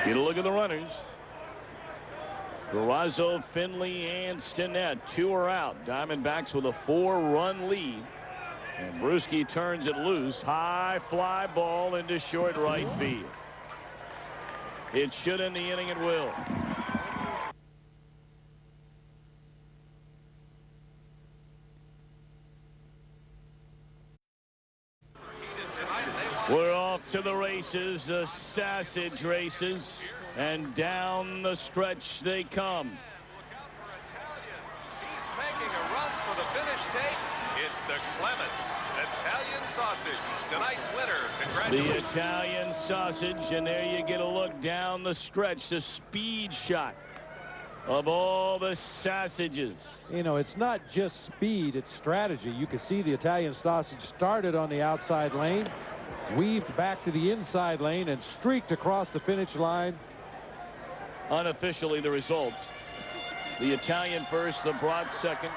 Get a look at the runners. Garrazzo, Finley, and Stinnett. 2 are out. Diamondbacks with a 4-run lead. And Brewski turns it loose. High fly ball into short right field. It should end the inning. It will. We're off to the races, the sausage races, and down the stretch they come. He's making a run for the finish tape. It's the Clements Italian Sausage, tonight's winner. Congratulations. The Italian Sausage, and there you get a look down the stretch, the speed shot of all the sausages. You know, it's not just speed, it's strategy. You can see the Italian Sausage started on the outside lane, weaved back to the inside lane, and streaked across the finish line. Unofficially, the results: the Italian first, the Brat second,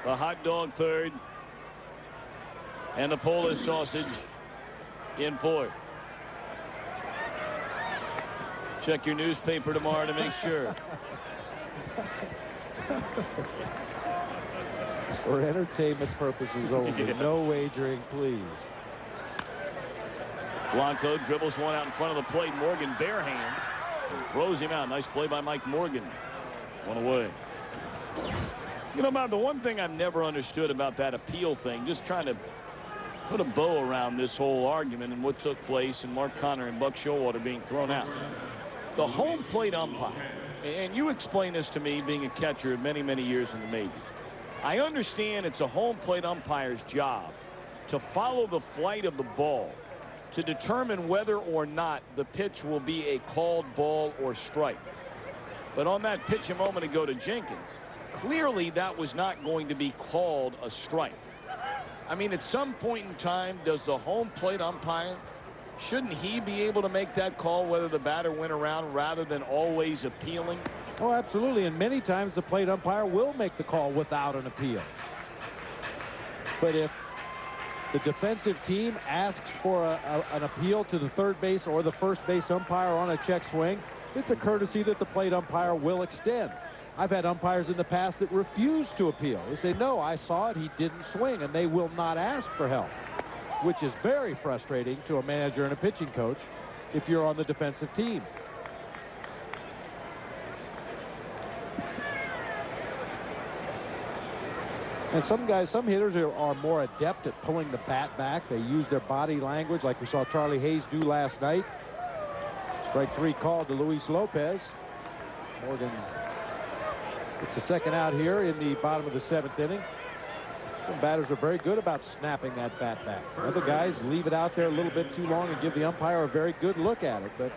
the hot dog third, and the Polish sausage in fourth. Check your newspaper tomorrow to make sure. For entertainment purposes only. Yeah. No wagering, please. Blanco dribbles one out in front of the plate. Morgan barehand and throws him out. Nice play by Mike Morgan. One away. You know, Bob, the one thing I've never understood about that appeal thing, just trying to put a bow around this whole argument and what took place and Mark Connor and Buck Showalter being thrown out. The home plate umpire, and you explain this to me being a catcher many, many years in the majors. I understand it's a home plate umpire's job to follow the flight of the ball to determine whether or not the pitch will be a called ball or strike. But on that pitch a moment ago to Jenkins, clearly that was not going to be called a strike. I mean, at some point in time, does the home plate umpire, shouldn't he be able to make that call whether the batter went around rather than always appealing? Oh, absolutely. And many times the plate umpire will make the call without an appeal. But if the defensive team asks for an appeal to the third base or the first base umpire on a check swing, it's a courtesy that the plate umpire will extend. I've had umpires in the past that refuse to appeal. They say, no, I saw it, he didn't swing, and they will not ask for help, which is very frustrating to a manager and a pitching coach if you're on the defensive team. And some hitters are more adept at pulling the bat back. They use their body language like we saw Charlie Hayes do last night. Strike 3 called to Luis Lopez. Morgan gets the second out here in the bottom of the 7th inning. Some batters are very good about snapping that bat back. Other guys leave it out there a little bit too long and give the umpire a very good look at it. But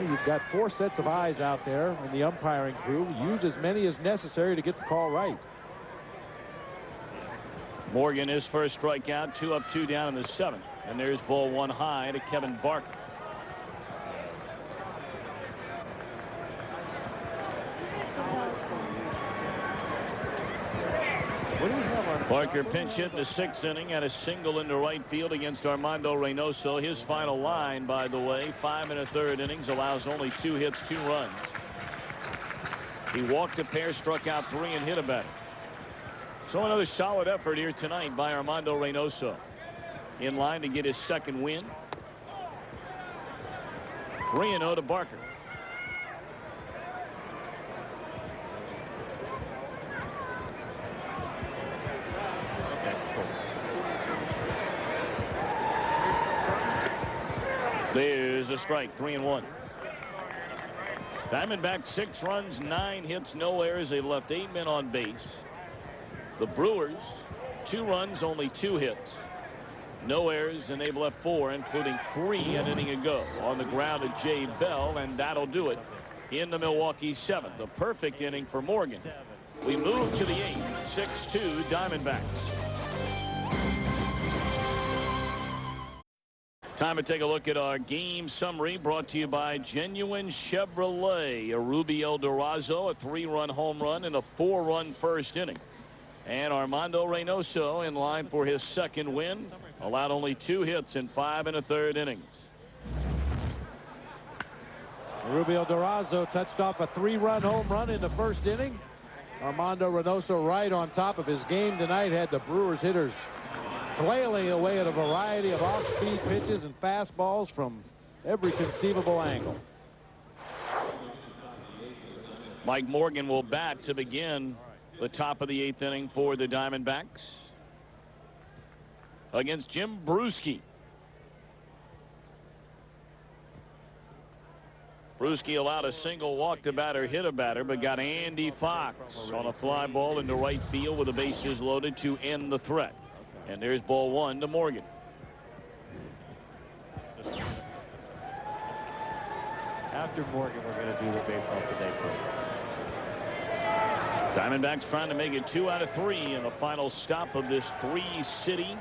you've got 4 sets of eyes out there in the umpiring crew. Use as many as necessary to get the call right. Morgan, his first strikeout, 2 up, 2 down in the 7th. And there's ball 1 high to Kevin Barker. Barker pinch hit in the 6th inning, had a single into right field against Armando Reynoso. His final line, by the way, 5 1/3 innings, allows only 2 hits, 2 runs. He walked a pair, struck out 3, and hit a batter. So another solid effort here tonight by Armando Reynoso. In line to get his 2nd win. 3-0 to Barker. There's a strike, 3-1. Diamondbacks 6 runs, 9 hits, no errors. They've left 8 men on base. The Brewers 2 runs, only 2 hits, no errors, and they've left 4, including 3 an inning ago. On the ground at Jay Bell, and that'll do it in the Milwaukee 7th. A perfect inning for Morgan. We move to the 8th, 6-2 Diamondbacks. Time to take a look at our game summary, brought to you by Genuine Chevrolet. A Ruby Eldarazo, a 3-run home run in a 4-run first inning. And Armando Reynoso in line for his 2nd win. Allowed only 2 hits in 5 1/3 innings. Ruby Eldarazo touched off a 3-run home run in the 1st inning. Armando Reynoso right on top of his game tonight. Had the Brewers hitters flailing away at a variety of off-speed pitches and fastballs from every conceivable angle. Mike Morgan will bat to begin the top of the 8th inning for the Diamondbacks against Jim Brewski. Brewski allowed a single, walked a batter, hit a batter, but got Andy Fox on a fly ball into right field with the bases loaded to end the threat. And there's ball 1 to Morgan. After Morgan, we're going to do the baseball today program. Diamondbacks trying to make it 2 out of 3 in the final stop of this 3-city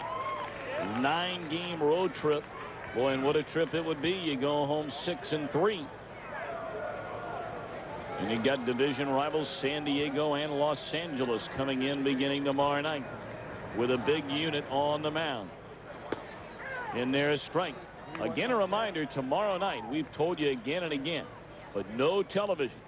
9-game road trip. Boy, and what a trip it would be. You go home 6-3. And you got division rivals San Diego and Los Angeles coming in beginning tomorrow night with a big unit on the mound. In there is strike. Again, a reminder, tomorrow night, we've told you again and again, but no television.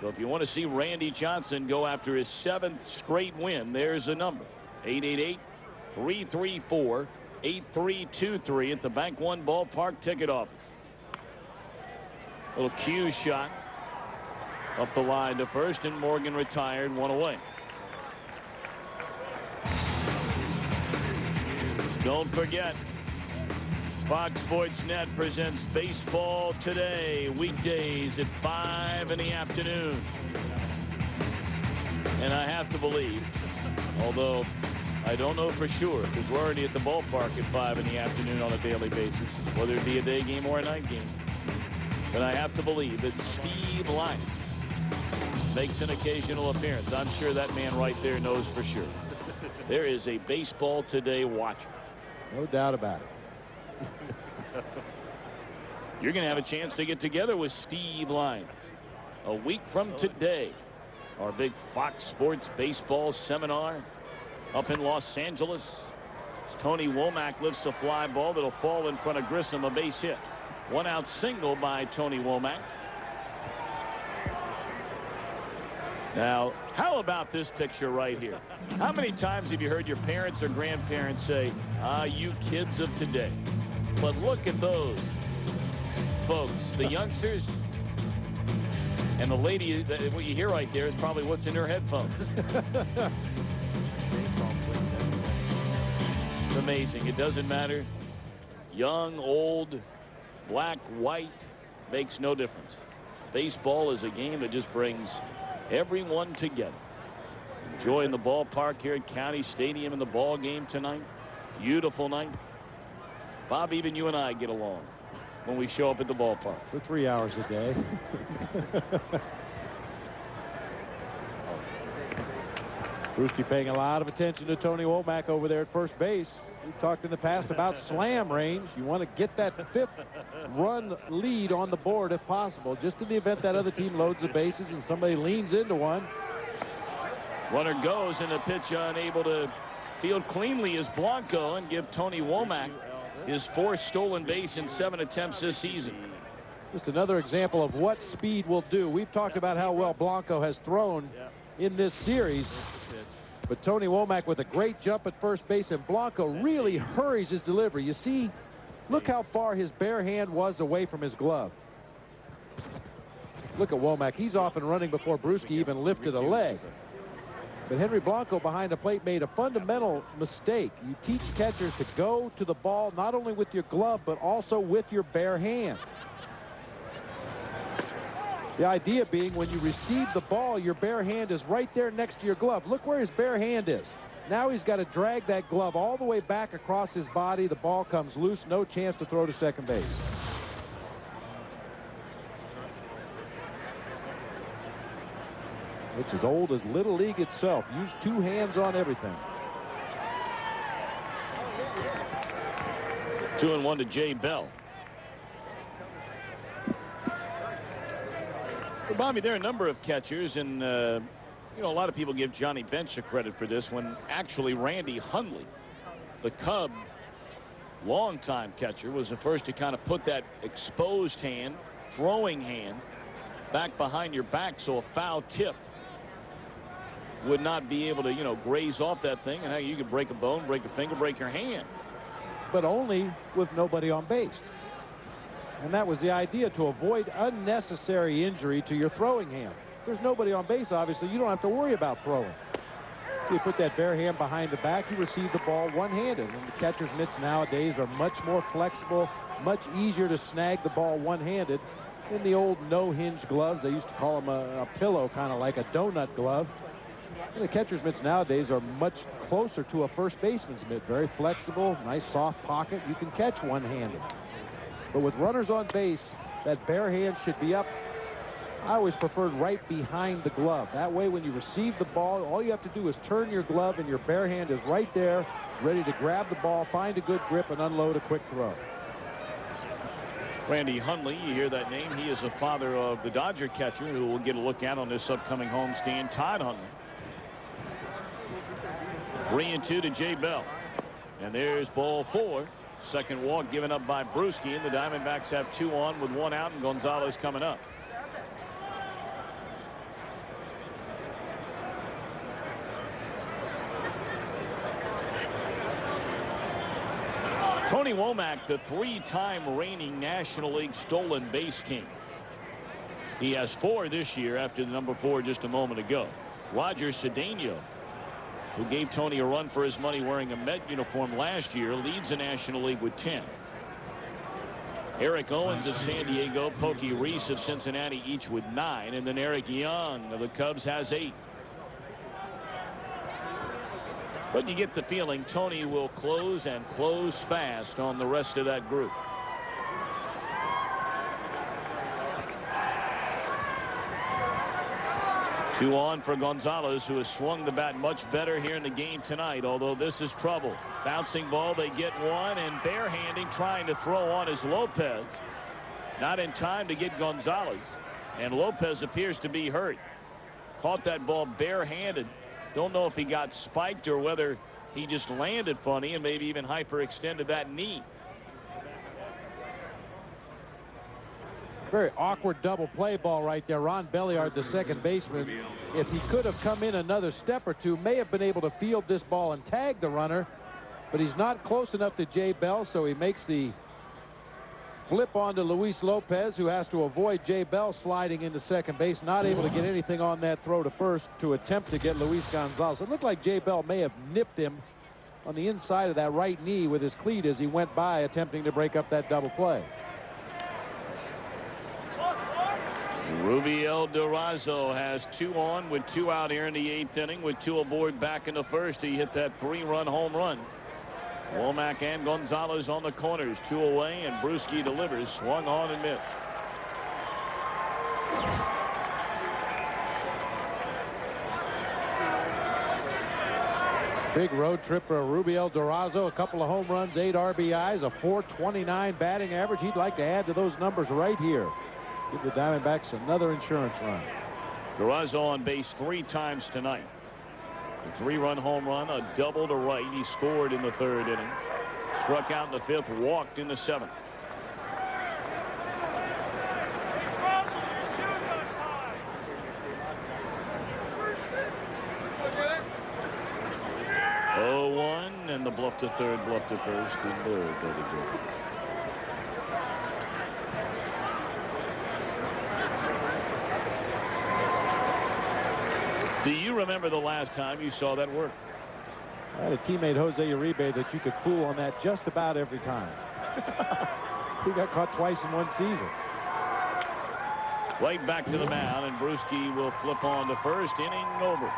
So if you want to see Randy Johnson go after his 7th straight win, there's the number. 888-334-8323 at the Bank One Ballpark ticket office. Little cue shot up the line to first, and Morgan retired, 1 away. Don't forget, Fox Sports Net presents Baseball Today, weekdays at 5 in the afternoon. And I have to believe, although I don't know for sure, because we're already at the ballpark at 5 in the afternoon on a daily basis, whether it be a day game or a night game. But I have to believe that Steve Lyons makes an occasional appearance. I'm sure that man right there knows for sure. There is a Baseball Today watcher. No doubt about it. You're going to have a chance to get together with Steve Lyons a week from today. Our big Fox Sports baseball seminar up in Los Angeles. As Tony Womack lifts a fly ball that'll fall in front of Grissom, a base hit. 1-out single by Tony Womack. Now, how about this picture right here? How many times have you heard your parents or grandparents say, "Ah, you kids of today"? But look at those folks, the youngsters, and the lady. What you hear right there is probably what's in her headphones. It's amazing. It doesn't matter. Young, old, black, white, makes no difference. Baseball is a game that just brings everyone together. Enjoying the ballpark here at County Stadium in the ball game tonight. Beautiful night. Bob, even you and I get along when we show up at the ballpark. For 3 hours a day. Brewski paying a lot of attention to Tony Womack over there at first base. We've talked in the past about slam range. You want to get that 5th run lead on the board if possible, just in the event that other team loads the bases and somebody leans into one. Runner goes, and the pitch unable to field cleanly is Blanco, and give Tony Womack his 4th stolen base in 7 attempts this season. Just another example of what speed will do. We've talked about how well Blanco has thrown in this series. But Tony Womack with a great jump at first base, and Blanco really hurries his delivery. You see, look how far his bare hand was away from his glove. Look at Womack. He's off and running before Brewski even lifted a leg. But Henry Blanco behind the plate made a fundamental mistake. You teach catchers to go to the ball not only with your glove, but also with your bare hand. The idea being when you receive the ball, your bare hand is right there next to your glove. Look where his bare hand is. Now he's got to drag that glove all the way back across his body. The ball comes loose. No chance to throw to second base. It's as old as Little League itself. Use 2 hands on everything. 2-1 to Jay Bell. Well, Bobby, there are a number of catchers, and you know, a lot of people give Johnny Bench credit for this, when actually Randy Hundley, the Cub longtime catcher, was the first to kind of put that exposed hand, throwing hand, back behind your back, so a foul tip would not be able to, you know, graze off that thing, and how you could break a bone, break a finger, break your hand. But only with nobody on base. And that was the idea, to avoid unnecessary injury to your throwing hand. If there's nobody on base, obviously, you don't have to worry about throwing. So you put that bare hand behind the back, you receive the ball one-handed. And the catcher's mitts nowadays are much more flexible, much easier to snag the ball one-handed than the old no-hinge gloves. They used to call them a pillow, kind of like a donut glove. And the catcher's mitts nowadays are much closer to a first baseman's mitt. Very flexible, nice soft pocket. You can catch one-handed. But with runners on base, that bare hand should be up. I always preferred right behind the glove. That way, when you receive the ball, all you have to do is turn your glove, and your bare hand is right there, ready to grab the ball, find a good grip, and unload a quick throw. Randy Hundley, you hear that name. He is the father of the Dodger catcher who will get a look at on this upcoming homestand, Todd Hundley. 3-2 to Jay Bell. And there's ball 4. Second walk given up by Brewski, and the Diamondbacks have 2 on with 1 out, and Gonzalez coming up. Tony Womack, the 3-time reigning National League stolen base king. He has 4 this year after the number 4 just a moment ago. Roger Cedeno, who gave Tony a run for his money wearing a Met uniform last year, leads the National League with 10. Eric Owens of San Diego, Pokey Reese of Cincinnati, each with 9. And then Eric Young of the Cubs has 8. But you get the feeling Tony will close, and close fast, on the rest of that group. Two on for Gonzalez, who has swung the bat much better here in the game tonight, although this is trouble. Bouncing ball, they get one, and barehanding, trying to throw on is Lopez. Not in time to get Gonzalez, and Lopez appears to be hurt. Caught that ball barehanded. Don't know if he got spiked or whether he just landed funny and maybe even hyperextended that knee. Very awkward double play ball right there. Ron Belliard, the second baseman, if he could have come in another step or two, may have been able to field this ball and tag the runner, but he's not close enough to Jay Bell, so he makes the flip onto Luis Lopez, who has to avoid Jay Bell sliding into second base, not able to get anything on that throw to first to attempt to get Luis Gonzalez. It looked like Jay Bell may have nipped him on the inside of that right knee with his cleat as he went by attempting to break up that double play. Rubiel Durazo has 2 on with 2 out here in the 8th inning. With 2 aboard back in the 1st, he hit that 3-run home run. Womack and Gonzalez on the corners, 2 away, and Brewski delivers. Swung on and missed. Big road trip for Rubiel Durazo. A couple of home runs, 8 RBIs, a .429 batting average. He'd like to add to those numbers right here. Give the Diamondbacks another insurance run. Durazo on base 3 times tonight. A 3-run home run, a double to right. He scored in the 3rd inning. Struck out in the 5th, walked in the 7th. And the bluff to 3rd, bluff to 1st, and there. Do you remember the last time you saw that work? I had a teammate, Jose Uribe, that you could fool on that just about every time. He got caught twice in one season. Right back to the mound, and Brewski will flip on the 1st inning over.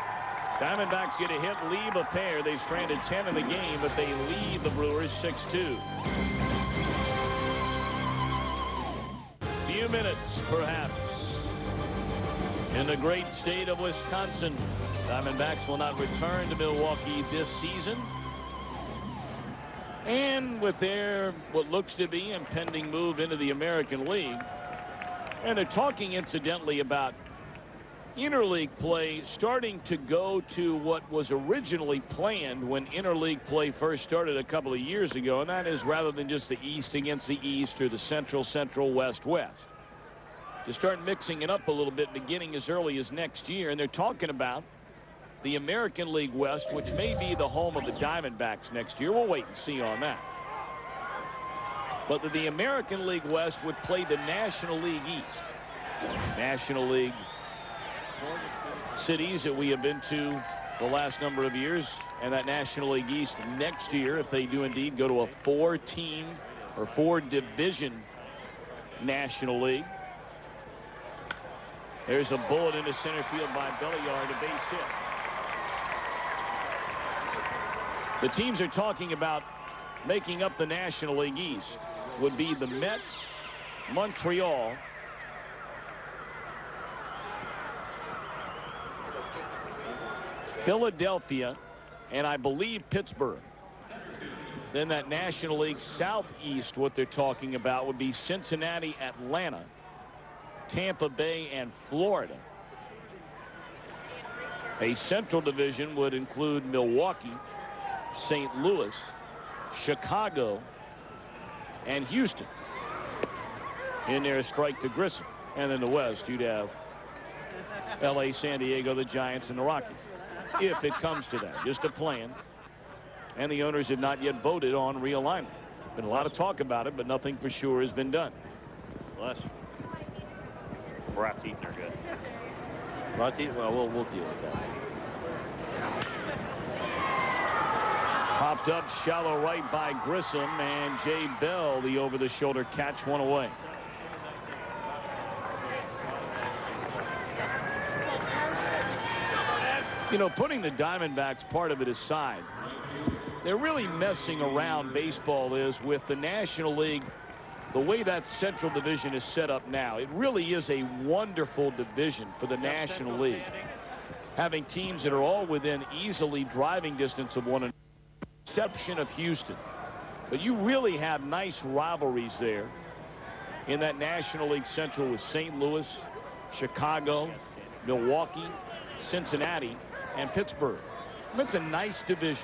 Diamondbacks get a hit, leave a pair. They stranded 10 in the game, but they lead the Brewers 6-2. Few minutes, perhaps, in the great state of Wisconsin. Diamondbacks will not return to Milwaukee this season. And with their what looks to be impending move into the American League, and they're talking incidentally about interleague play starting to go to what was originally planned when interleague play first started a couple of years ago, and that is rather than just the East against the East or the Central, West, to start mixing it up a little bit beginning as early as next year. And they're talking about the American League West, which may be the home of the Diamondbacks next year. We'll wait and see on that. But that the American League West would play the National League East. National League cities that we have been to the last number of years, and that National League East next year, if they do indeed go to a 4-team or 4-division National League. There's a bullet into center field by Belliard, a base hit. The teams are talking about making up the National League East would be the Mets, Montreal, Philadelphia, and I believe Pittsburgh. Then that National League Southeast, what they're talking about would be Cincinnati, Atlanta, Tampa Bay, and Florida. A Central Division would include Milwaukee, St. Louis, Chicago, and Houston. In there, a strike to Grissom. And in the West, you'd have LA, San Diego, the Giants, and the Rockies. If it comes to that, just a plan. And the owners have not yet voted on realignment. Been a lot of talk about it, but nothing for sure has been done. Bless you. Brats eating are good. Brats eating, well, we'll deal with that. Popped up shallow right by Grissom, and Jay Bell, the over-the-shoulder catch, one away. You know, putting the Diamondbacks part of it aside, they're really messing around, baseball is, with the National League. The way that Central Division is set up now, it really is a wonderful division for the National League. Having teams that are all within easily driving distance of one another, exception of Houston. But you really have nice rivalries there in that National League Central with St. Louis, Chicago, Milwaukee, Cincinnati, and Pittsburgh. It's a nice division.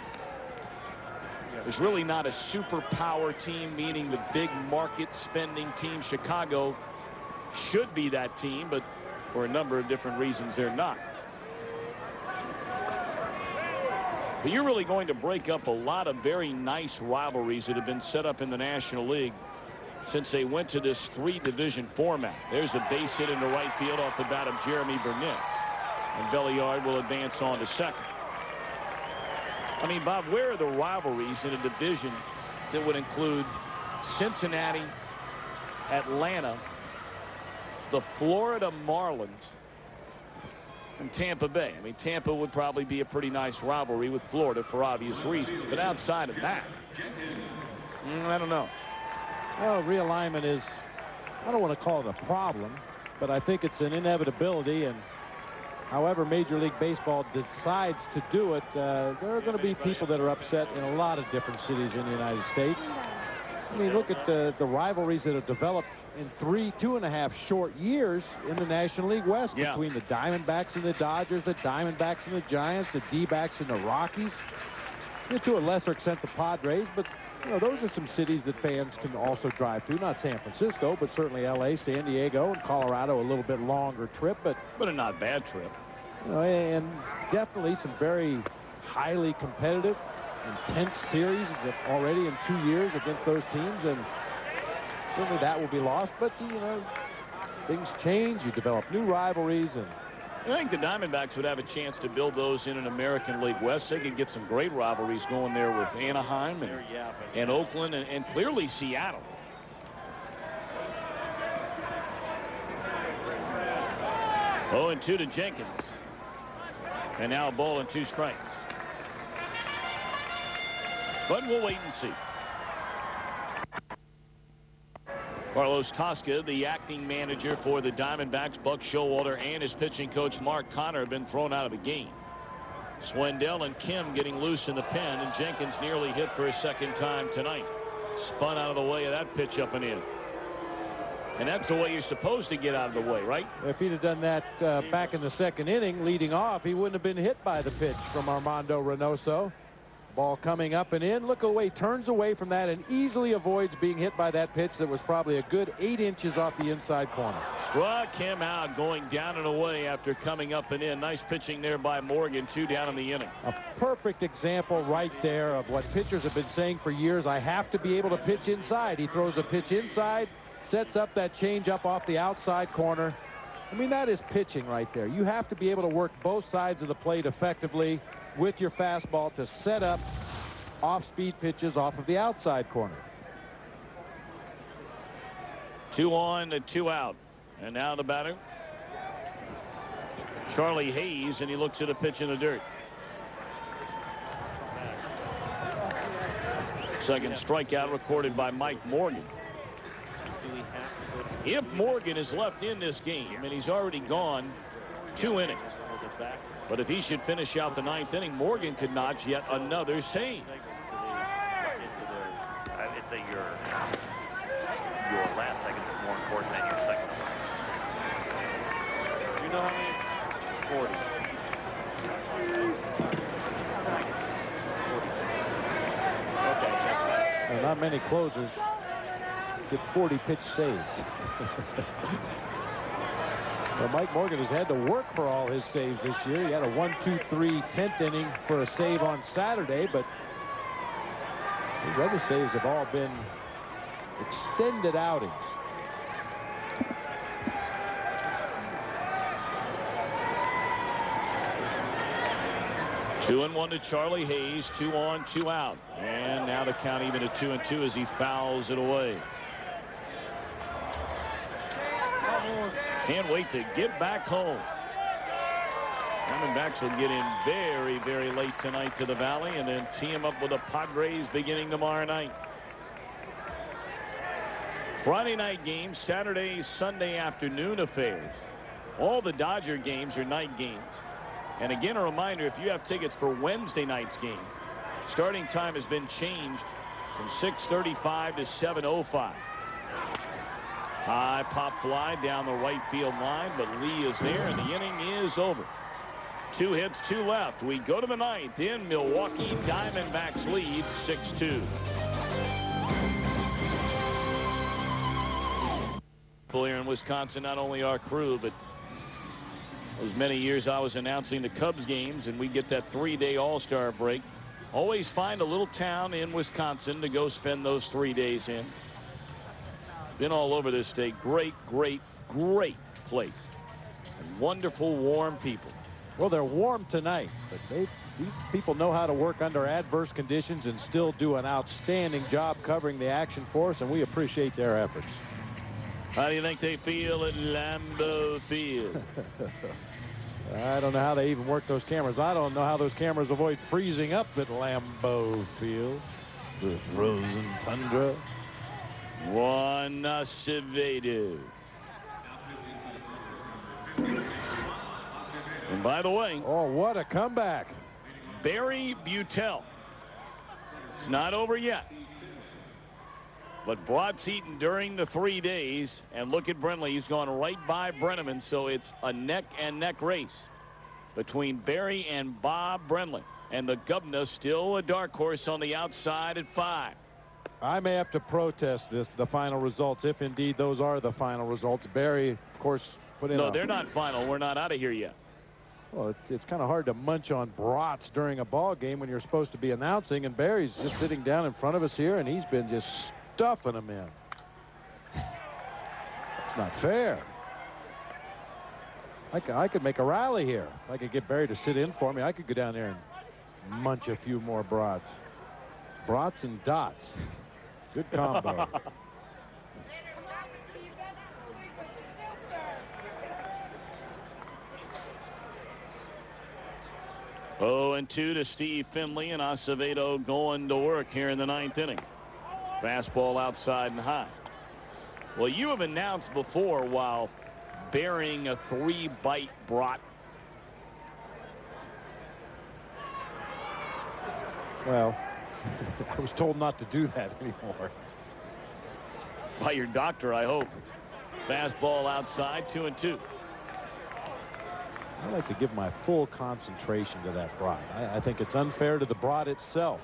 There's really not a superpower team, meaning the big market spending team. Chicago should be that team, but for a number of different reasons they're not. But you're really going to break up a lot of very nice rivalries that have been set up in the National League since they went to this 3-division format. There's a base hit into right field off the bat of Jeremy Burnett. And Belliard will advance on to second. I mean, Bob, where are the rivalries in a division that would include Cincinnati, Atlanta, the Florida Marlins, and Tampa Bay? I mean, Tampa would probably be a pretty nice rivalry with Florida for obvious reasons. But outside of that, I don't know. Well, realignment is, I don't want to call it a problem, but I think it's an inevitability. And however Major League Baseball decides to do it, there are going to be people that are upset in a lot of different cities in the United States. I mean, look at the rivalries that have developed in 2.5 short years in the National League West between the Diamondbacks and the Dodgers, the Diamondbacks and the Giants, the D-backs and the Rockies, and to a lesser extent the Padres. But you know, those are some cities that fans can also drive to. Not San Francisco, but certainly L.A., San Diego, and Colorado. A little bit longer trip, but a not bad trip. You know, and definitely some very highly competitive, intense series already in 2 years against those teams, and certainly that will be lost. But you know, things change. You develop new rivalries, and I think the Diamondbacks would have a chance to build those in an American League West. They could get some great rivalries going there with Anaheim and Oakland and clearly Seattle. Oh, and 2 to Jenkins. And now a ball and 2 strikes. But we'll wait and see. Carlos Tosca, the acting manager for the Diamondbacks, Buck Showalter, and his pitching coach Mark Connor have been thrown out of the game. Swindell and Kim getting loose in the pen, and Jenkins nearly hit for a second time tonight. Spun out of the way of that pitch up and in. And that's the way you're supposed to get out of the way, right? If he'd have done that back in the second inning, leading off, he wouldn't have been hit by the pitch from Armando Reynoso. Ball coming up and in. Look away, turns away from that and easily avoids being hit by that pitch that was probably a good 8 inches off the inside corner. Struck him out, going down and away after coming up and in. Nice pitching there by Morgan, 2 down in the inning. A perfect example right there of what pitchers have been saying for years. I have to be able to pitch inside. He throws a pitch inside, sets up that changeup off the outside corner. I mean, that is pitching right there. You have to be able to work both sides of the plate effectively with your fastball to set up off-speed pitches off of the outside corner. 2 on, 2 out. And now the batter, Charlie Hayes, and he looks at a pitch in the dirt. Second strikeout recorded by Mike Morgan. If Morgan is left in this game, and he's already gone 2 innings, but if he should finish out the 9th inning, Morgan could notch yet another save. I'd say your last second is more important than your second one. Do you know how many? 40. Well, not many closers get 40 pitch saves. Well, Mike Morgan has had to work for all his saves this year. He had a 1-2-3 10th inning for a save on Saturday, but his other saves have all been extended outings. Two and 1 to Charlie Hayes. 2 on, 2 out. And now the count even at 2-2 as he fouls it away. Can't wait to get back home. Diamondbacks will get in very, very late tonight to the Valley and then tee him up with the Padres beginning tomorrow night. Friday night games, Saturday, Sunday afternoon affairs. All the Dodger games are night games. And again, a reminder, if you have tickets for Wednesday night's game, starting time has been changed from 6:35 to 7:05. High pop fly down the right field line, but Lee is there, and the inning is over. 2 hits, 2 left. We go to the 9th in Milwaukee. Diamondbacks lead 6-2. Here in Wisconsin, not only our crew, but those many years I was announcing the Cubs games, and we get that 3-day All-Star break. Always find a little town in Wisconsin to go spend those 3 days in. Been all over this state. Great, great, great place. And wonderful, warm people. Well, they're warm tonight, but these people know how to work under adverse conditions and still do an outstanding job covering the action for us, and we appreciate their efforts. How do you think they feel at Lambeau Field? I don't know how they even work those cameras. I don't know how those cameras avoid freezing up at Lambeau Field. The frozen tundra. One Acevedo. And by the way, oh, what a comeback. Barry Butel. It's not over yet. But broad's eaten during the 3 days. And look at Brenly. He's gone right by Brennaman. So it's a neck-and-neck race between Barry and Bob Brenly. And the Governor still a dark horse on the outside at 5. I may have to protest the final results, if indeed those are the final results. Barry, of course, put in. No, they're not final. We're not out of here yet. Well, it's kind of hard to munch on brats during a ball game when you're supposed to be announcing, and Barry's just sitting down in front of us here, and he's been just stuffing them in. That's not fair. I could make a rally here. If I could get Barry to sit in for me, I could go down there and munch a few more brats. Brats and dots. Good combo. Oh, and 2 to Steve Finley, and Acevedo going to work here in the 9th inning. Fastball outside and high. Well, you have announced before while burying a 3-bite brat. Well, I was told not to do that anymore. By your doctor, I hope. Fastball outside, 2-2. I like to give my full concentration to that brat. I think it's unfair to the brat itself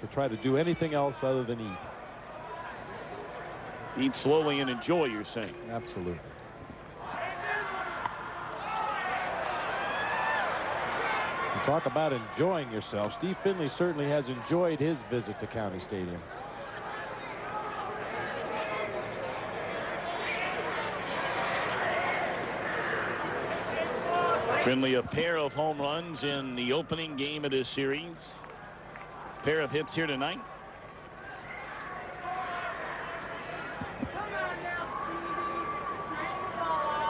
to try to do anything else other than eat. Eat slowly and enjoy, you're saying. Absolutely. You talk about enjoying yourself. Steve Finley certainly has enjoyed his visit to County Stadium. Finley, a pair of home runs in the opening game of this series. Pair of hits here tonight.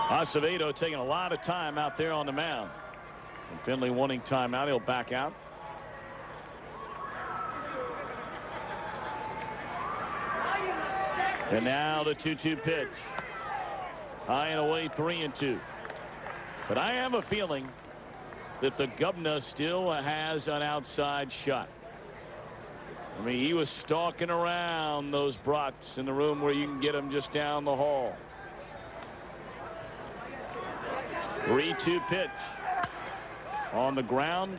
Acevedo taking a lot of time out there on the mound. And Finley wanting timeout. He'll back out. And now the 2-2 pitch. High and away, 3-2. But I have a feeling that the Governor still has an outside shot. I mean, he was stalking around those brats in the room where you can get them just down the hall. 3-2 pitch. On the ground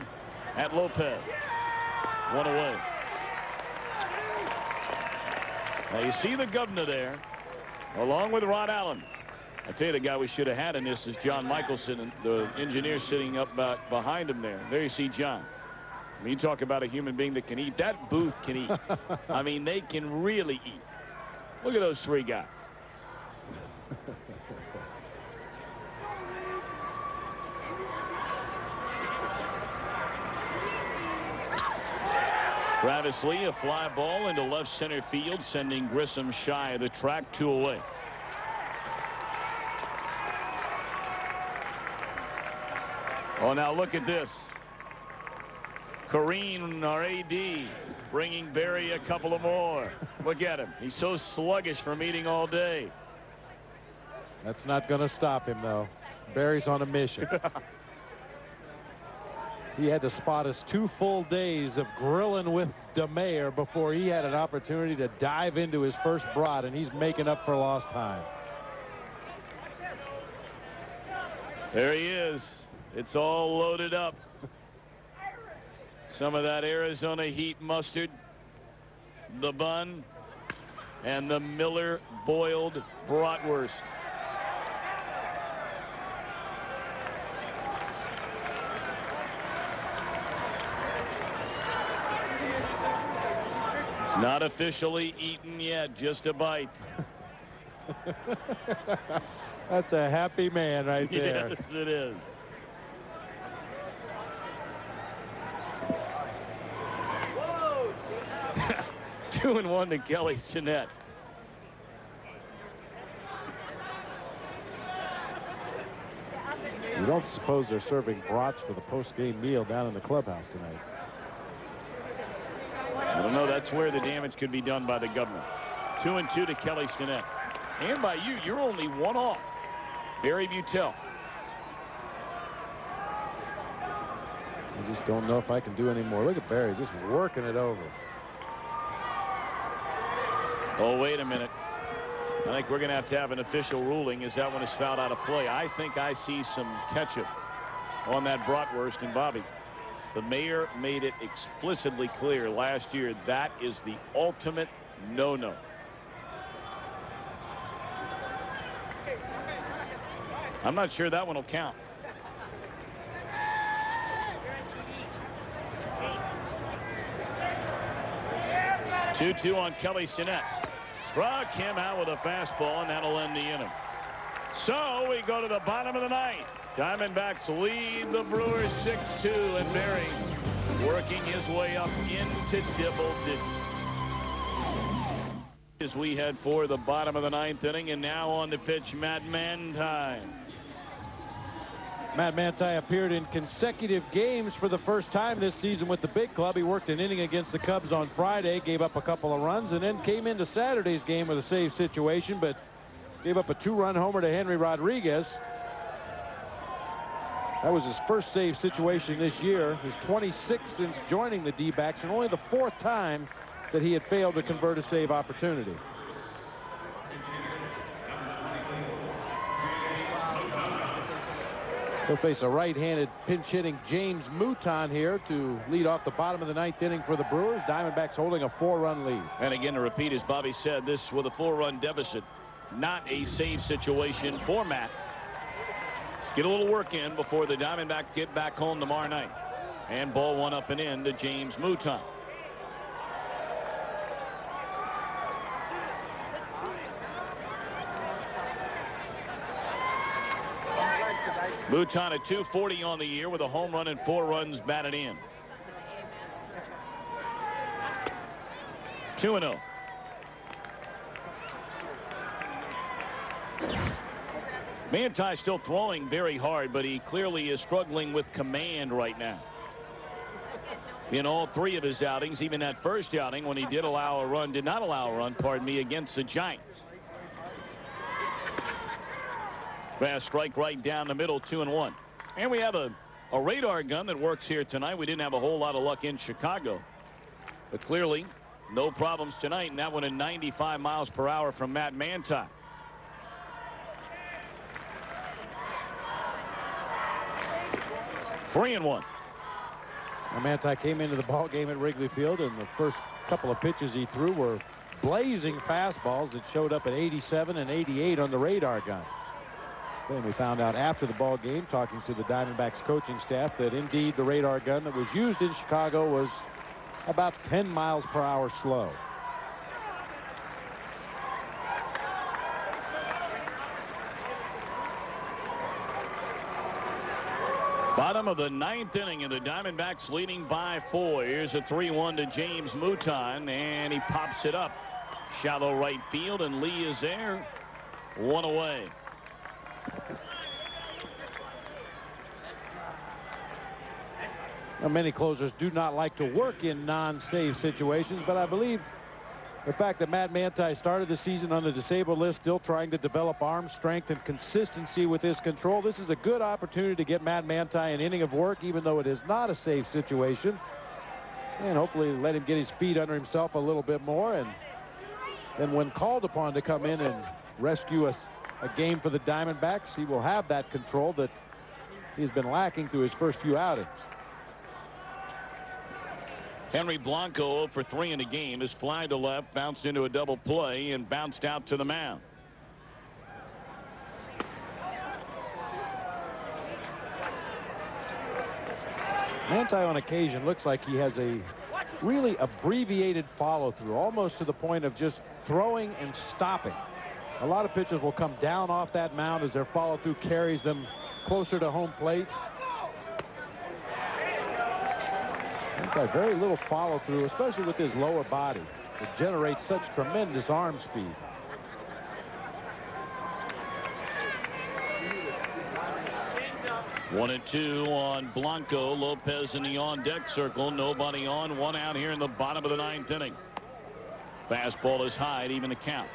at Lopez. 1 away. Now you see the Governor there, along with Rod Allen. I tell you, the guy we should have had in this is John Michelson, and the engineer sitting up behind him there. There you see John. I mean, you talk about a human being that can eat. That booth can eat. I mean, they can really eat. Look at those 3 guys. Travis Lee, a fly ball into left center field, sending Grissom shy of the track, 2 away. Oh, now look at this. Kareem, our AD, bringing Barry a couple of more. Look at him. He's so sluggish from eating all day. That's not going to stop him, though. Barry's on a mission. He had to spot us 2 full days of grilling with DeMayer before he had an opportunity to dive into his first brat, and he's making up for lost time. There he is. It's all loaded up. Some of that Arizona heat mustard, the bun, and the Miller boiled bratwurst. It's not officially eaten yet, just a bite. That's a happy man right there. Yes, it is. 2-1 to Kelly Jeanette. You don't suppose they're serving brats for the post-game meal down in the clubhouse tonight? I don't know. That's where the damage could be done by the government. 2-2 to Kelly Jeanette. And by you, you're only one off. Barry Butel. I just don't know if I can do any more. Look at Barry just working it over. Oh, wait a minute. I think we're going to have an official ruling as that one is fouled out of play. I think I see some ketchup on that bratwurst. And Bobby, the mayor made it explicitly clear last year that is the ultimate no-no. I'm not sure that one will count. Two on Kelly Jeanette. Struck him out with a fastball, and that'll end the inning. So we go to the bottom of the ninth. Diamondbacks lead the Brewers 6-2, and Barry working his way up into double digits. As we head for the bottom of the ninth inning, and now on the pitch, Matt Manti. Matt Manti appeared in consecutive games for the first time this season with the big club. He worked an inning against the Cubs on Friday, gave up a couple of runs, and then came into Saturday's game with a save situation, but gave up a 2-run homer to Henry Rodriguez. That was his first save situation this year, his 26th since joining the D-backs, and only the 4th time that he had failed to convert a save opportunity. He'll face a right-handed pinch-hitting James Mouton here to lead off the bottom of the ninth inning for the Brewers. Diamondbacks holding a 4-run lead. And again, to repeat, as Bobby said, this with a 4-run deficit, not a save situation for Matt. Get a little work in before the Diamondbacks get back home tomorrow night. And ball one up and in to James Mouton. Mouton at .240 on the year with a home run and 4 runs batted in. 2-0. Manti still throwing very hard, but he clearly is struggling with command right now. In all 3 of his outings, even that first outing when he did not allow a run, pardon me, against the Giants. Fast strike right down the middle, 2-1. And we have a radar gun that works here tonight. We didn't have a whole lot of luck in Chicago, but clearly no problems tonight. And that one at 95 miles per hour from Matt Manti. Three and one. Manti came into the ball game at Wrigley Field, and the first couple of pitches he threw were blazing fastballs that showed up at 87 and 88 on the radar gun. Then we found out after the ball game, talking to the Diamondbacks coaching staff, that indeed the radar gun that was used in Chicago was about 10 miles per hour slow. Bottom of the ninth inning, and the Diamondbacks leading by 4. Here's a 3-1 to James Mouton, and he pops it up. Shallow right field, and Lee is there. 1 away. Now, many closers do not like to work in non-save situations, but I believe the fact that Matt Manti started the season on the disabled list, still trying to develop arm strength and consistency with his control, this is a good opportunity to get Matt Manti an inning of work, even though it is not a safe situation, and hopefully let him get his feet under himself a little bit more, and then when called upon to come in and rescue a game for the Diamondbacks, he will have that control that he's been lacking through his first few outings. Henry Blanco 0 for 3 in the game. His fly to left bounced into a double play and bounced out to the mound. Manti on occasion looks like he has a really abbreviated follow-through, almost to the point of just throwing and stopping. A lot of pitchers will come down off that mound as their follow-through carries them closer to home plate. Manti very little follow-through, especially with his lower body. It generates such tremendous arm speed. One and two on Blanco. Lopez in the on-deck circle. Nobody on. One out here in the bottom of the ninth inning. Fastball is high, even the count.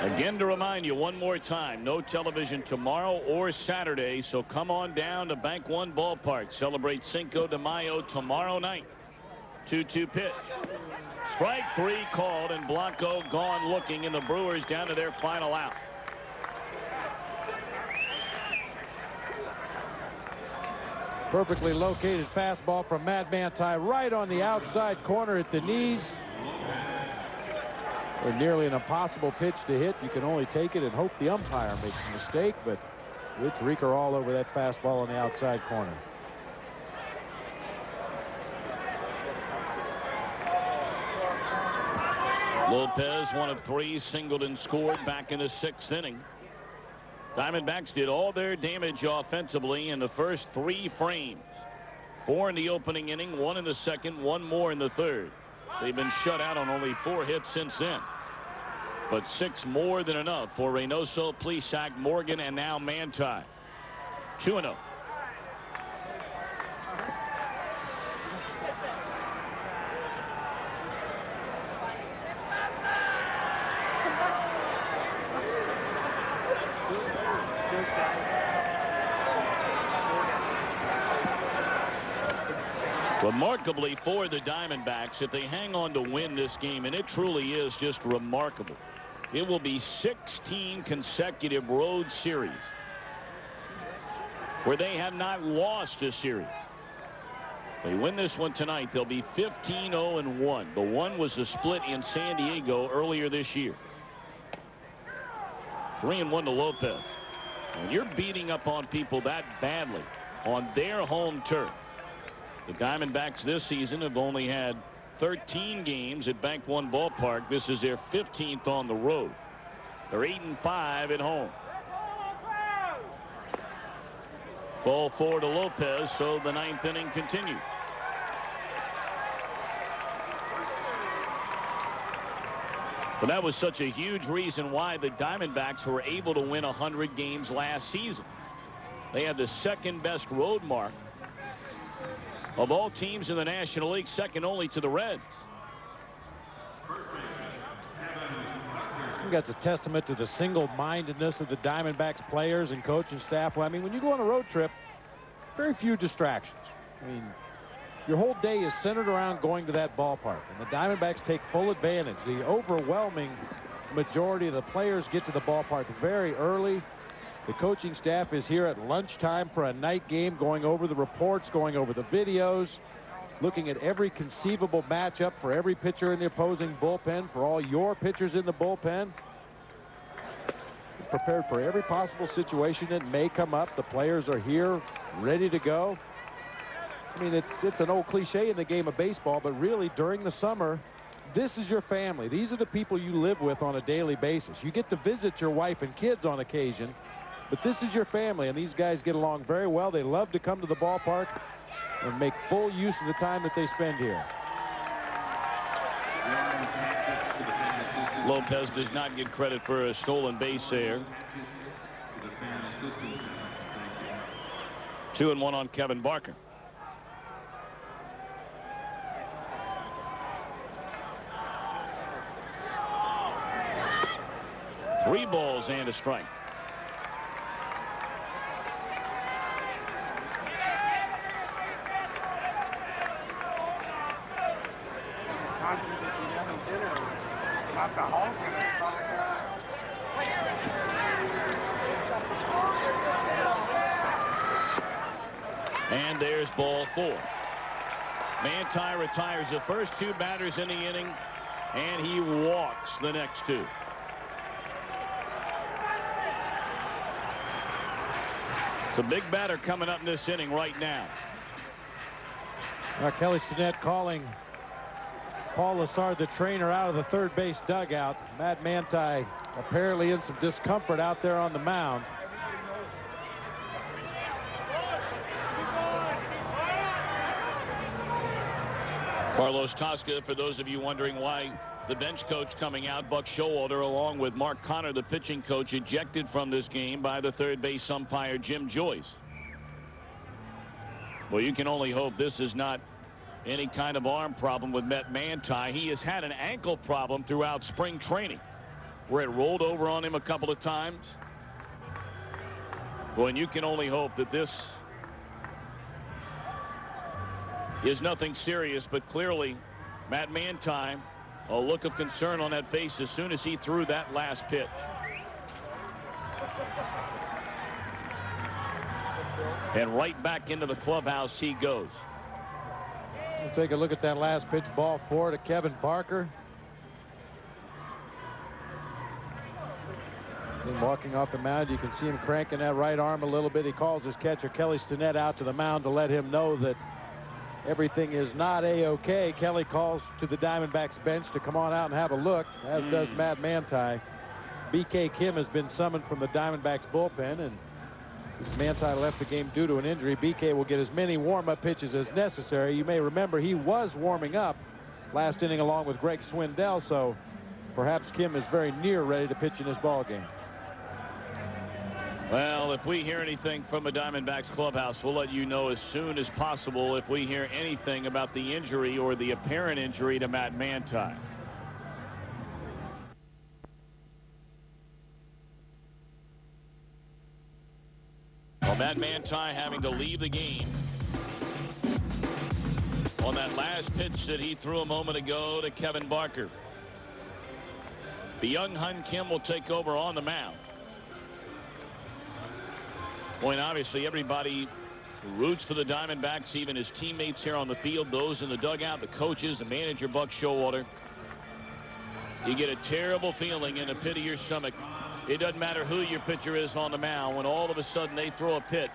Again, to remind you one more time, no television tomorrow or Saturday, so come on down to Bank One Ballpark. Celebrate Cinco de Mayo tomorrow night. 2-2 pitch. Strike three called, and Blanco gone looking, and the Brewers down to their final out. Perfectly located fastball from Mad Manti right on the outside corner at the knees. Or nearly an impossible pitch to hit. You can only take it and hope the umpire makes a mistake, but Rich Reeker all over that fastball on the outside corner. Lopez, one of three, singled and scored back in the sixth inning. Diamondbacks did all their damage offensively in the first three frames. 4 in the opening inning, 1 in the second, 1 more in the third. They've been shut out on only 4 hits since then. But 6 more than enough for Reynoso, Plesac, Morgan, and now Manti. 2-0. Remarkably for the Diamondbacks, if they hang on to win this game, and it truly is just remarkable, it will be 16 consecutive road series where they have not lost a series. They win this one tonight, they'll be 15-0-1. The one was the split in San Diego earlier this year. 3-1 to Lopez. When you're beating up on people that badly on their home turf, the Diamondbacks this season have only had 13 games at Bank One Ballpark. This is their 15th on the road. They're 8-5 at home. Ball 4 to Lopez, so the ninth inning continues. But that was such a huge reason why the Diamondbacks were able to win 100 games last season. They had the second best road mark of all teams in the National League, second only to the Reds. I think that's a testament to the single-mindedness of the Diamondbacks players and coaching staff. Well, I mean, when you go on a road trip, very few distractions. I mean, your whole day is centered around going to that ballpark, and the Diamondbacks take full advantage. The overwhelming majority of the players get to the ballpark very early. The coaching staff is here at lunchtime for a night game, going over the reports, going over the videos, looking at every conceivable matchup for every pitcher in the opposing bullpen, for all your pitchers in the bullpen. Prepared for every possible situation that may come up. The players are here, ready to go. I mean, it's an old cliche in the game of baseball, but really during the summer, this is your family. These are the people you live with on a daily basis. You get to visit your wife and kids on occasion, but this is your family, and these guys get along very well. They love to come to the ballpark and make full use of the time that they spend here. Lopez does not get credit for a stolen base there. 2-1 on Kevin Barker. Three balls and a strike. And there's ball 4. Manti retires the first 2 batters in the inning, and he walks the next 2. It's a big batter coming up in this inning right now. Kelly Stinnett calling Paul Lessard, the trainer, out of the third base dugout. Mad Manti apparently in some discomfort out there on the mound. Carlos Tosca, for those of you wondering why the bench coach coming out, Buck Showalter, along with Mark Connor, the pitching coach, ejected from this game by the third base umpire Jim Joyce. Well, you can only hope this is not any kind of arm problem with Matt Manti. He has had an ankle problem throughout spring training, where it rolled over on him a couple of times. Well, and you can only hope that this is nothing serious, but clearly Matt Manti, a look of concern on that face as soon as he threw that last pitch. And right back into the clubhouse he goes. We'll take a look at that last pitch. Ball 4 to Kevin Barker. And walking off the mound, you can see him cranking that right arm a little bit. He calls his catcher Kelly Stinnett out to the mound to let him know that everything is not a-okay. Kelly calls to the Diamondbacks bench to come on out and have a look, as does Matt Manti. B.K. Kim has been summoned from the Diamondbacks bullpen, and as Manti left the game due to an injury, B.K. will get as many warm-up pitches as necessary. You may remember he was warming up last inning along with Greg Swindell, so perhaps Kim is very near ready to pitch in this ball game. Well, if we hear anything from the Diamondbacks clubhouse, we'll let you know as soon as possible if we hear anything about the injury or the apparent injury to Matt Manti. Well, Matt Manti having to leave the game on that last pitch that he threw a moment ago to Kevin Barker. Byung-Hun Kim will take over on the mound. Boy, and obviously everybody roots for the Diamondbacks, even his teammates here on the field, those in the dugout, the coaches, the manager, Buck Showalter. You get a terrible feeling in the pit of your stomach. It doesn't matter who your pitcher is on the mound when all of a sudden they throw a pitch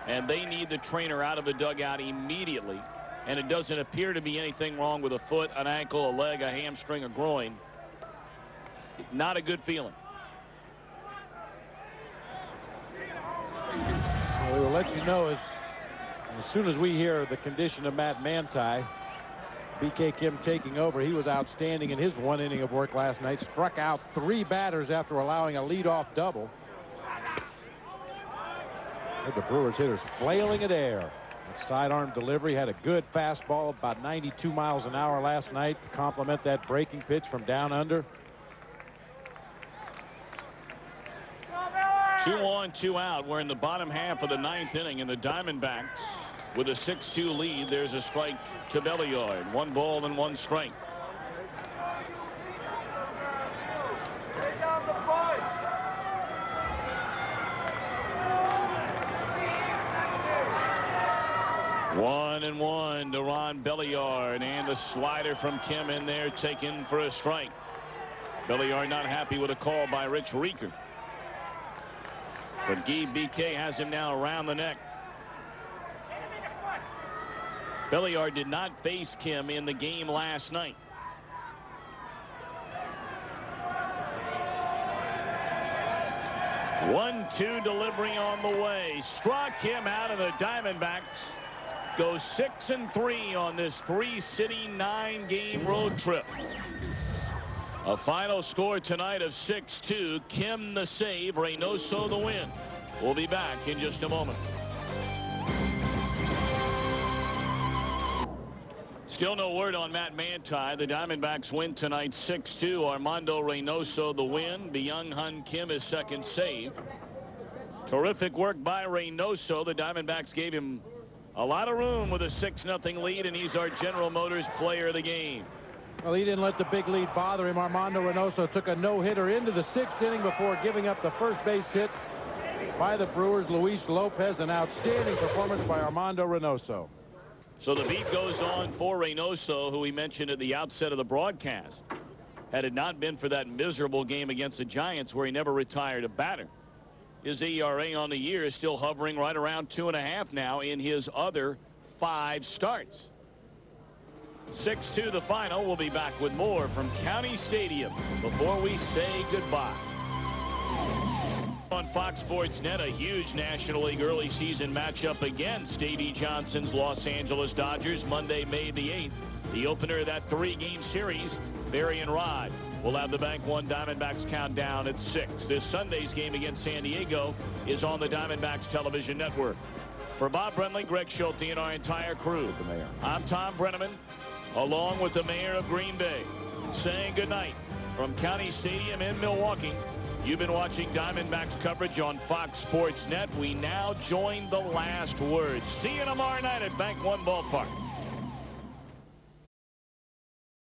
and they need the trainer out of the dugout immediately, and it doesn't appear to be anything wrong with a foot, an ankle, a leg, a hamstring, a groin. Not a good feeling. We will let you know as soon as we hear the condition of Matt Manti. B.K. Kim taking over. He was outstanding in his one inning of work last night. Struck out 3 batters after allowing a leadoff double. The Brewers hitters flailing at air. That sidearm delivery had a good fastball about 92 miles an hour last night to complement that breaking pitch from down under. 2 on, 2 out. We're in the bottom half of the 9th inning, and the Diamondbacks with a 6-2 lead. There's a strike to Belliard. 1 ball and 1 strike. One and 1 to Ron Belliard, and the slider from Kim in there taken for a strike. Belliard not happy with a call by Rich Rieker. But Guy BK has him now around the neck. Belliard did not face Kim in the game last night. One-two delivery on the way. Struck him out of the Diamondbacks. Go 6-3 on this 3-city 9-game road trip. A final score tonight of 6-2. Kim the save, Reynoso the win. We'll be back in just a moment. Still no word on Matt Manti. The Diamondbacks win tonight 6-2. Armando Reynoso the win. Byung-Hun Kim his second save. Terrific work by Reynoso. The Diamondbacks gave him a lot of room with a 6-0 lead, and he's our General Motors player of the game. Well, he didn't let the big lead bother him. Armando Reynoso took a no-hitter into the 6th inning before giving up the first base hit by the Brewers. Luis Lopez, an outstanding performance by Armando Reynoso. So the beat goes on for Reynoso, who we mentioned at the outset of the broadcast. Had it not been for that miserable game against the Giants where he never retired a batter, his ERA on the year is still hovering right around 2.5 now in his other 5 starts. 6-2 the final. We'll be back with more from County Stadium before we say goodbye. on Fox Sports Net, a huge National League early season matchup against A.D. Johnson's Los Angeles Dodgers Monday, May the 8th. The opener of that 3-game series, Barry and Rod. We'll have the Bank One Diamondbacks countdown at 6. This Sunday's game against San Diego is on the Diamondbacks television network. For Bob Brenly, Greg Schulte, and our entire crew, I'm Thom Brennaman, along with the mayor of Green Bay, saying goodnight from County Stadium in Milwaukee. You've been watching Diamondbacks coverage on Fox Sports Net. We now join the last word. See you tomorrow night at Bank One Ballpark.